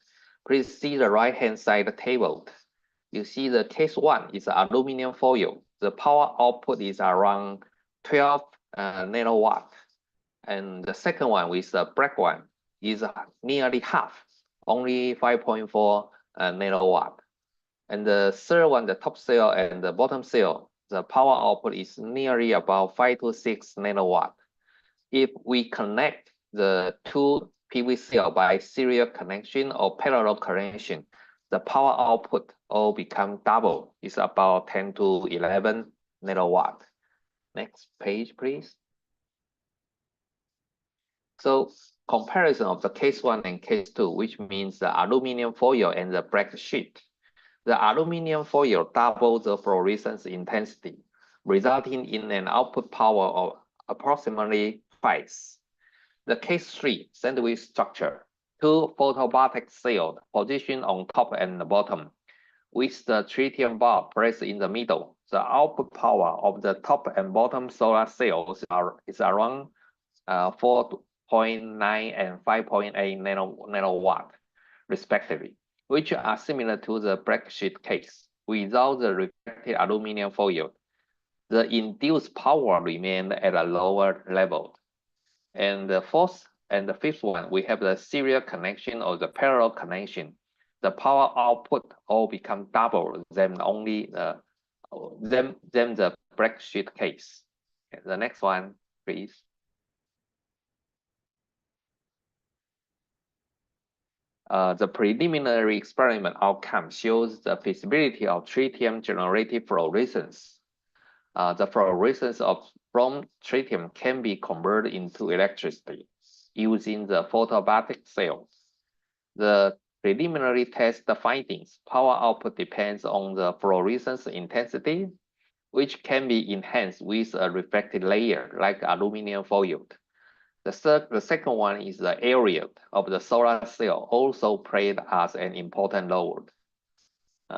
Please see the right-hand side table. You see the case 1 is aluminum foil. The power output is around 12 nanowatt. And the second one with the black one is nearly half, only 5.4 nanowatt. And the third one, the top cell and the bottom cell, the power output is nearly about 5 to 6 nanowatt. If we connect the 2 PV cell by serial connection or parallel connection, the power output all become double. It's about 10 to 11 nanowatt. Next page, please. So comparison of the case 1 and case 2, which means the aluminum foil and the black sheet. The aluminum foil doubles the fluorescence intensity, resulting in an output power of approximately twice. The case 3 sandwich structure, 2 photovoltaic cells positioned on top and the bottom, with the tritium bar placed in the middle. The output power of the top and bottom solar cells is around 4.9 and 5.8 nanowatt, respectively, which are similar to the black sheet case. Without the reflected aluminum foil, the induced power remained at a lower level. And the fourth and the fifth one, we have the serial connection or the parallel connection. The power output all become double than the black sheet case. Okay, the next one, please. The preliminary experiment outcome shows the feasibility of tritium generated fluorescence. The fluorescence from tritium can be converted into electricity. using the photovoltaic cell. The preliminary test findings, power output depends on the fluorescence intensity, which can be enhanced with a reflected layer like aluminum foil. The second one is the area of the solar cell also played as an important role.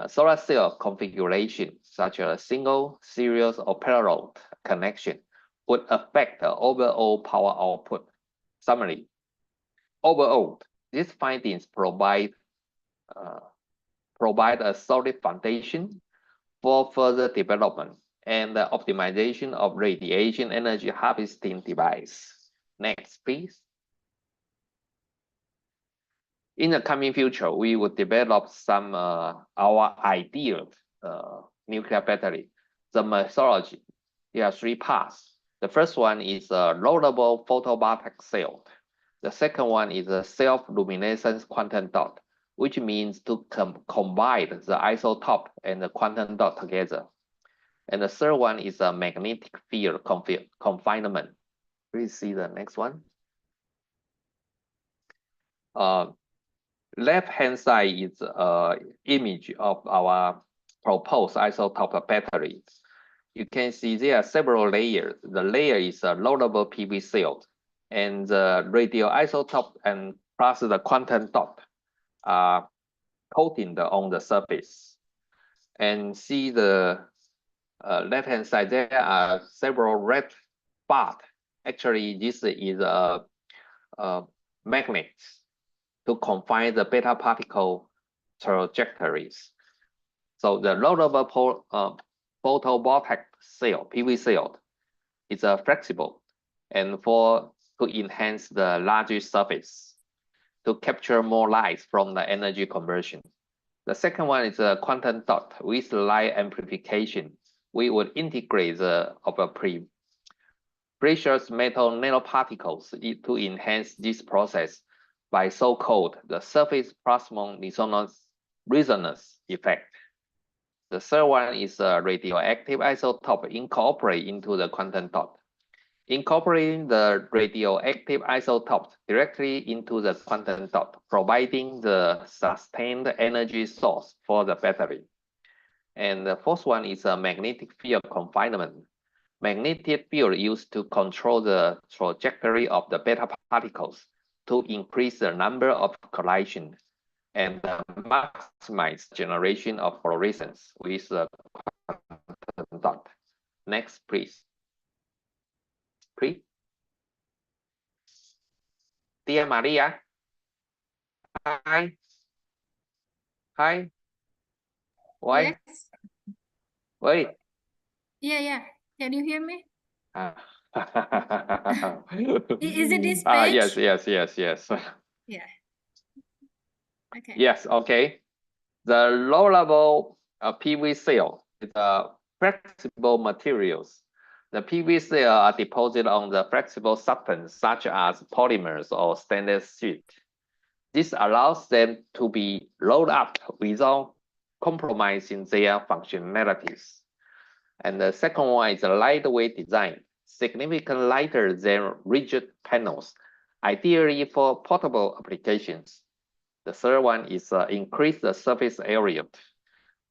Solar cell configuration, such as single, series, or parallel connection, would affect the overall power output. Summary. Overall, these findings provide a solid foundation for further development and the optimization of radiation energy harvesting device. Next, please. In the coming future, we will develop some our ideal nuclear battery. The methodology, there are three paths. The first one is a loadable photovoltaic cell. The second one is a self-luminescence quantum dot, which means to combine the isotope and the quantum dot together. And the third one is a magnetic field confinement. Please see the next one. Left-hand side is an image of our proposed isotope battery. You can see there are several layers. The layer is a loadable PV cell, and the radioisotope and plus the quantum dot are coated on the surface. And see the left-hand side, there are several red spots. Actually, this is a magnet to confine the beta particle trajectories. So the loadable photovoltaic cell, PV cell, is flexible and to enhance the larger surface to capture more light from the energy conversion. The second one is a quantum dot with light amplification. We would integrate precious metal nanoparticles to enhance this process by so-called the surface plasmon resonance effect. The third one is a radioactive isotope incorporated into the quantum dot. Incorporating the radioactive isotopes directly into the quantum dot, providing the sustained energy source for the battery. And the fourth one is a magnetic field confinement. Magnetic field used to control the trajectory of the beta particles to increase the number of collisions and maximize generation of fluorescence with the quantum dot. Next, please. Please. Dear Maria. Hi. Hi. Why?
Yes.
Wait.
Yeah. Can you hear me? Is it this
Yes.
Yeah. Okay.
Yes, okay. The low-level PV cell is flexible materials. The PV cell are deposited on the flexible substance such as polymers or stainless sheet. This allows them to be rolled up without compromising their functionalities. And the second one is a lightweight design, significantly lighter than rigid panels, ideally for portable applications. The third one is increase the surface area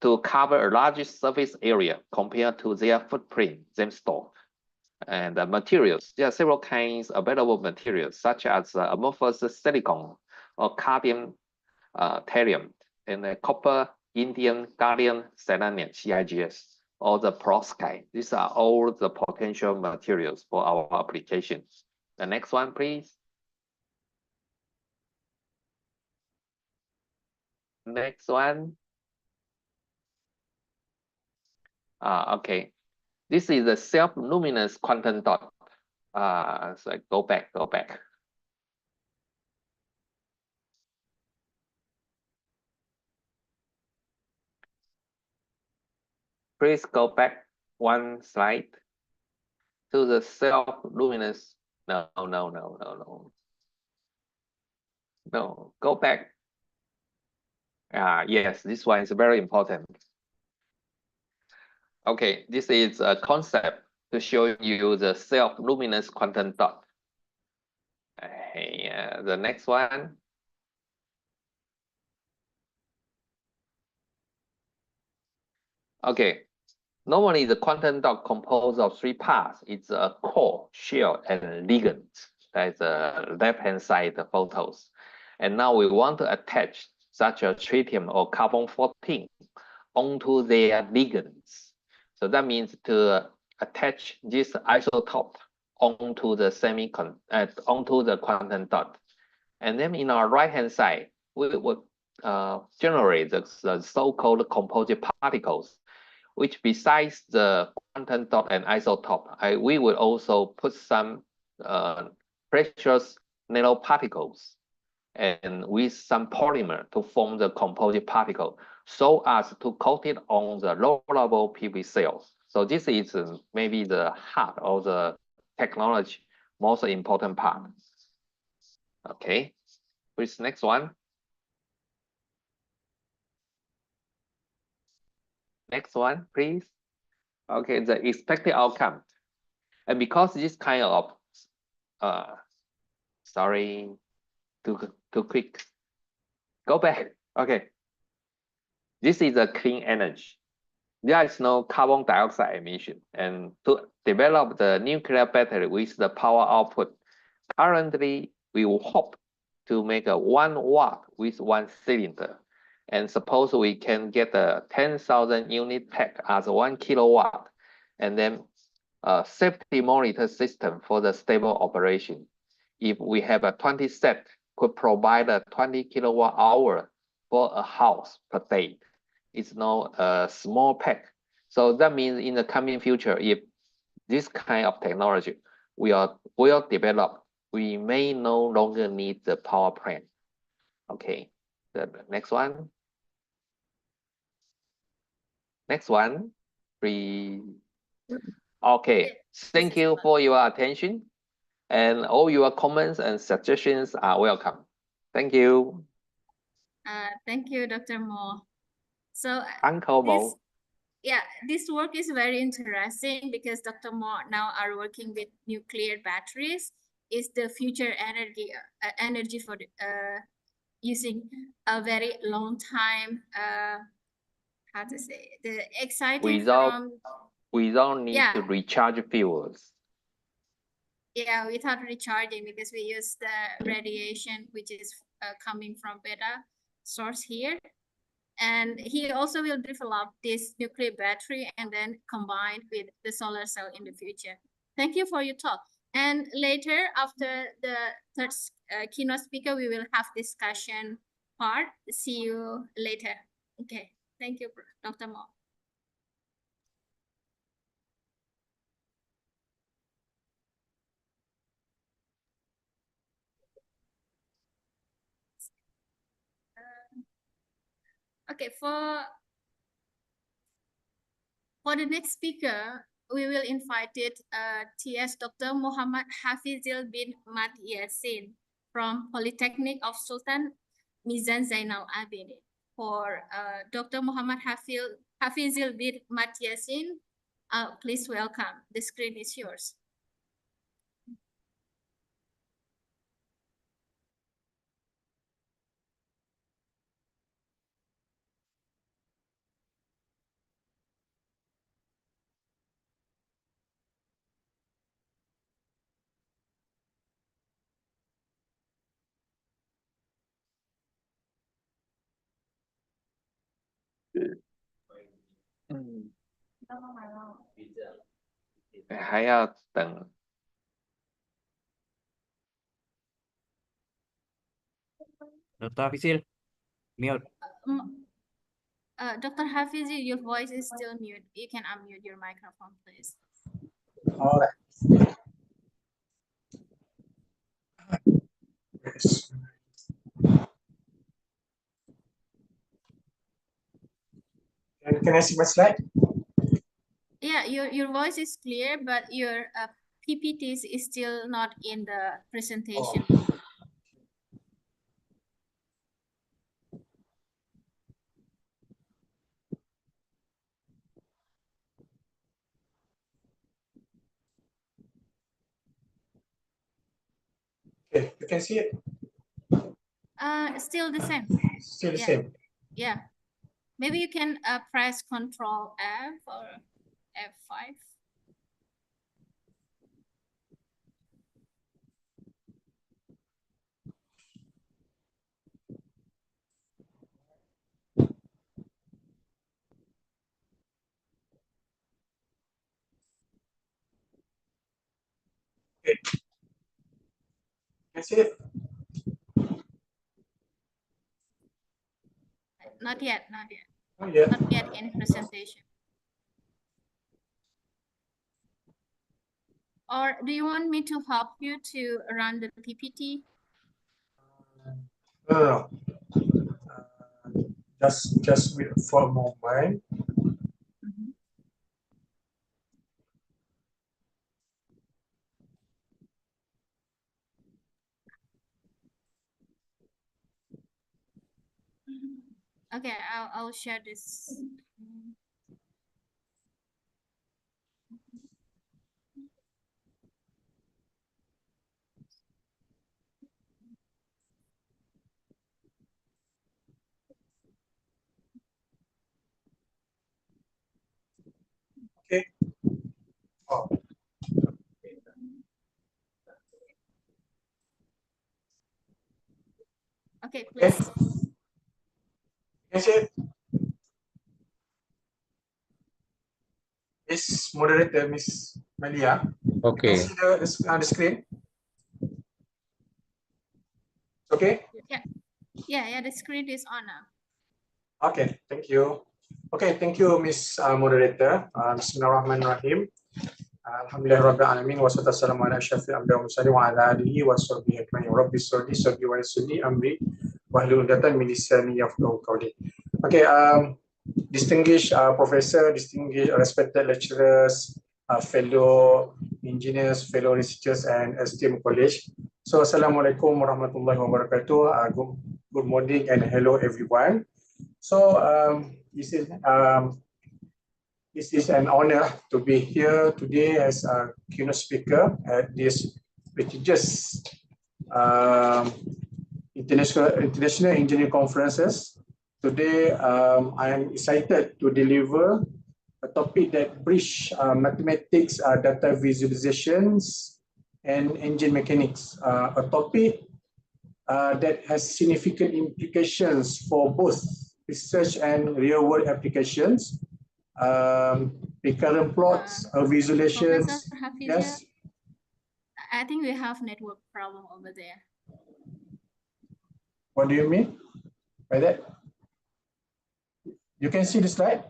to cover a larger surface area compared to their footprint them store. And the materials, there are several kinds of available materials such as amorphous silicon or cadmium, thallium, and copper, indium, gallium, selenium, CIGS, or the perovskite. These are all the potential materials for our applications. The next one, please. Next one. Okay. This is the self-luminous quantum dot. So go back. Please go back one slide to the self-luminous. No. No, go back. Yes, this one is very important. Okay, this is a concept to show you the self-luminous quantum dot. The next one. Okay. Normally, the quantum dot composed of three parts. It's a core, shell, and ligand. That's the left-hand side the photos. And now we want to attach such a tritium or carbon-14 onto their ligands. So that means to attach this isotope onto the onto the quantum dot. And then in our right-hand side, we would generate the so-called composite particles, which besides the quantum dot and isotope, we will also put some precious nanoparticles and with some polymer to form the composite particle so as to coat it on the low-level PV cells. So this is maybe the heart of the technology, most important part. Okay, please next one. Next one, please. Okay, the expected outcome. And because this kind of, sorry, too quick. Go back. Okay. This is a clean energy. There is no carbon dioxide emission. And to develop the nuclear battery with the power output, currently we will hope to make a 1 watt with 1 cylinder. And suppose we can get a 10,000 unit pack as 1 kilowatt, and then a safety monitor system for the stable operation. If we have a 20 set, could provide a 20 kilowatt hour for a house per day. It's not a small pack. So that means in the coming future, if this kind of technology will develop, we may no longer need the power plant. Okay, the next one. Next one, please. Okay, thank you for your attention, and all your comments and suggestions are welcome. Thank you.
Thank you, Dr. Mo. So
Uncle Mo.
Yeah, this work is very interesting because Dr. Mo now are working with nuclear batteries. Is the future energy for using a very long time. How to say the exciting
we don't need to recharge fuels.
Yeah, without recharging because we use the radiation which is coming from beta source here. And he also will develop this nuclear battery and then combine with the solar cell in the future. Thank you for your talk. And later, after the third keynote speaker, we will have discussion part. See you later. Okay. Thank you, Dr. Mo. Okay, for the next speaker, we will invite TS Dr. Muhammad Hafizil bin Mat Yasin from Polytechnic of Sultan Mizan Zainal Abidin. For Dr. Muhammad Hafizil bin Mat Yasin, please welcome. The screen is yours.
Hãy tận
Dr. Hafizil, mute.
Dr. Hafizil, your voice is still mute. You can unmute your microphone, please.
All right. Yes. Can I see my slide?
Yeah, your voice is clear, but your PPTs is still not in the presentation.
Okay, can see it.
Still the same.
Still the
Yeah.
same.
Yeah. Maybe you can press Control F or F5.
Can see it.
Not yet, not yet.
Not yet.
Not yet in presentation. Or do you want me to help you to run the PPT?
No. Just wait for a moment.
Okay, I'll share this.
Okay. Oh.
Okay, please.
Can see it. Miss moderator, Miss Melia.
Okay.
Can see the screen. Okay.
Yeah, the screen is on now.
Okay, thank you. Okay, thank you, Miss Moderator. Bismillahirrahmanirrahim. Alhamdulillah Rabbil Alamin wa sallallahu ala syafi'i abdi wa musallim wa ala alihi wa sahbihi ajma'in. Rabbi sholli sholli wa yassirli amri wa hlul 'uqdatam min lisani yafqahu qawli. Okay, distinguished professor, distinguished respected lecturers, fellow engineers, fellow researchers and esteemed college. So assalamualaikum warahmatullahi wabarakatuh. Good morning and hello everyone. So this is an honor to be here today as a keynote speaker at this prestigious international engineering conferences. Today, I am excited to deliver a topic that bridge mathematics, data visualizations, and engine mechanics. A topic that has significant implications for both research and real-world applications. Recurrent plots, visualizations.
Professor Hafizah,
Yes.
I think we have network problem over there.
What do you mean by that? You can see the slide.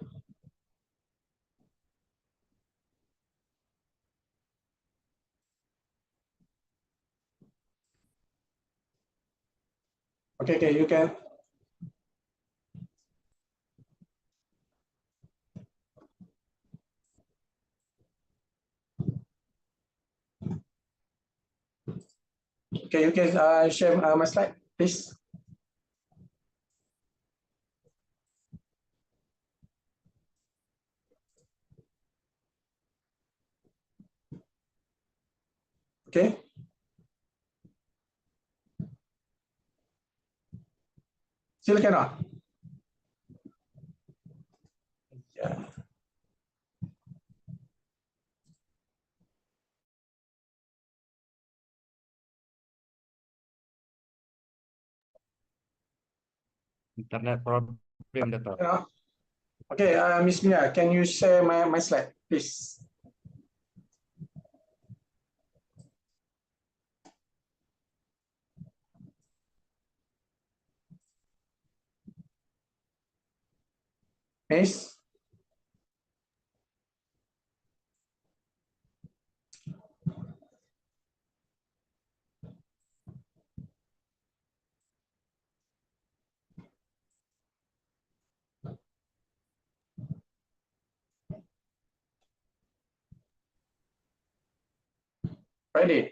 Okay, you can. Okay, you can share my slide, please. Okay. Silakan lah. Yeah.
Internet problem, Dr.
Okay, Miss Mia, can you share my slide, please? Miss? Ready?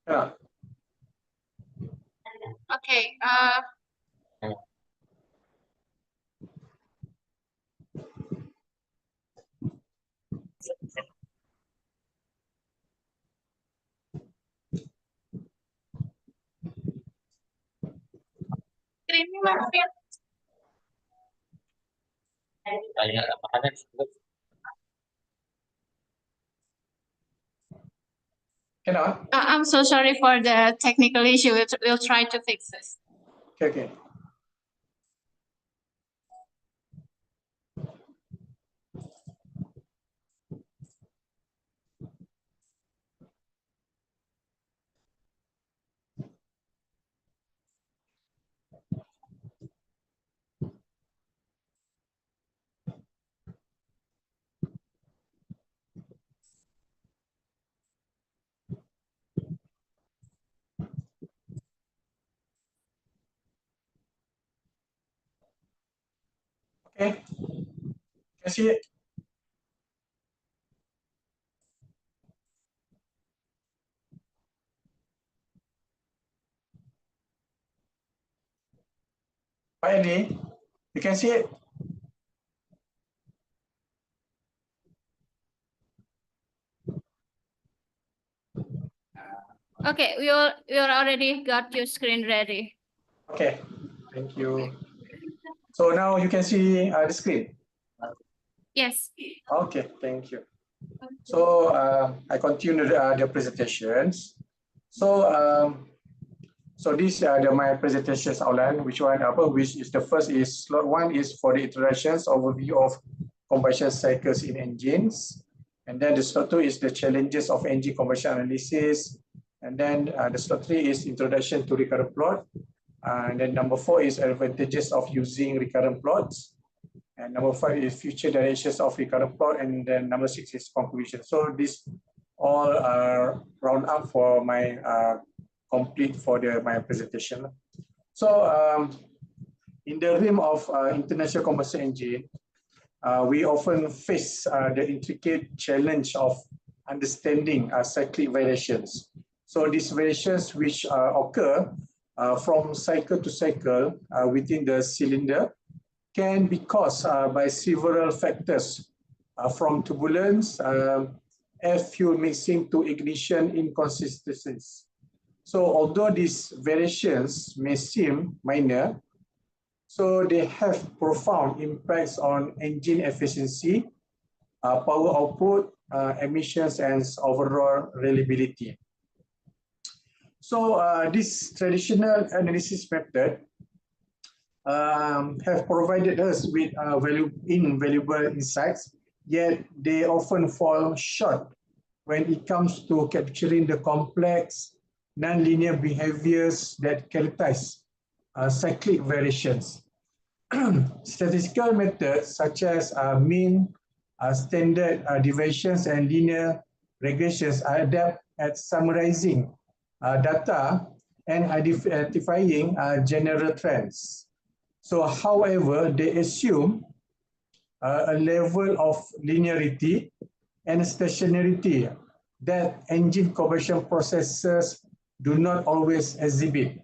Yeah.
Okay. Screen-nya masih. I'm so sorry for the technical issue. We'll try to fix this.
Okay. Okay. Can see it? Pak Edi, you can see it?
Okay, we already got your screen ready.
Okay, thank you. So now you can see the screen.
Yes.
Okay, thank you. So I continue the presentations. So so these are my presentations outline. Which is the first is slot 1 is for the introductions overview of combustion cycles in engines, and then the slot 2 is the challenges of engine combustion analysis, and then the slot 3 is introduction to recurrent plot, and then number 4 is advantages of using recurrent plots. And number 5 is future directions of recurrent plot, and then number 6 is conclusion. So this all are round up for my complete for my presentation. So in the realm of international combustion engine, we often face the intricate challenge of understanding cyclic variations. So these variations which occur from cycle to cycle within the cylinder can be caused by several factors, from turbulence, air fuel mixing to ignition inconsistencies. So although these variations may seem minor, so they have profound impacts on engine efficiency, power output, emissions, and overall reliability. So this traditional analysis method have provided us with invaluable insights, yet they often fall short when it comes to capturing the complex, non-linear behaviors that characterize cyclic variations. Statistical methods such as mean, standard deviations, and linear regressions are adept at summarizing data and identifying general trends. So, however, they assume a level of linearity and stationarity that engine combustion processes do not always exhibit.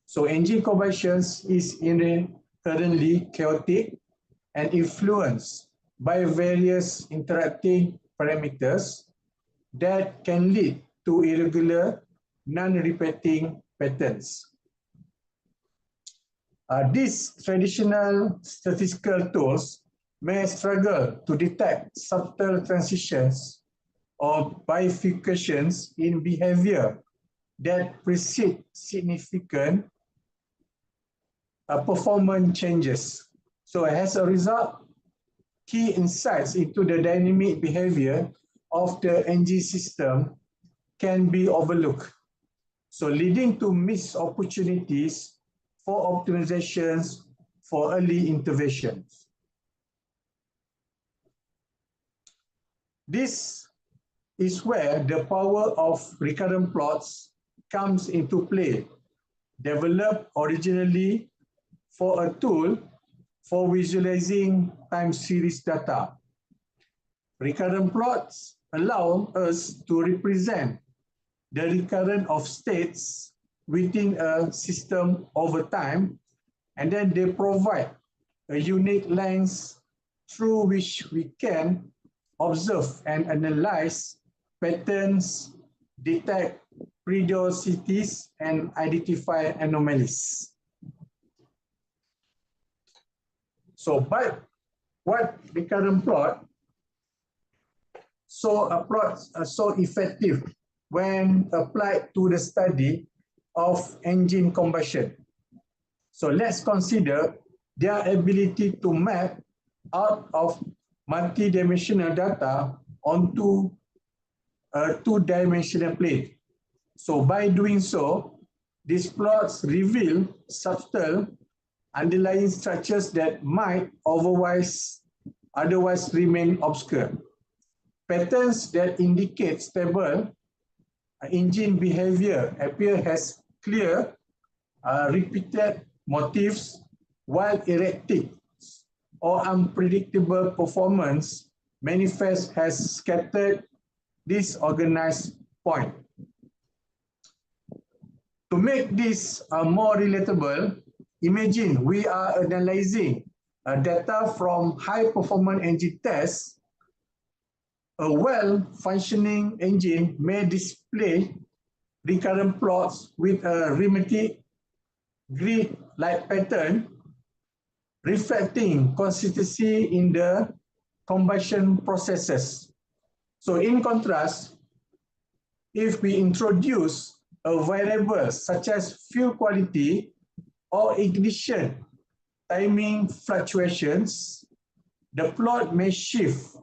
So, engine combustion is inherently chaotic and influenced by various interacting parameters that can lead to irregular, non-repeating patterns. These traditional statistical tools may struggle to detect subtle transitions or bifurcations in behavior that precede significant performance changes. So as a result, key insights into the dynamic behavior of the engine system can be overlooked, so leading to missed opportunities for optimizations for early interventions. This is where the power of recurrent plots comes into play, developed originally for a tool for visualizing time series data. Recurrent plots allow us to represent the recurrence of states within a system over time, and then they provide a unique lens through which we can observe and analyze patterns, detect periodicities, and identify anomalies. So, but what recurrent plot so effective when applied to the study of engine combustion? So let's consider their ability to map out of multi-dimensional data onto a two-dimensional plane. So by doing so, these plots reveal subtle underlying structures that might otherwise remain obscure. Patterns that indicate stable engine behavior appear as clear, repeated motifs, while erratic or unpredictable performance manifests as scattered, disorganized point. To make this more relatable, imagine we are analyzing data from high-performance engine tests. A well-functioning engine may display recurrent plots with a rheumatic grid-like pattern, reflecting consistency in the combustion processes. So in contrast, if we introduce a variable such as fuel quality or ignition timing fluctuations, the plot may shift,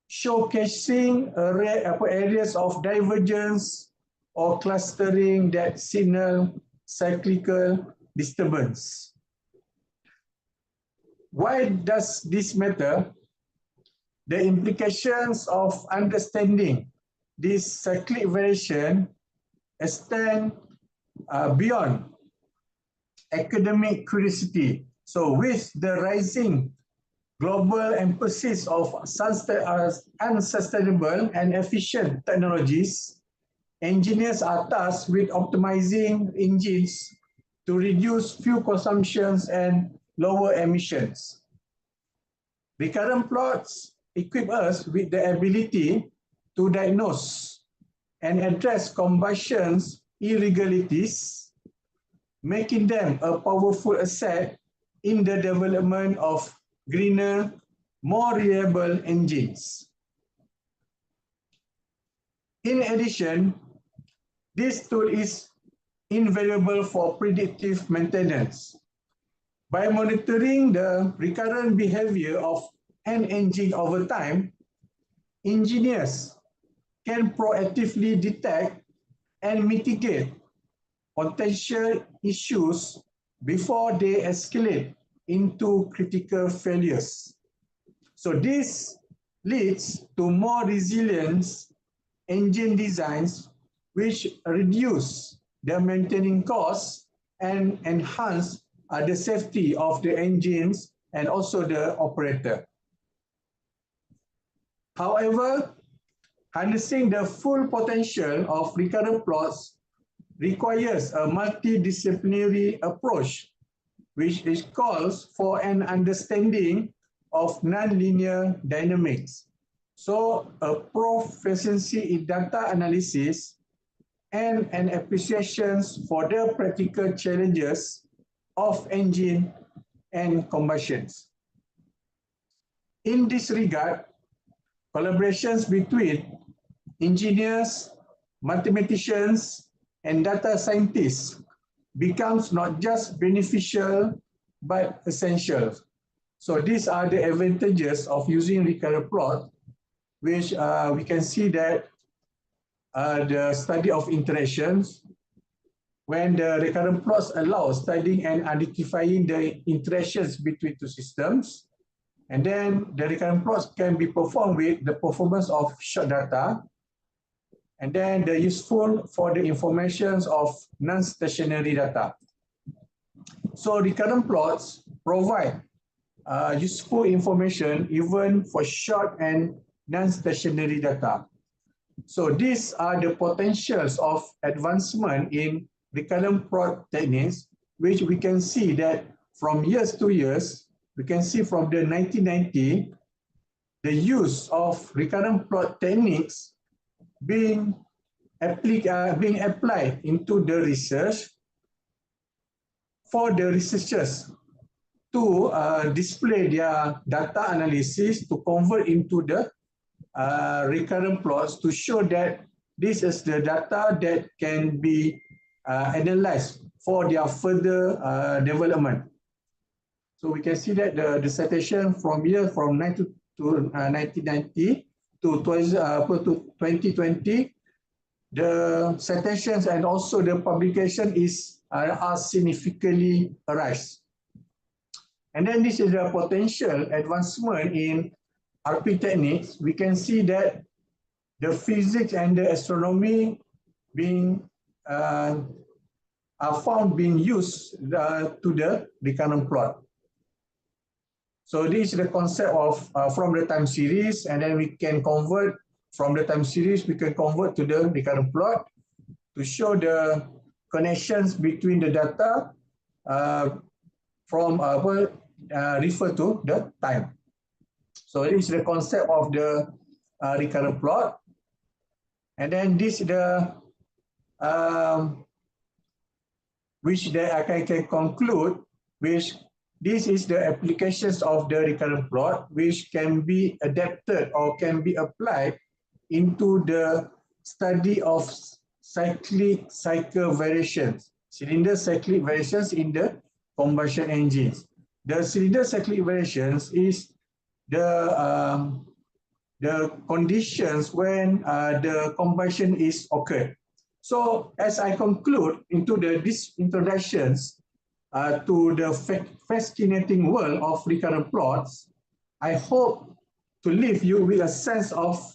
showcasing areas of divergence or clustering that signal cyclical disturbance. Why does this matter? The implications of understanding this cyclic variation extend beyond academic curiosity. So with the rising global emphasis of unsustainable and efficient technologies, engineers are tasked with optimizing engines to reduce fuel consumptions and lower emissions. Recurrent plots equip us with the ability to diagnose and address combustion's irregularities, making them a powerful asset in the development of greener, more reliable engines. In addition, this tool is invaluable for predictive maintenance. By monitoring the recurrent behavior of an engine over time, engineers can proactively detect and mitigate potential issues before they escalate into critical failures. So this leads to more resilient engine designs which reduce their maintaining costs and enhance the safety of the engines and also the operator. However, harnessing the full potential of recurrent plots requires a multidisciplinary approach, which calls for an understanding of nonlinear dynamics. So a proficiency in data analysis and an appreciation for the practical challenges of engine and combustions. In this regard, collaborations between engineers, mathematicians, and data scientists becomes not just beneficial, but essential. So these are the advantages of using recurrent plot, which we can see that the study of interactions, when the recurrent plots allow studying and identifying the interactions between two systems, and then the recurrent plots can be performed with the performance of short data, and then they're useful for the informations of non-stationary data. So recurrent plots provide useful information even for short and non-stationary data. So these are the potentials of advancement in recurrent plot techniques, which we can see that from years to years, we can see from the 1990, the use of recurrent plot techniques being applied into the research for the researchers to display their data analysis to convert into the recurrent plots to show that this is the data that can be analyzed for their further development. So we can see that the citation from 1990 to 2020, the citations and also the publication are significantly rise. And then this is the potential advancement in RP techniques. We can see that the physics and the astronomy are found being used to the recurrent plot. So this is the concept of from the time series, and then we can convert from the time series, we can convert to the recurrent plot to show the connections between the data from refer to the time. So this is the concept of the recurrent plot. And then this is the which that I can conclude, which this is the applications of the recurrent plot, which can be adapted or can be applied into the study of cycle variations, cylinder cyclic variations in the combustion engines. The cylinder cyclic variations is the conditions when the combustion is occurred. So as I conclude into these introductions to the fascinating world of recurrent plots, I hope to leave you with a sense of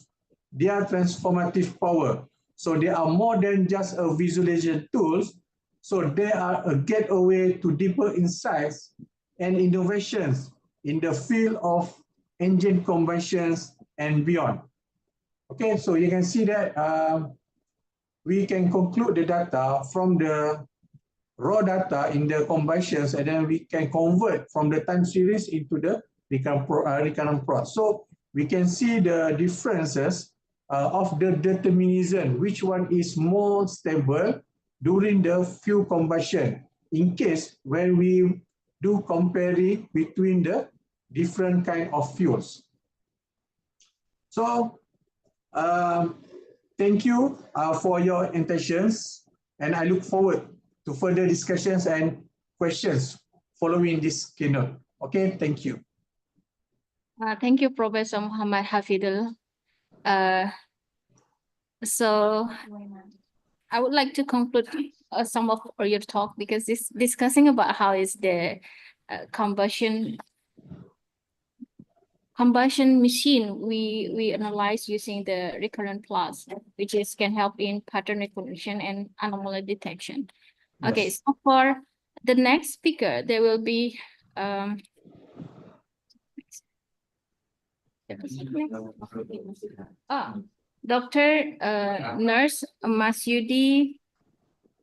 their transformative power. So they are more than just a visualization tools. So they are a gateway to deeper insights and innovations in the field of engine combustions and beyond. Okay, so you can see that we can conclude the data from the raw data in the combustions, and then we can convert from the time series into the recurrent plot. So we can see the differences of the determinism, which one is more stable during the fuel combustion, in case when we do comparing between the different kind of fuels. So thank you for your intentions, and I look forward to further discussions and questions following this keynote. Okay, thank you.
Thank you, Professor Muhammad Hafidul. So I would like to conclude some of your talk, because this discussing about how is the combustion machine we analyze using the recurrent plots, which can help in pattern recognition and anomaly detection. Yes. Okay, so for the next speaker, there will be Dr. Nurse Masyudi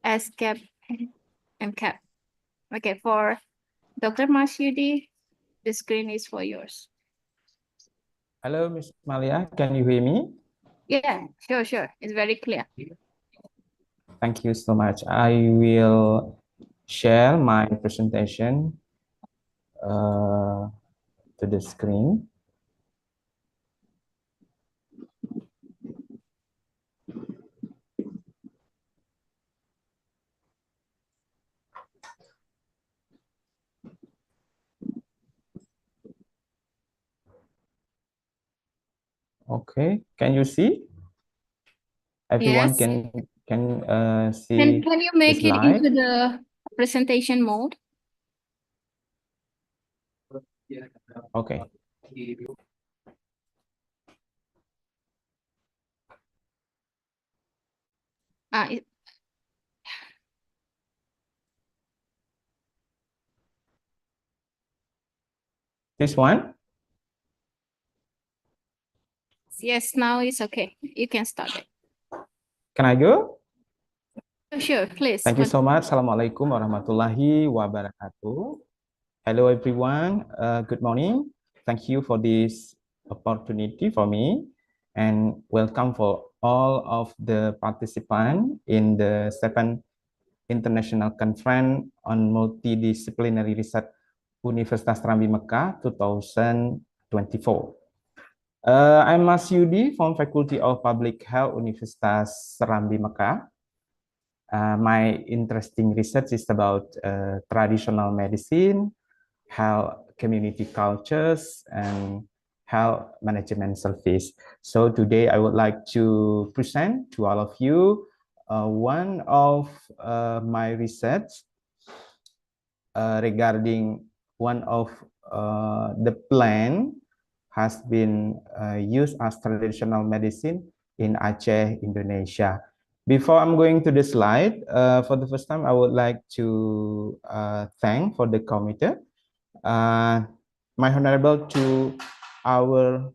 SCAP MCAP. Okay, for Dr. Masyudi, the screen is for yours.
Hello, Ms. Malia, can you hear me?
Yeah, sure. It's very clear.
Thank you so much. I will share my presentation to the screen. Okay, can you see? Everyone
Yes.
can see.
Can you make it into the presentation mode?
Okay. This one?
Yes, now it's okay. You can start it.
Can I go?
Sure, please.
Thank you so much. Assalamualaikum warahmatullahi wabarakatuh. Hello everyone. Good morning. Thank you for this opportunity for me, and welcome for all of the participants in the 7th International Conference on Multidisciplinary Research Universitas Serambi Mekah 2024. I'm Mas Yudi from Faculty of Public Health Universitas Serambi Mekah. My interesting research is about traditional medicine, health community cultures, and health management service. So today I would like to present to all of you one of my research regarding one of the plant has been used as traditional medicine in Aceh, Indonesia. Before I'm going to the slide, for the first time, I would like to thank for the committee. My honorable to our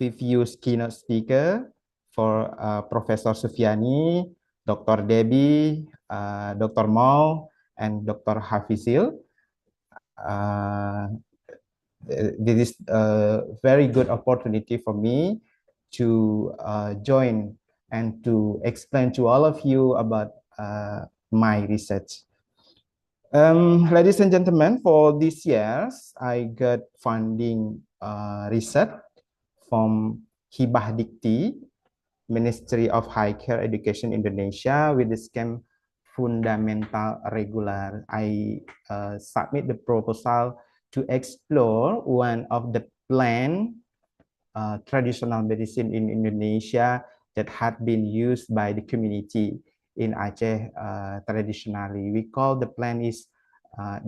previous keynote speaker for Professor Sufiani, Dr. Debbie, Dr. Mau, and Dr. Hafizil. This is a very good opportunity for me to join and to explain to all of you about my research. Ladies and gentlemen, for this year, I got funding research from Hibah Dikti, Ministry of High Care Education Indonesia, with the scheme Fundamental Regular. I submit the proposal to explore one of the planned traditional medicine in Indonesia that had been used by the community in Aceh traditionally. We call the plant is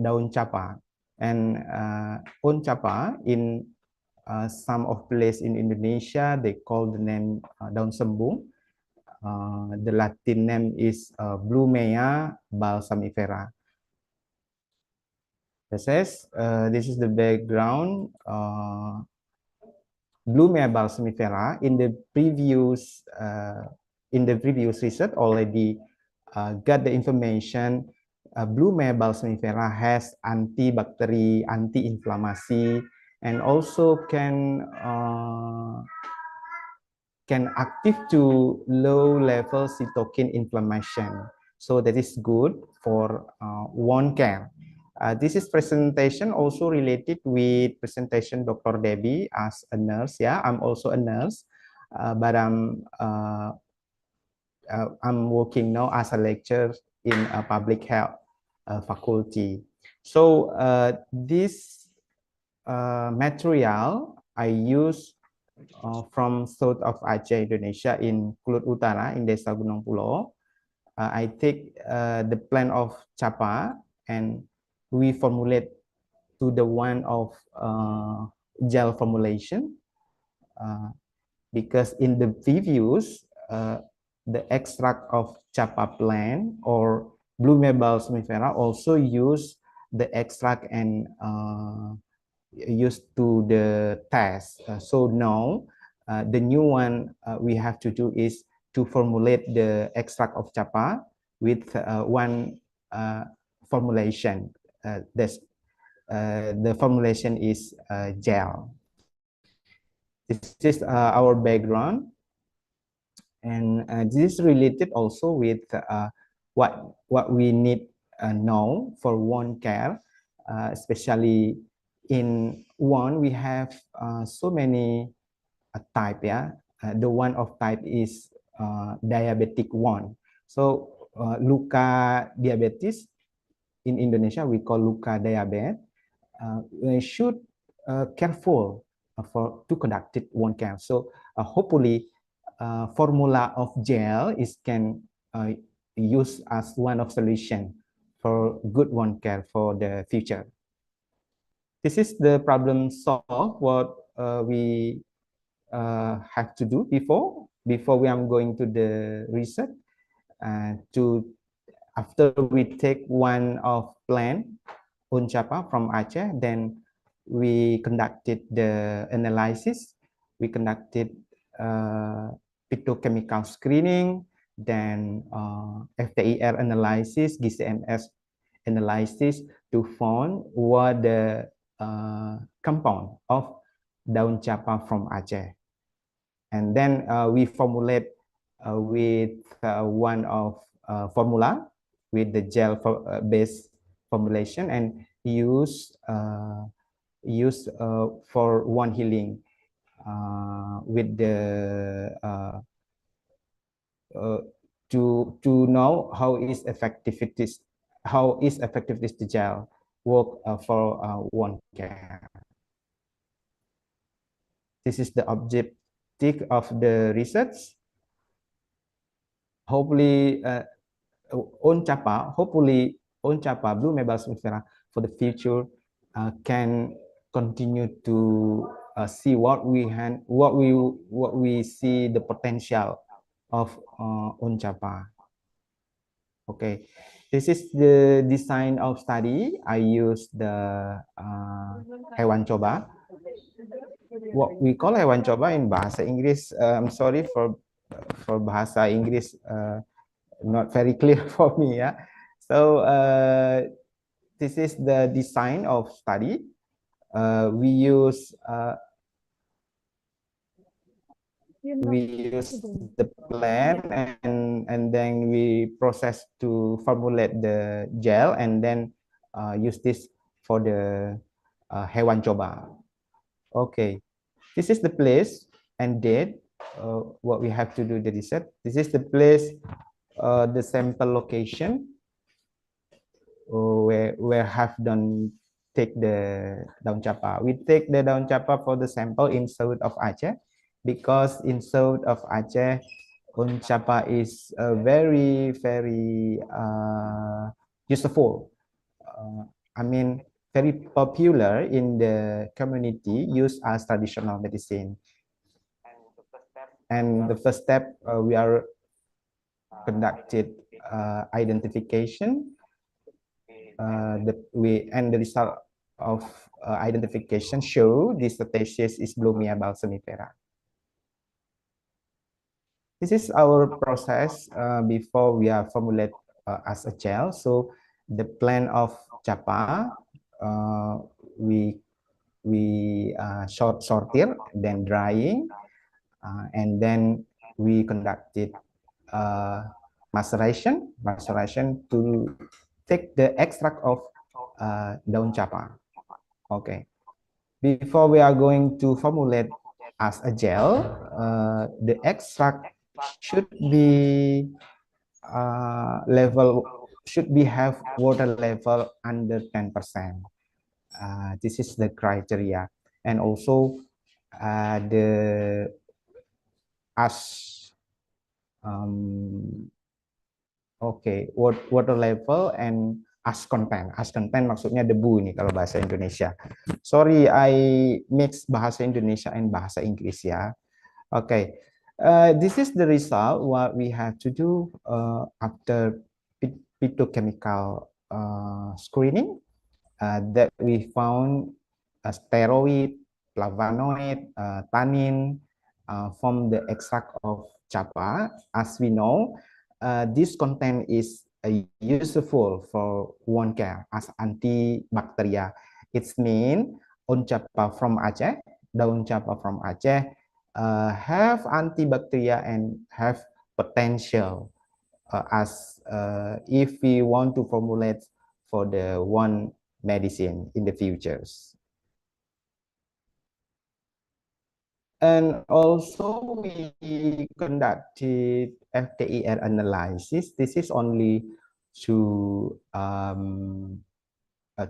daun capa, and daun capa in some of place in Indonesia they call the name daun sembung. The Latin name is Blumea balsamifera. This is the background. Blumea balsamifera in the previous research already got the information. Blumea balsamifera has antibacterial, anti-inflammatory, and also can active to low level cytokine inflammation. So that is good for wound care. This is presentation also related with presentation Dr. Debbie as a nurse. Yeah, I'm also a nurse, but I'm working now as a lecturer in a public health faculty. So this material I use from south of Aceh, Indonesia, in Kulut Utara, in Desa Gunung Pulau. I take the plant of capa and we formulate to the one of gel formulation, because in the previous the extract of capa plant or Blumea balsamifera also use the extract and used to the test. So now the new one we have to do is to formulate the extract of capa with one formulation. The formulation is gel. This is our background, and this is related also with what we need know for wound care, especially in one we have so many type. Yeah, the one of type is diabetic one. So luka diabetes in Indonesia we call luka diabetes. We should careful to conduct it wound care. So hopefully formula of gel is can use as one of solution for good wound care for the future. This is the problem solved what we have to do before we are going to the research. After we take one of plant Uncapa from Aceh, then we conducted the analysis. We conducted phytochemical screening, then FTIR analysis, GCMS analysis to find what the compound of daun chapa from Aceh. And then we formulate with one of formula with the gel based formulation and use for one healing with the to know how is effective the gel work for one care. This is the objective of the research. Hopefully, on Chapa, Blue Maple Somnifera for the future can continue to see what we see the potential of on Chapa. Okay, this is the design of study. I use the hewan coba. What we call hewan coba in bahasa Inggris. I'm sorry for bahasa Inggris not very clear for me. Yeah. So this is the design of study. We use the plant and then we process to formulate the gel and then use this for the hewan coba. Okay, this is the place and date what we have to do the research. This is the place, the sample location where have done take the daun chapa. We take the daun chapa for the sample in south of Aceh because in south of Aceh, daun chapa is very useful. I mean, very popular in the community, used as traditional medicine. And the first step, we are conducted identification. The result of identification show this species is Blumia balsamifera. This is our process before we are formulate as a gel. So the plant of chapa, we sorted, then drying, and then we conducted maceration to take the extract of daun chapa. Okay. Before we are going to formulate as a gel, the extract should be have water level under 10%. This is the criteria, and also the ash water level and ash content. Ash content maksudnya debu ini kalau bahasa Indonesia. Sorry, I mix bahasa Indonesia and bahasa Inggris ya. Okay, this is the result what we have to do after phytochemical screening that we found steroid, flavonoid, tannin from the extract of chapa. As we know, this content is useful for wound care as antibacteria. It means daun chapa from Aceh, have antibacteria and have potential as if we want to formulate for the one medicine in the futures. And also we conducted FTIR analysis. This is only to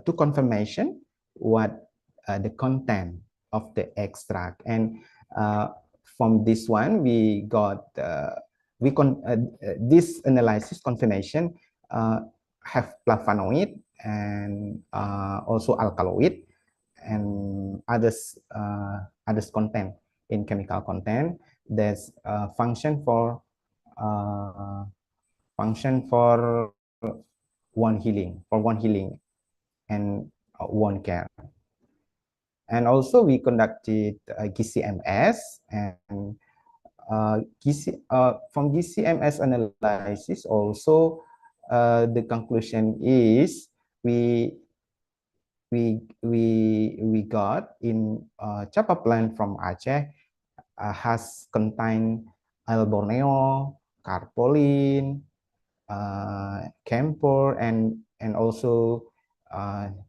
confirmation what the content of the extract, and from this one we got this analysis confirmation have flavonoid and also alkaloid and others content in chemical content. There's function for wound healing and wound care. And also we conducted GCMS and from GCMS analysis also, the conclusion is we got in Chapa plant from Aceh has contained L. borneo, carpolin, camphor, and also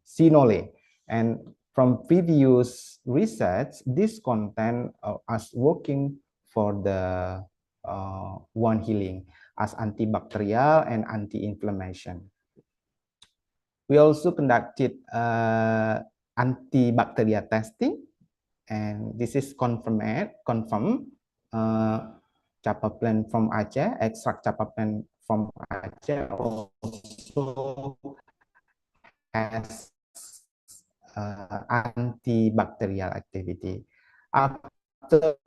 sinole. And from previous research, this content as working for the wound healing as antibacterial and anti-inflammation. We also conducted antibacterial testing, and this is confirmed. Chapa plant from Aceh, extract chapa plant from Aceh also has antibacterial activity. After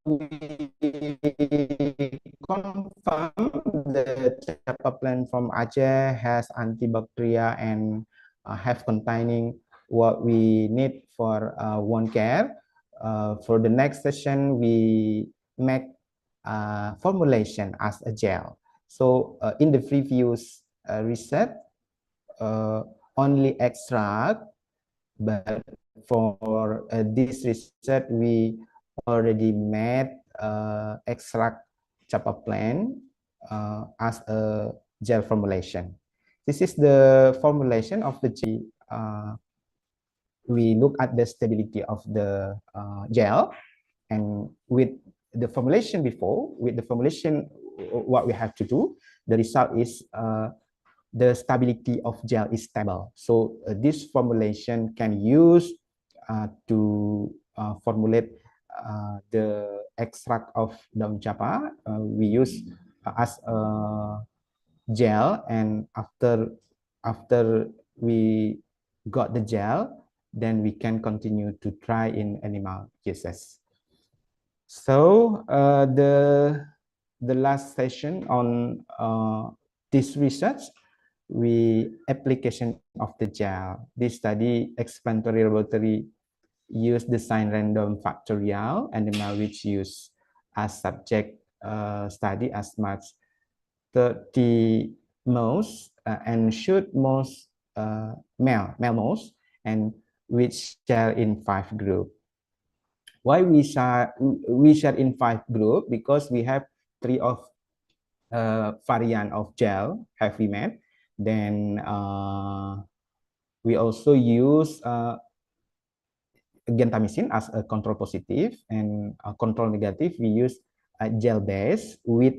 we confirm the chapa plant from Aceh has antibacterial and have containing what we need for wound care. For the next session, we make formulation as a gel. So in the previous research, only extract, but for this research, we already made extract chapa plant as a gel formulation. This is the formulation of the gel. We look at the stability of the gel, and with the formulation before, with the formulation, what we have to do, the result is the stability of gel is stable. So this formulation can use to formulate the extract of daun chapa. We use as a gel, and after we got the gel, then we can continue to try in animal cases. So the last session on this research, we application of the gel. This study explanatory laboratory use design random factorial animal which use as subject study as much 30 mouse and shoot mouse male mouse, and which share in 5 group. Why we share in 5 group? Because we have 3 of variant of gel have we made. Then we also use gentamicin as a control positive, and control negative we use gel base with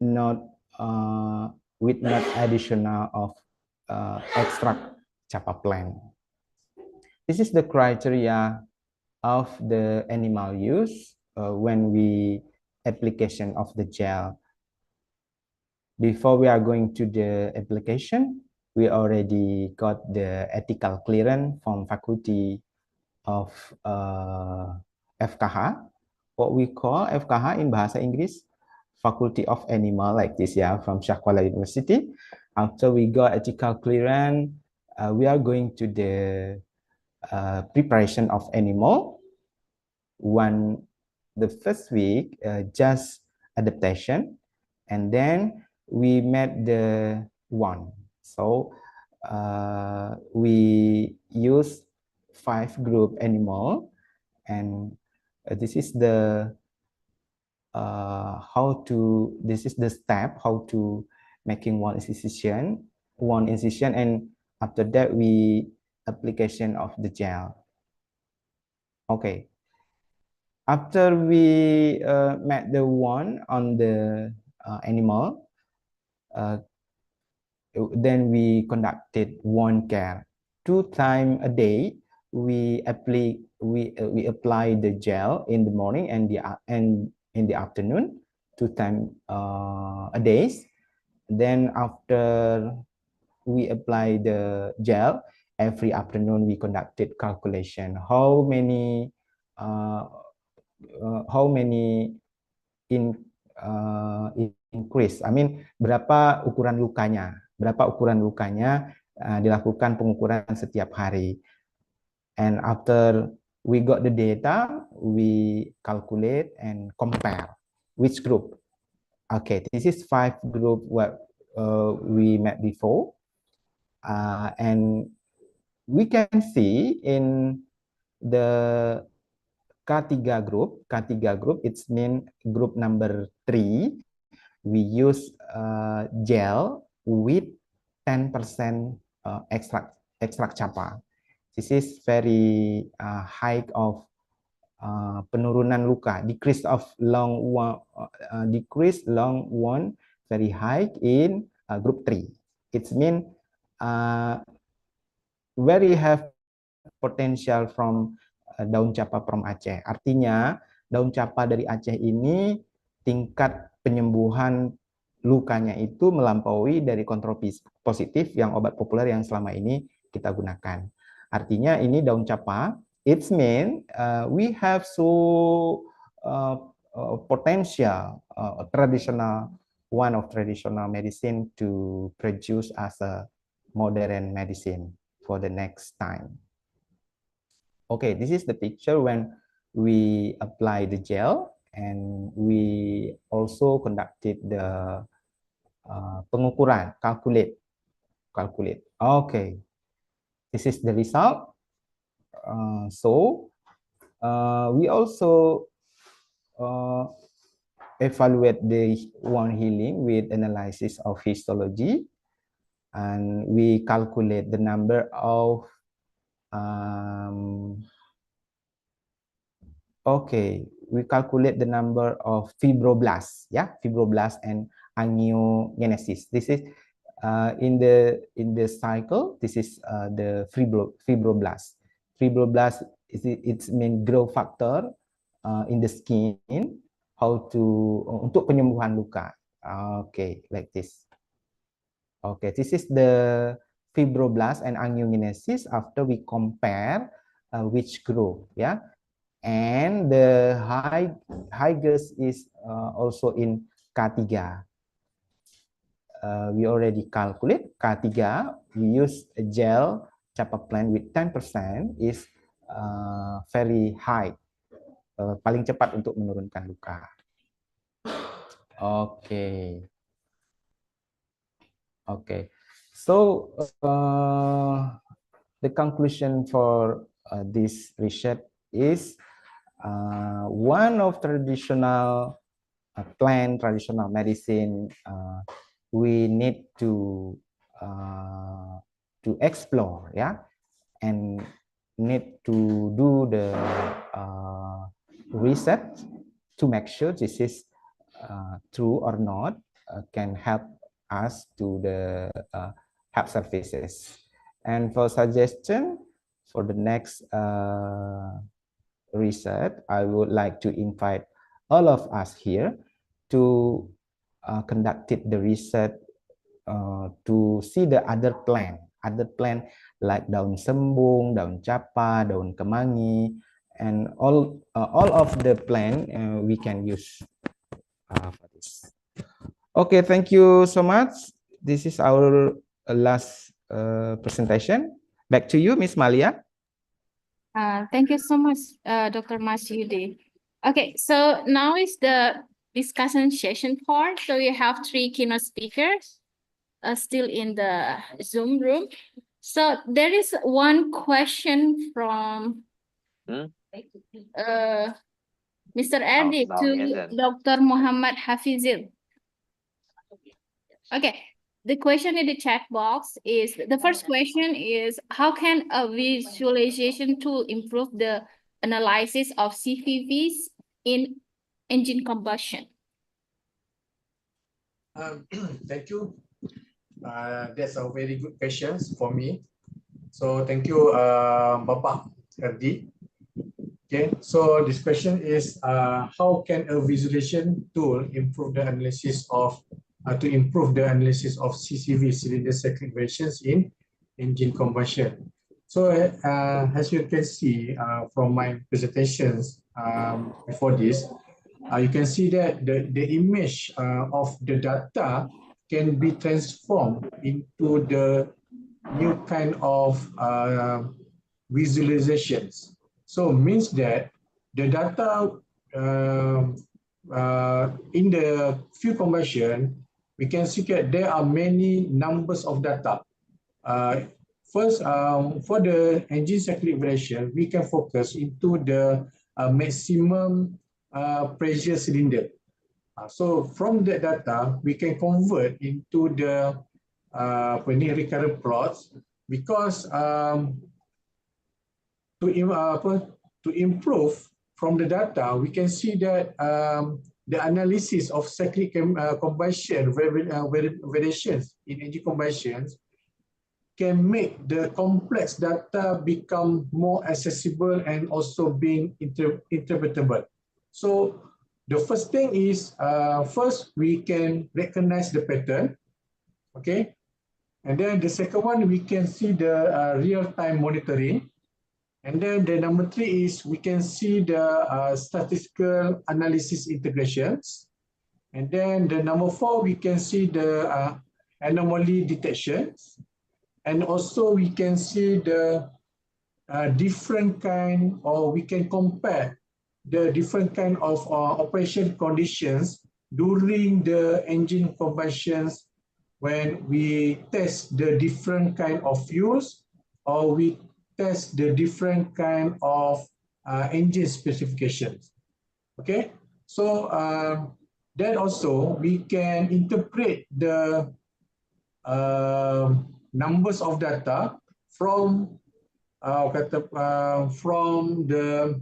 not additional of extract chapa plant. This is the criteria of the animal use when we application of the gel. Before we are going to the application, we already got the ethical clearance from faculty of FKH. What we call FKH in bahasa Inggris, Faculty of Animal, like this, yeah, from Shah Kuala University. After we got ethical clearance, we are going to the preparation of animal. The first week, just adaptation, and then we made the one. So we use 5 group animal, and this is the this is the step how to making one incision, and after that we application of the gel. Okay. After we made the one on the animal, then we conducted wound care 2 times a day. We apply the gel in the morning and in the afternoon, 2 times a day. Then after we apply the gel every afternoon, we conducted calculation how many increase, I mean berapa ukuran lukanya, dilakukan pengukuran setiap hari. And after we got the data, we calculate and compare which group? Okay, this is 5 group what we met before. And we can see in the K3 group, it's mean group number 3, we use gel with 10% extract capa. This is very high of penurunan luka, decrease long wound, very high in group 3. It means very have potential from daun capa from Aceh. Artinya daun capa dari Aceh ini tingkat penyembuhan lukanya itu melampaui dari kontrol positif yang obat populer yang selama ini kita gunakan. Artinya ini daun capa, it means we have potential one of traditional medicine to produce as a modern medicine for the next time. Okay, this is the picture when we apply the gel, and we also conducted the pengukuran, calculate. Okay, this is the result. We also evaluate the wound healing with analysis of histology, and we calculate the number of we calculate the number of fibroblasts, fibroblasts and angiogenesis. This is in the cycle. This is the fibroblast. Fibroblast is its main growth factor in the skin. Untuk penyembuhan luka. Okay, like this. Okay, this is the fibroblast and angiogenesis after we compare which group, and the highest is also in K3. We already calculate K3. We use a gel capa plant with 10% is very high, paling cepat untuk menurunkan luka. Okay. So the conclusion for this research is one of traditional traditional medicine we need to explore, and need to do the research to make sure this is true or not, can help us to the health services. And for suggestion for the next research, I would like to invite all of us here to conduct the research to see the other plant like daun sembung, daun capa, daun kemangi, and all of the plant we can use for this. Okay, thank you so much. This is our last presentation. Back to you, Miss Malia.
Thank you so much, Dr. Masyudi. Okay, so now is the discussion session part. So we have 3 keynote speakers still in the Zoom room. So there is one question from Mr. Erdi to Dr. Muhammad Hafizil. Okay, the question in the chat box is, the first question is, how can a visualization tool improve the analysis of CVVs in engine combustion?
Thank you. That's a very good question for me. So thank you, Bapak Erdi. Okay, so this question is, how can a visualization tool improve the analysis of CCV, cylinder cyclic variations in engine combustion? So as you can see from my presentations before this, you can see that the image of the data can be transformed into the new kind of visualizations. So means that the data in the fuel combustion, we can see that there are many numbers of data. First, for the engine cyclic variation, we can focus into the maximum pressure cylinder. So from that data, we can convert into the recurrent plots, because to improve from the data, we can see that the analysis of cyclic combustion variations in engine combustions can make the complex data become more accessible and also being interpretable. So the first thing is, first we can recognize the pattern, okay? And then the second one, we can see the real-time monitoring. And then the number 3 is we can see the statistical analysis integrations. And then the number 4, we can see the anomaly detections. And also we can see the different kind, or we can compare the different kind of operation conditions during the engine combustions when we test the different kind of fuels, or we test the different kind of engine specifications. Okay, so then also we can interpret the numbers of data from from the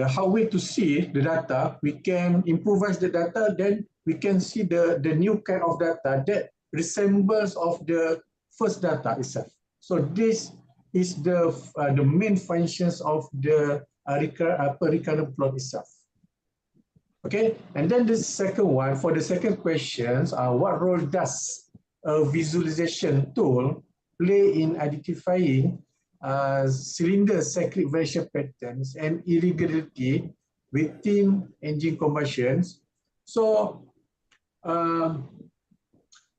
how way to see the data. We can improvise the data, then we can see the new kind of data that resembles of the first data itself. So this is the main functions of the recurrent plot itself. Okay, and then the second one, for the second questions, what role does a visualization tool play in identifying cylinder cyclic variation patterns and irregularity within engine combustions? So a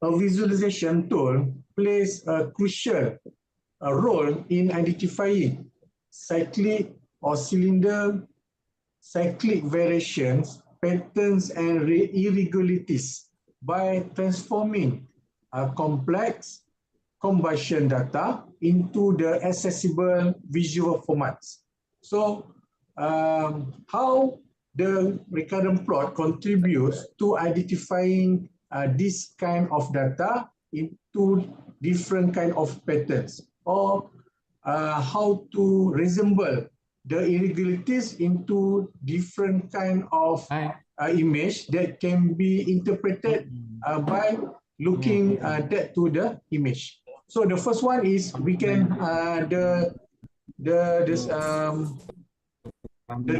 visualization tool plays a crucial role in identifying cyclic or cylinder cyclic variations, patterns, and irregularities by transforming complex combustion data into the accessible visual formats. So how the recurrent plot contributes to identifying this kind of data into different kind of patterns, or how to resemble the irregularities into different kind of image that can be interpreted by looking that to the image. So the first one is we can the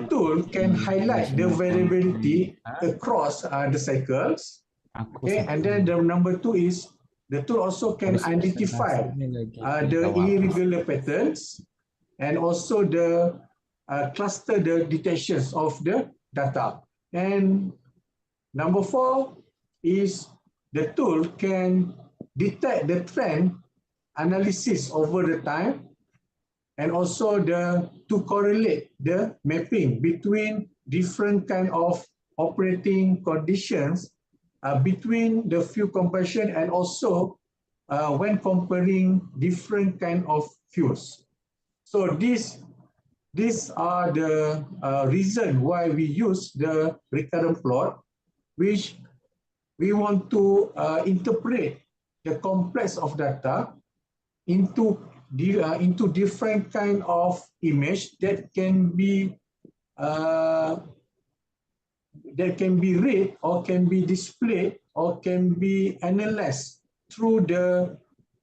tool can highlight the variability across the cycles. Okay, and then the number 2 is the tool also can identify the irregular patterns and also the cluster the detections of the data. And number 4 is the tool can detect the trend analysis over the time, and also to correlate the mapping between different kind of operating conditions between the fuel combustion and also when comparing different kind of fuels. So these are the reason why we use the recurrent plot, which we want to interpret the complex of data into different kind of image that can be read or can be displayed or can be analyzed through the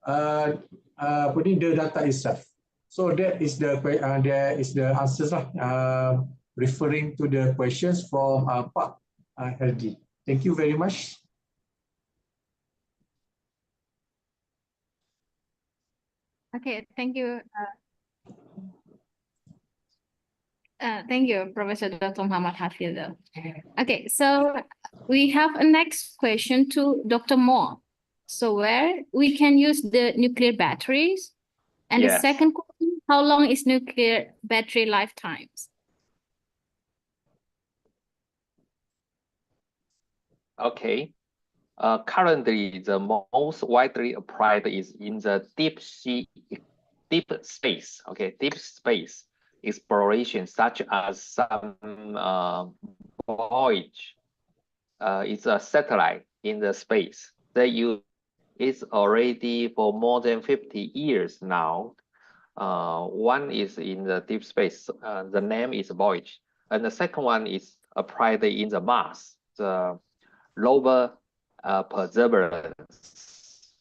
data itself. So that is the answers referring to the questions from Pak Herdi. Thank you very much.
Okay, thank you. Thank you, Professor Dr. Muhammad Hafidh. Okay, so we have a next question to Dr. Moore. So where we can use the nuclear batteries? And
Yes.
the second question, how long is nuclear battery lifetimes?
Okay. Currently, the most widely applied is in the deep space. Okay, deep space exploration, such as some Voyage. It's a satellite in the space. They use it's already for more than 50 years now. One is in the deep space. The name is Voyage, and the second one is applied in the Mars, the rover Perseverance.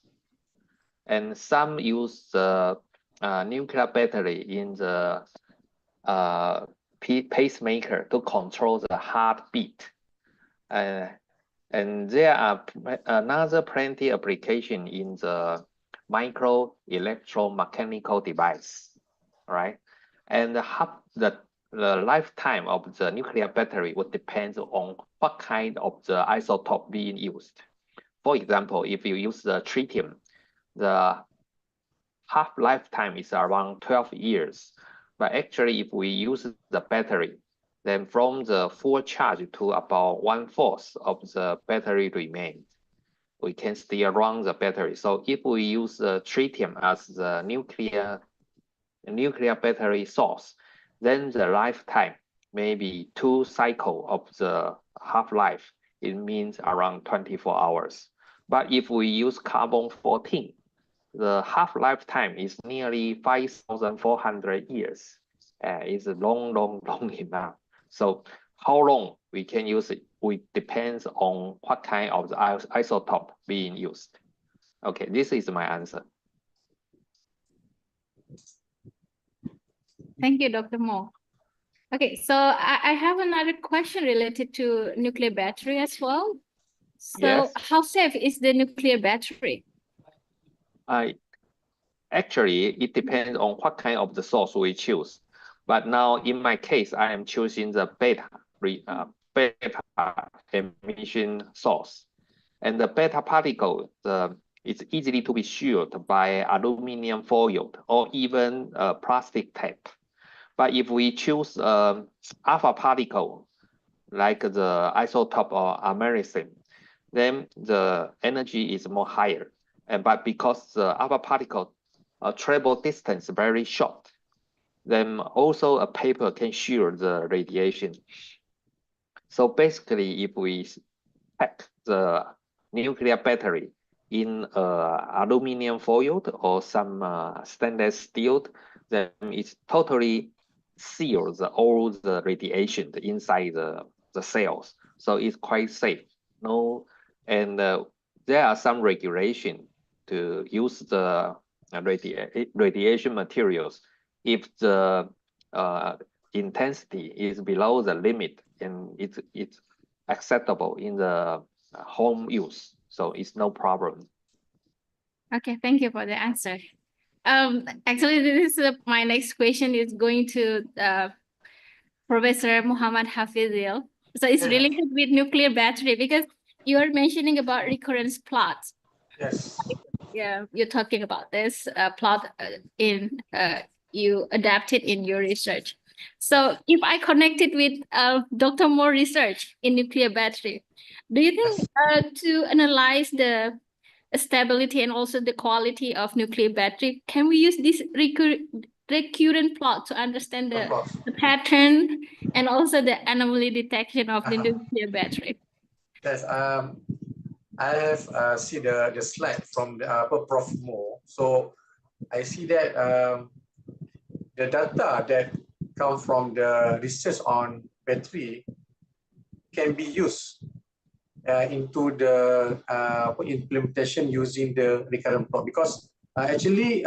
And some use the nuclear battery in the pacemaker to control the heartbeat. And there are another plenty application in the micro electromechanical device, right? And the lifetime of the nuclear battery would depend on what kind of the isotope being used. For example, if you use the tritium, the half-lifetime is around 12 years. But actually, if we use the battery, then from the full charge to about 1/4 of the battery remains, we can still run the battery. So if we use the tritium as the nuclear battery source, then the lifetime may be 2 cycles of the half-life. It means around 24 hours. But if we use carbon-14, the half-lifetime is nearly 5,400 years. It's long enough. So how long we can use it depends on what kind of the isotope being used. Okay, this is my answer.
Thank you, Dr. Mo. Okay, so I have another question related to nuclear battery as well. So
Yes.
how safe is the nuclear battery?
Actually, it depends on what kind of the source we choose. But now, in my case, I am choosing the beta emission source. And the beta particle is easily to be shielded by aluminum foil or even plastic tape. But if we choose alpha particle, like the isotope or americium, then the energy is more higher. But because the alpha particle travel distance very short, then also a paper can shield the radiation. So basically, if we pack the nuclear battery in aluminum foil or some stainless steel, then it totally seals all the radiation inside the cells. So it's quite safe. And there are some regulation to use the radiation materials if the intensity is below the limit and it's acceptable in the home use, so it's no problem.
Okay, thank you for the answer. Actually, this is my next question is going to Professor Muhammad Hafizil. So it's related with nuclear battery because you are mentioning about recurrence plots.
Yes.
Yeah, you're talking about this plot you adapted in your research. So if I connect it with Dr. Moore research in nuclear battery, do you think to analyze the stability and also the quality of nuclear battery, can we use this recurrent plot to understand the pattern and also the anomaly detection of the nuclear battery?
Yes, I have see the slide from the Prof. Mo. So I see that the data that come from the research on battery can be used into the implementation using the recurrent plot, because actually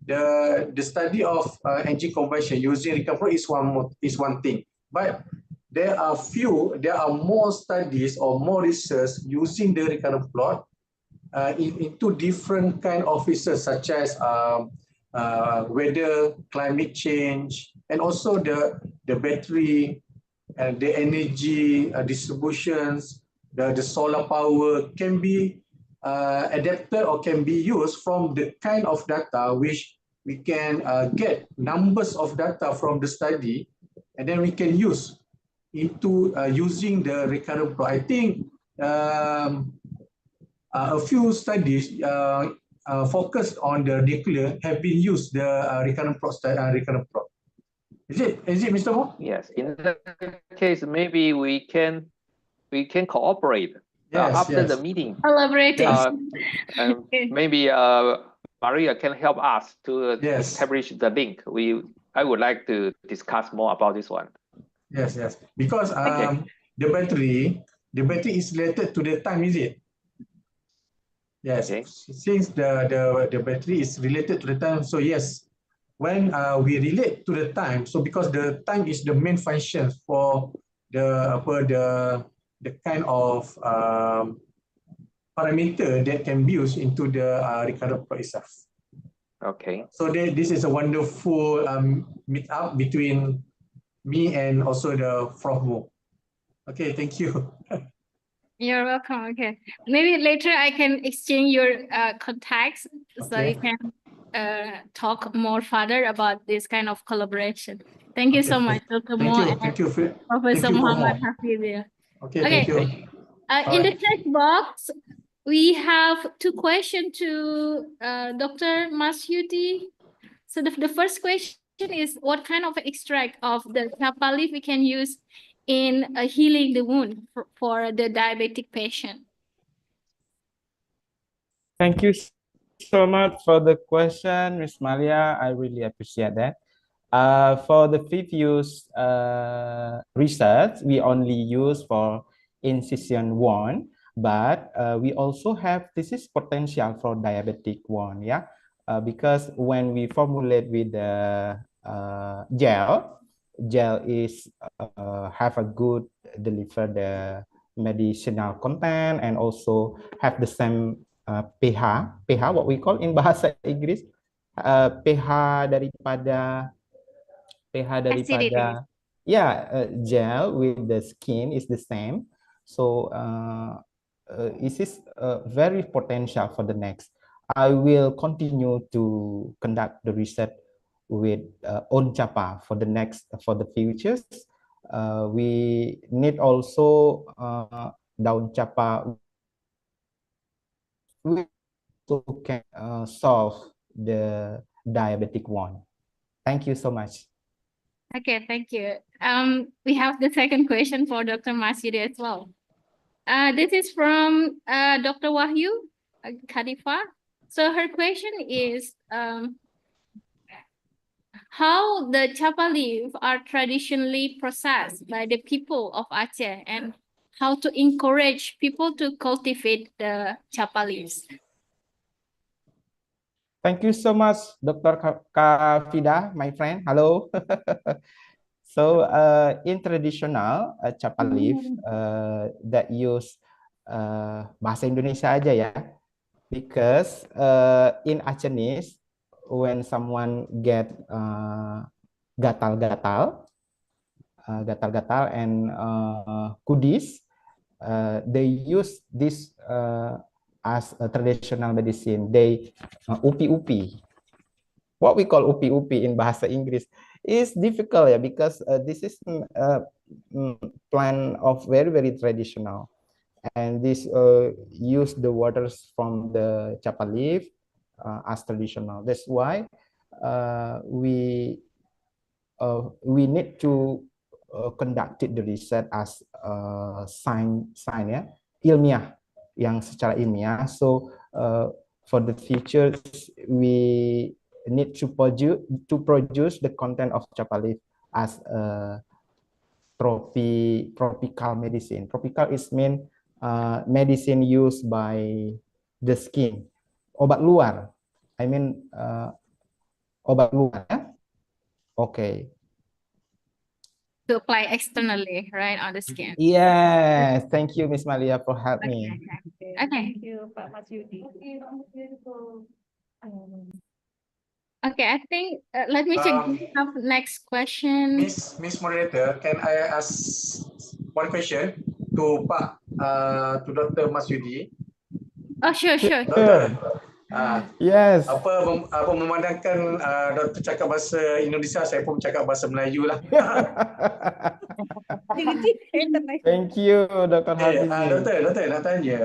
the study of engine conversion using recurrent plot is one thing, but there are more studies or more research using the recurrent plot into different kind of research, such as weather, climate change, and also the battery and the energy distributions, the solar power can be adapted or can be used from the kind of data which we can get numbers of data from the study, and then we can use into using the recurrent plot. I think a few studies focused on the nuclear have been used the recurrent probe. Is it, Mr. Mo?
Yes. In that case, maybe we can cooperate after the meeting.
Collaborating.
Maybe Maria can help us to establish the link. I would like to discuss more about this one.
Yes. Because the battery is related to the time, is it? Yes. Since the battery is related to the time, so yes, when we relate to the time, so because the time is the main function for the kind of parameter that can be used into the recurrent probe itself.
Okay.
So this is a wonderful meet up between me and also the Prof. Mo. Okay, thank you.
You're welcome. Okay, maybe later I can exchange your contacts so you can talk more further about this kind of collaboration. Thank you so much, Dr. Mo and Professor Muhammad Hafidh.
Okay, thank you.
In the chat box, we have two questions to Dr. Masyudi. So the first question is, what kind of extract of the kappa leaf we can use in healing the wound for the diabetic patient?
Thank you so much for the question, Ms. Malia. I really appreciate that. For the previous research, we only use for incision wound, but we also have this is potential for diabetic wound, yeah. Because when we formulate with the gel is have a good deliver the medicinal content and also have the same pH what we call in bahasa Inggris pH daripada gel with the skin is the same. So this is very potential for the next. I will continue to conduct the research with on Japa for the futures. We need also down Japa we also can solve the diabetic one. Thank you so much.
Okay, thank you. We have the second question for Dr. Masyudi as well. This is from Dr. Wahyu Khalifa. So her question is, how the chapa leaf are traditionally processed by the people of Aceh and how to encourage people to cultivate the chapa leaves.
Thank you so much, Dr. Kafida, my friend. Hello. So in traditional chapa leaf that use bahasa Indonesia aja ya, because in Acehnese when someone get gatal-gatal and kudis, they use this as a traditional medicine. They upi-upi. What we call upi-upi in bahasa Inggris is difficult ya, because this is plant of very traditional, and this use the waters from the chapa leaf as traditional. That's why we need to conduct the research as science ya, ilmiah, yang secara ilmiah. So for the future we need to produce the content of chapa leaf as a tropical medicine. Tropical is mean medicine used by the skin. Obat luar. I mean obat luar. Okay.
To apply externally, right, on the skin.
Yes, thank you, Miss Malia, for helping me.
Okay. Okay, I think let me check next question.
Miss Moderator, can I ask one question to Pak to Dr. Masyudi?
Oh, sure.
Doktor,
yes.
Apa memandangkan doktor cakap bahasa Indonesia, saya pun cakap bahasa Melayu lah.
Thank you, Dr. Hafizi.
Doktor nak tanya,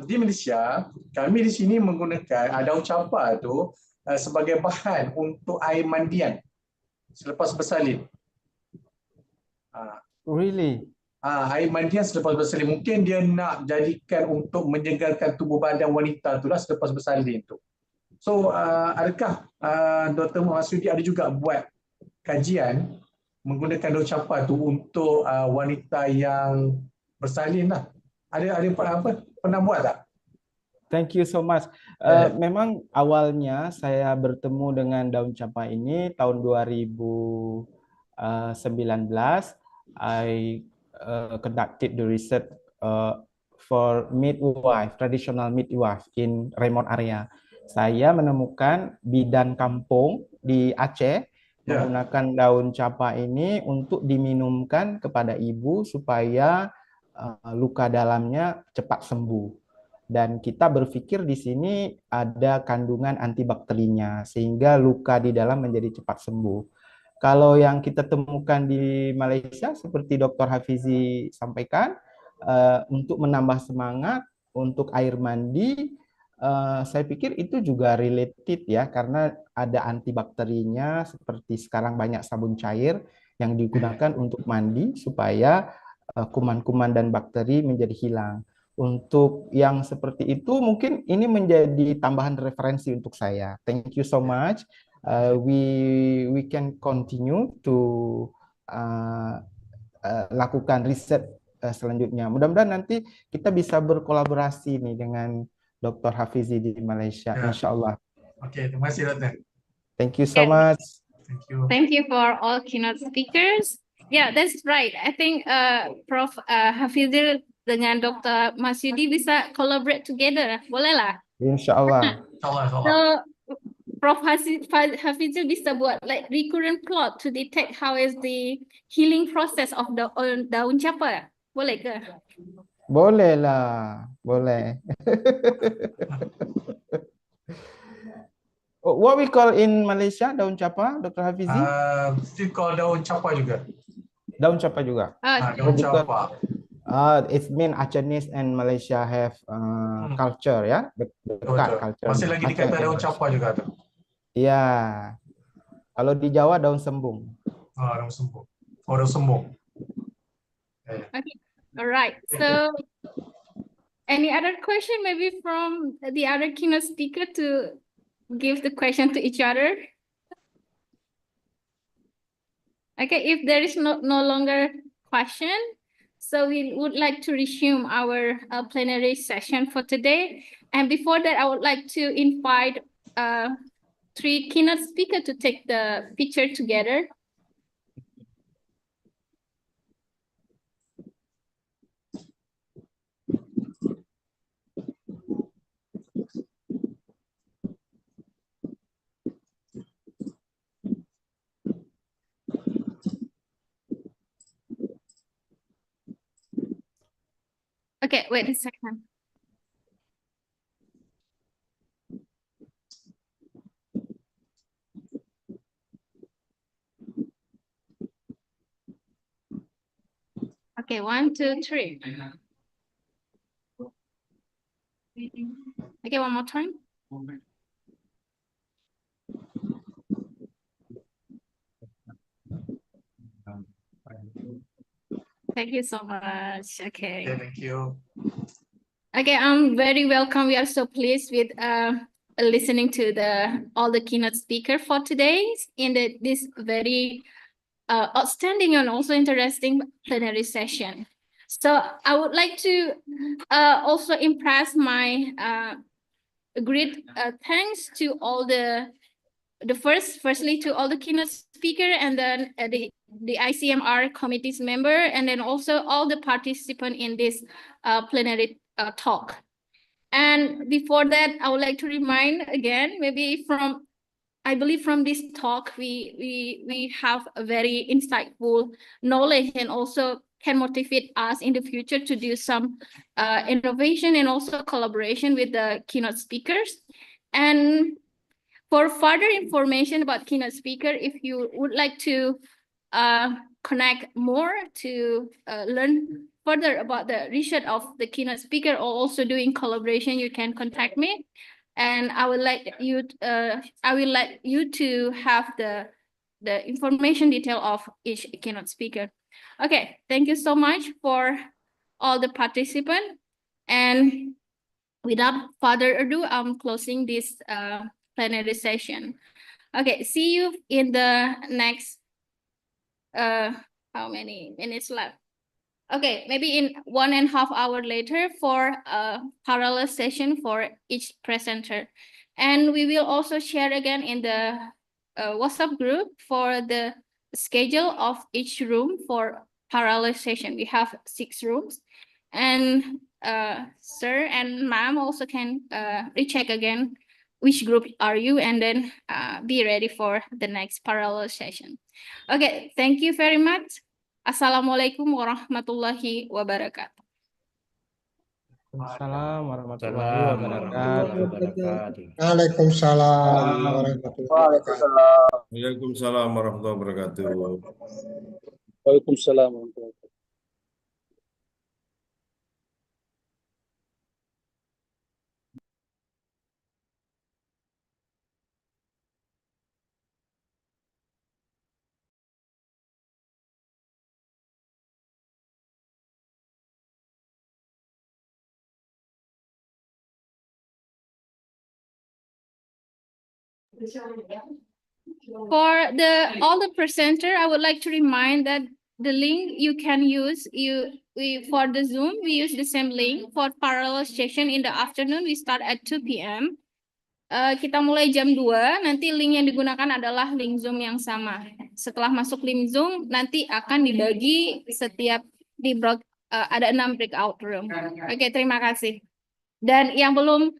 di Malaysia, kami di sini menggunakan daun campa tu sebagai bahan untuk air mandian selepas bersalin.
Really?
Air mandian selepas bersalin. Mungkin dia nak jadikan untuk menyegarkan tubuh badan wanita tu lah selepas bersalin tu. So, adakah Dr. Masudi ada juga buat kajian menggunakan daun campa tu untuk wanita yang bersalin lah? Ada pernah buat tak?
Thank you so much. Memang awalnya saya bertemu dengan daun campa ini tahun 2019. I conducted the research for midwife, traditional midwife in remote area. Saya menemukan bidan kampung di Aceh menggunakan daun campa ini untuk diminumkan kepada ibu supaya luka dalamnya cepat sembuh. Dan kita berpikir di sini ada kandungan antibakterinya sehingga luka di dalam menjadi cepat sembuh. Kalau yang kita temukan di Malaysia seperti Dr. Hafizi sampaikan, untuk menambah semangat untuk air mandi, saya pikir itu juga related ya, karena ada antibakterinya seperti sekarang banyak sabun cair yang digunakan untuk mandi supaya kuman-kuman dan bakteri menjadi hilang. Untuk yang seperti itu mungkin ini menjadi tambahan referensi untuk saya. Thank you so much. We can continue to lakukan riset selanjutnya. Mudah-mudahan nanti kita bisa berkolaborasi nih dengan Dr. Hafizi di Malaysia, insya Allah.
Oke, terima kasih Dokter.
Thank you so much.
Thank you.
Thank you for all keynote speakers. Yeah, that's right. I think Prof. Hafizil dengan Dr. Masyudi bisa collaborate together. Boleh lah?
Insya Allah.
So, Prof. Hafizil bisa buat like recurrent plot to detect how is the healing process of the daun campa. Boleh ke?
Boleh lah, boleh. What we call in Malaysia daun campa, Dr. Hafizi?
Still call daun campa juga.
Daun campa juga.
Daun campa.
It mean Acehese and Malaysia have culture ya, dekat culture.
Masih lagi dikata daun campa juga tu.
Iya. Kalau di Jawa daun sembung.
Daun sembung. Oh, daun sembung.
Okay. All right. So, any other question maybe from the other keynote speaker to give the question to each other? Okay, if there is no longer question, so we would like to resume our plenary session for today. And before that, I would like to invite 3 keynote speakers to take the picture together. Okay, wait a second. Okay, 1, 2, 3. Okay, one more time. Thank you so much. Okay.
Thank you.
Okay, I'm very welcome. We are so pleased with listening to all the keynote speaker for today in this very outstanding and also interesting plenary session. So I would like to also impress my great thanks to all firstly to all the keynote speaker, and then the Icmr committee's member, and then also all the participants in this plenary talk. And before that, I would like to remind again, maybe I believe from this talk, we have a very insightful knowledge and also can motivate us in the future to do some innovation and also collaboration with the keynote speakers. And for further information about keynote speaker, if you would like to connect more to learn further about the research of the keynote speaker, or also doing collaboration, you can contact me, and I will let you to have the information detail of each keynote speaker. Okay, thank you so much for all the participants, and without further ado, I'm closing this plenary session. Okay, see you in the next how many minutes left? Okay, maybe in 1.5 hours later for a parallel session for each presenter. And we will also share again in the WhatsApp group for the schedule of each room for parallel session. We have 6 rooms. And sir and ma'am also can recheck again which group are you, and then be ready for the next parallel session. Okay, thank you very much. Assalamualaikum warahmatullahi wabarakatuh.
Waalaikumsalam warahmatullahi
Warahmatullahi
wabarakatuh.
wabarakatuh.
Waalaikumsalam warahmatullahi wabarakatuh.
Waalaikumsalam warahmatullahi wabarakatuh.
Waalaikumsalam warahmatullahi wabarakatuh.
For all the presenter, I would like to remind that the link you can use for the Zoom, we use the same link. For parallel session in the afternoon, we start at 2 p.m. Kita mulai jam 2, nanti link yang digunakan adalah link Zoom yang sama. Setelah masuk link Zoom, nanti akan dibagi setiap ada 6 breakout room. Oke, terima kasih. Dan yang belum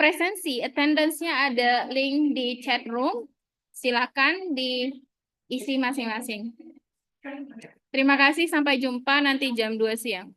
presensi, attendance-nya ada link di chat room. Silakan diisi masing-masing. Terima kasih, sampai jumpa nanti jam 2 siang.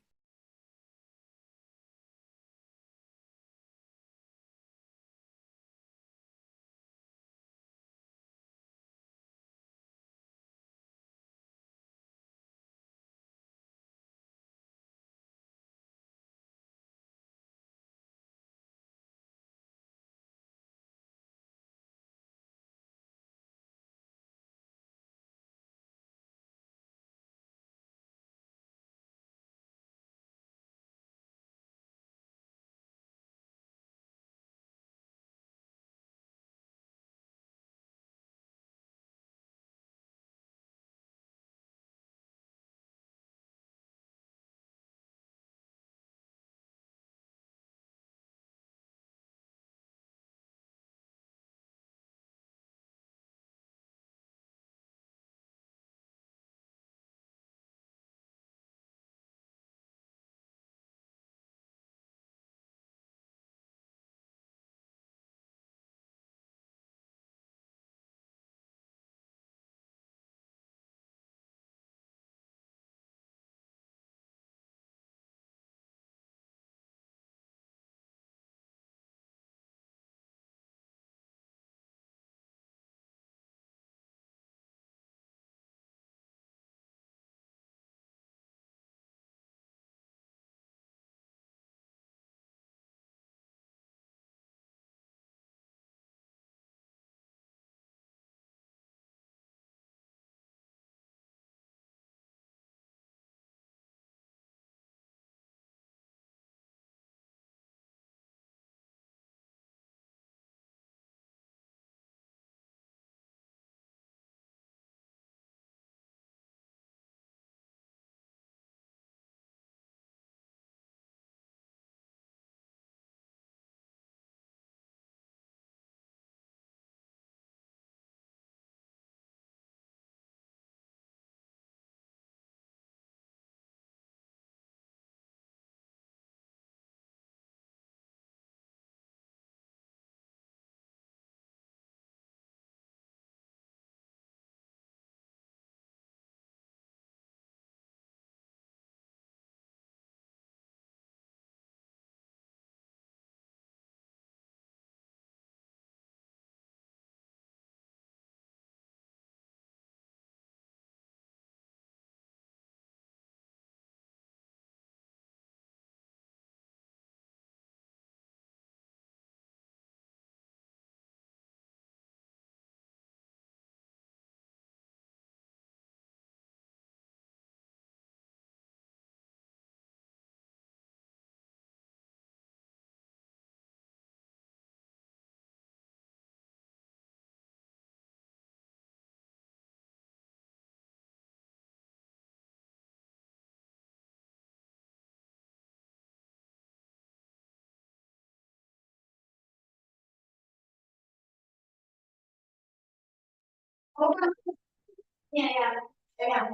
Ya, ya. Ya.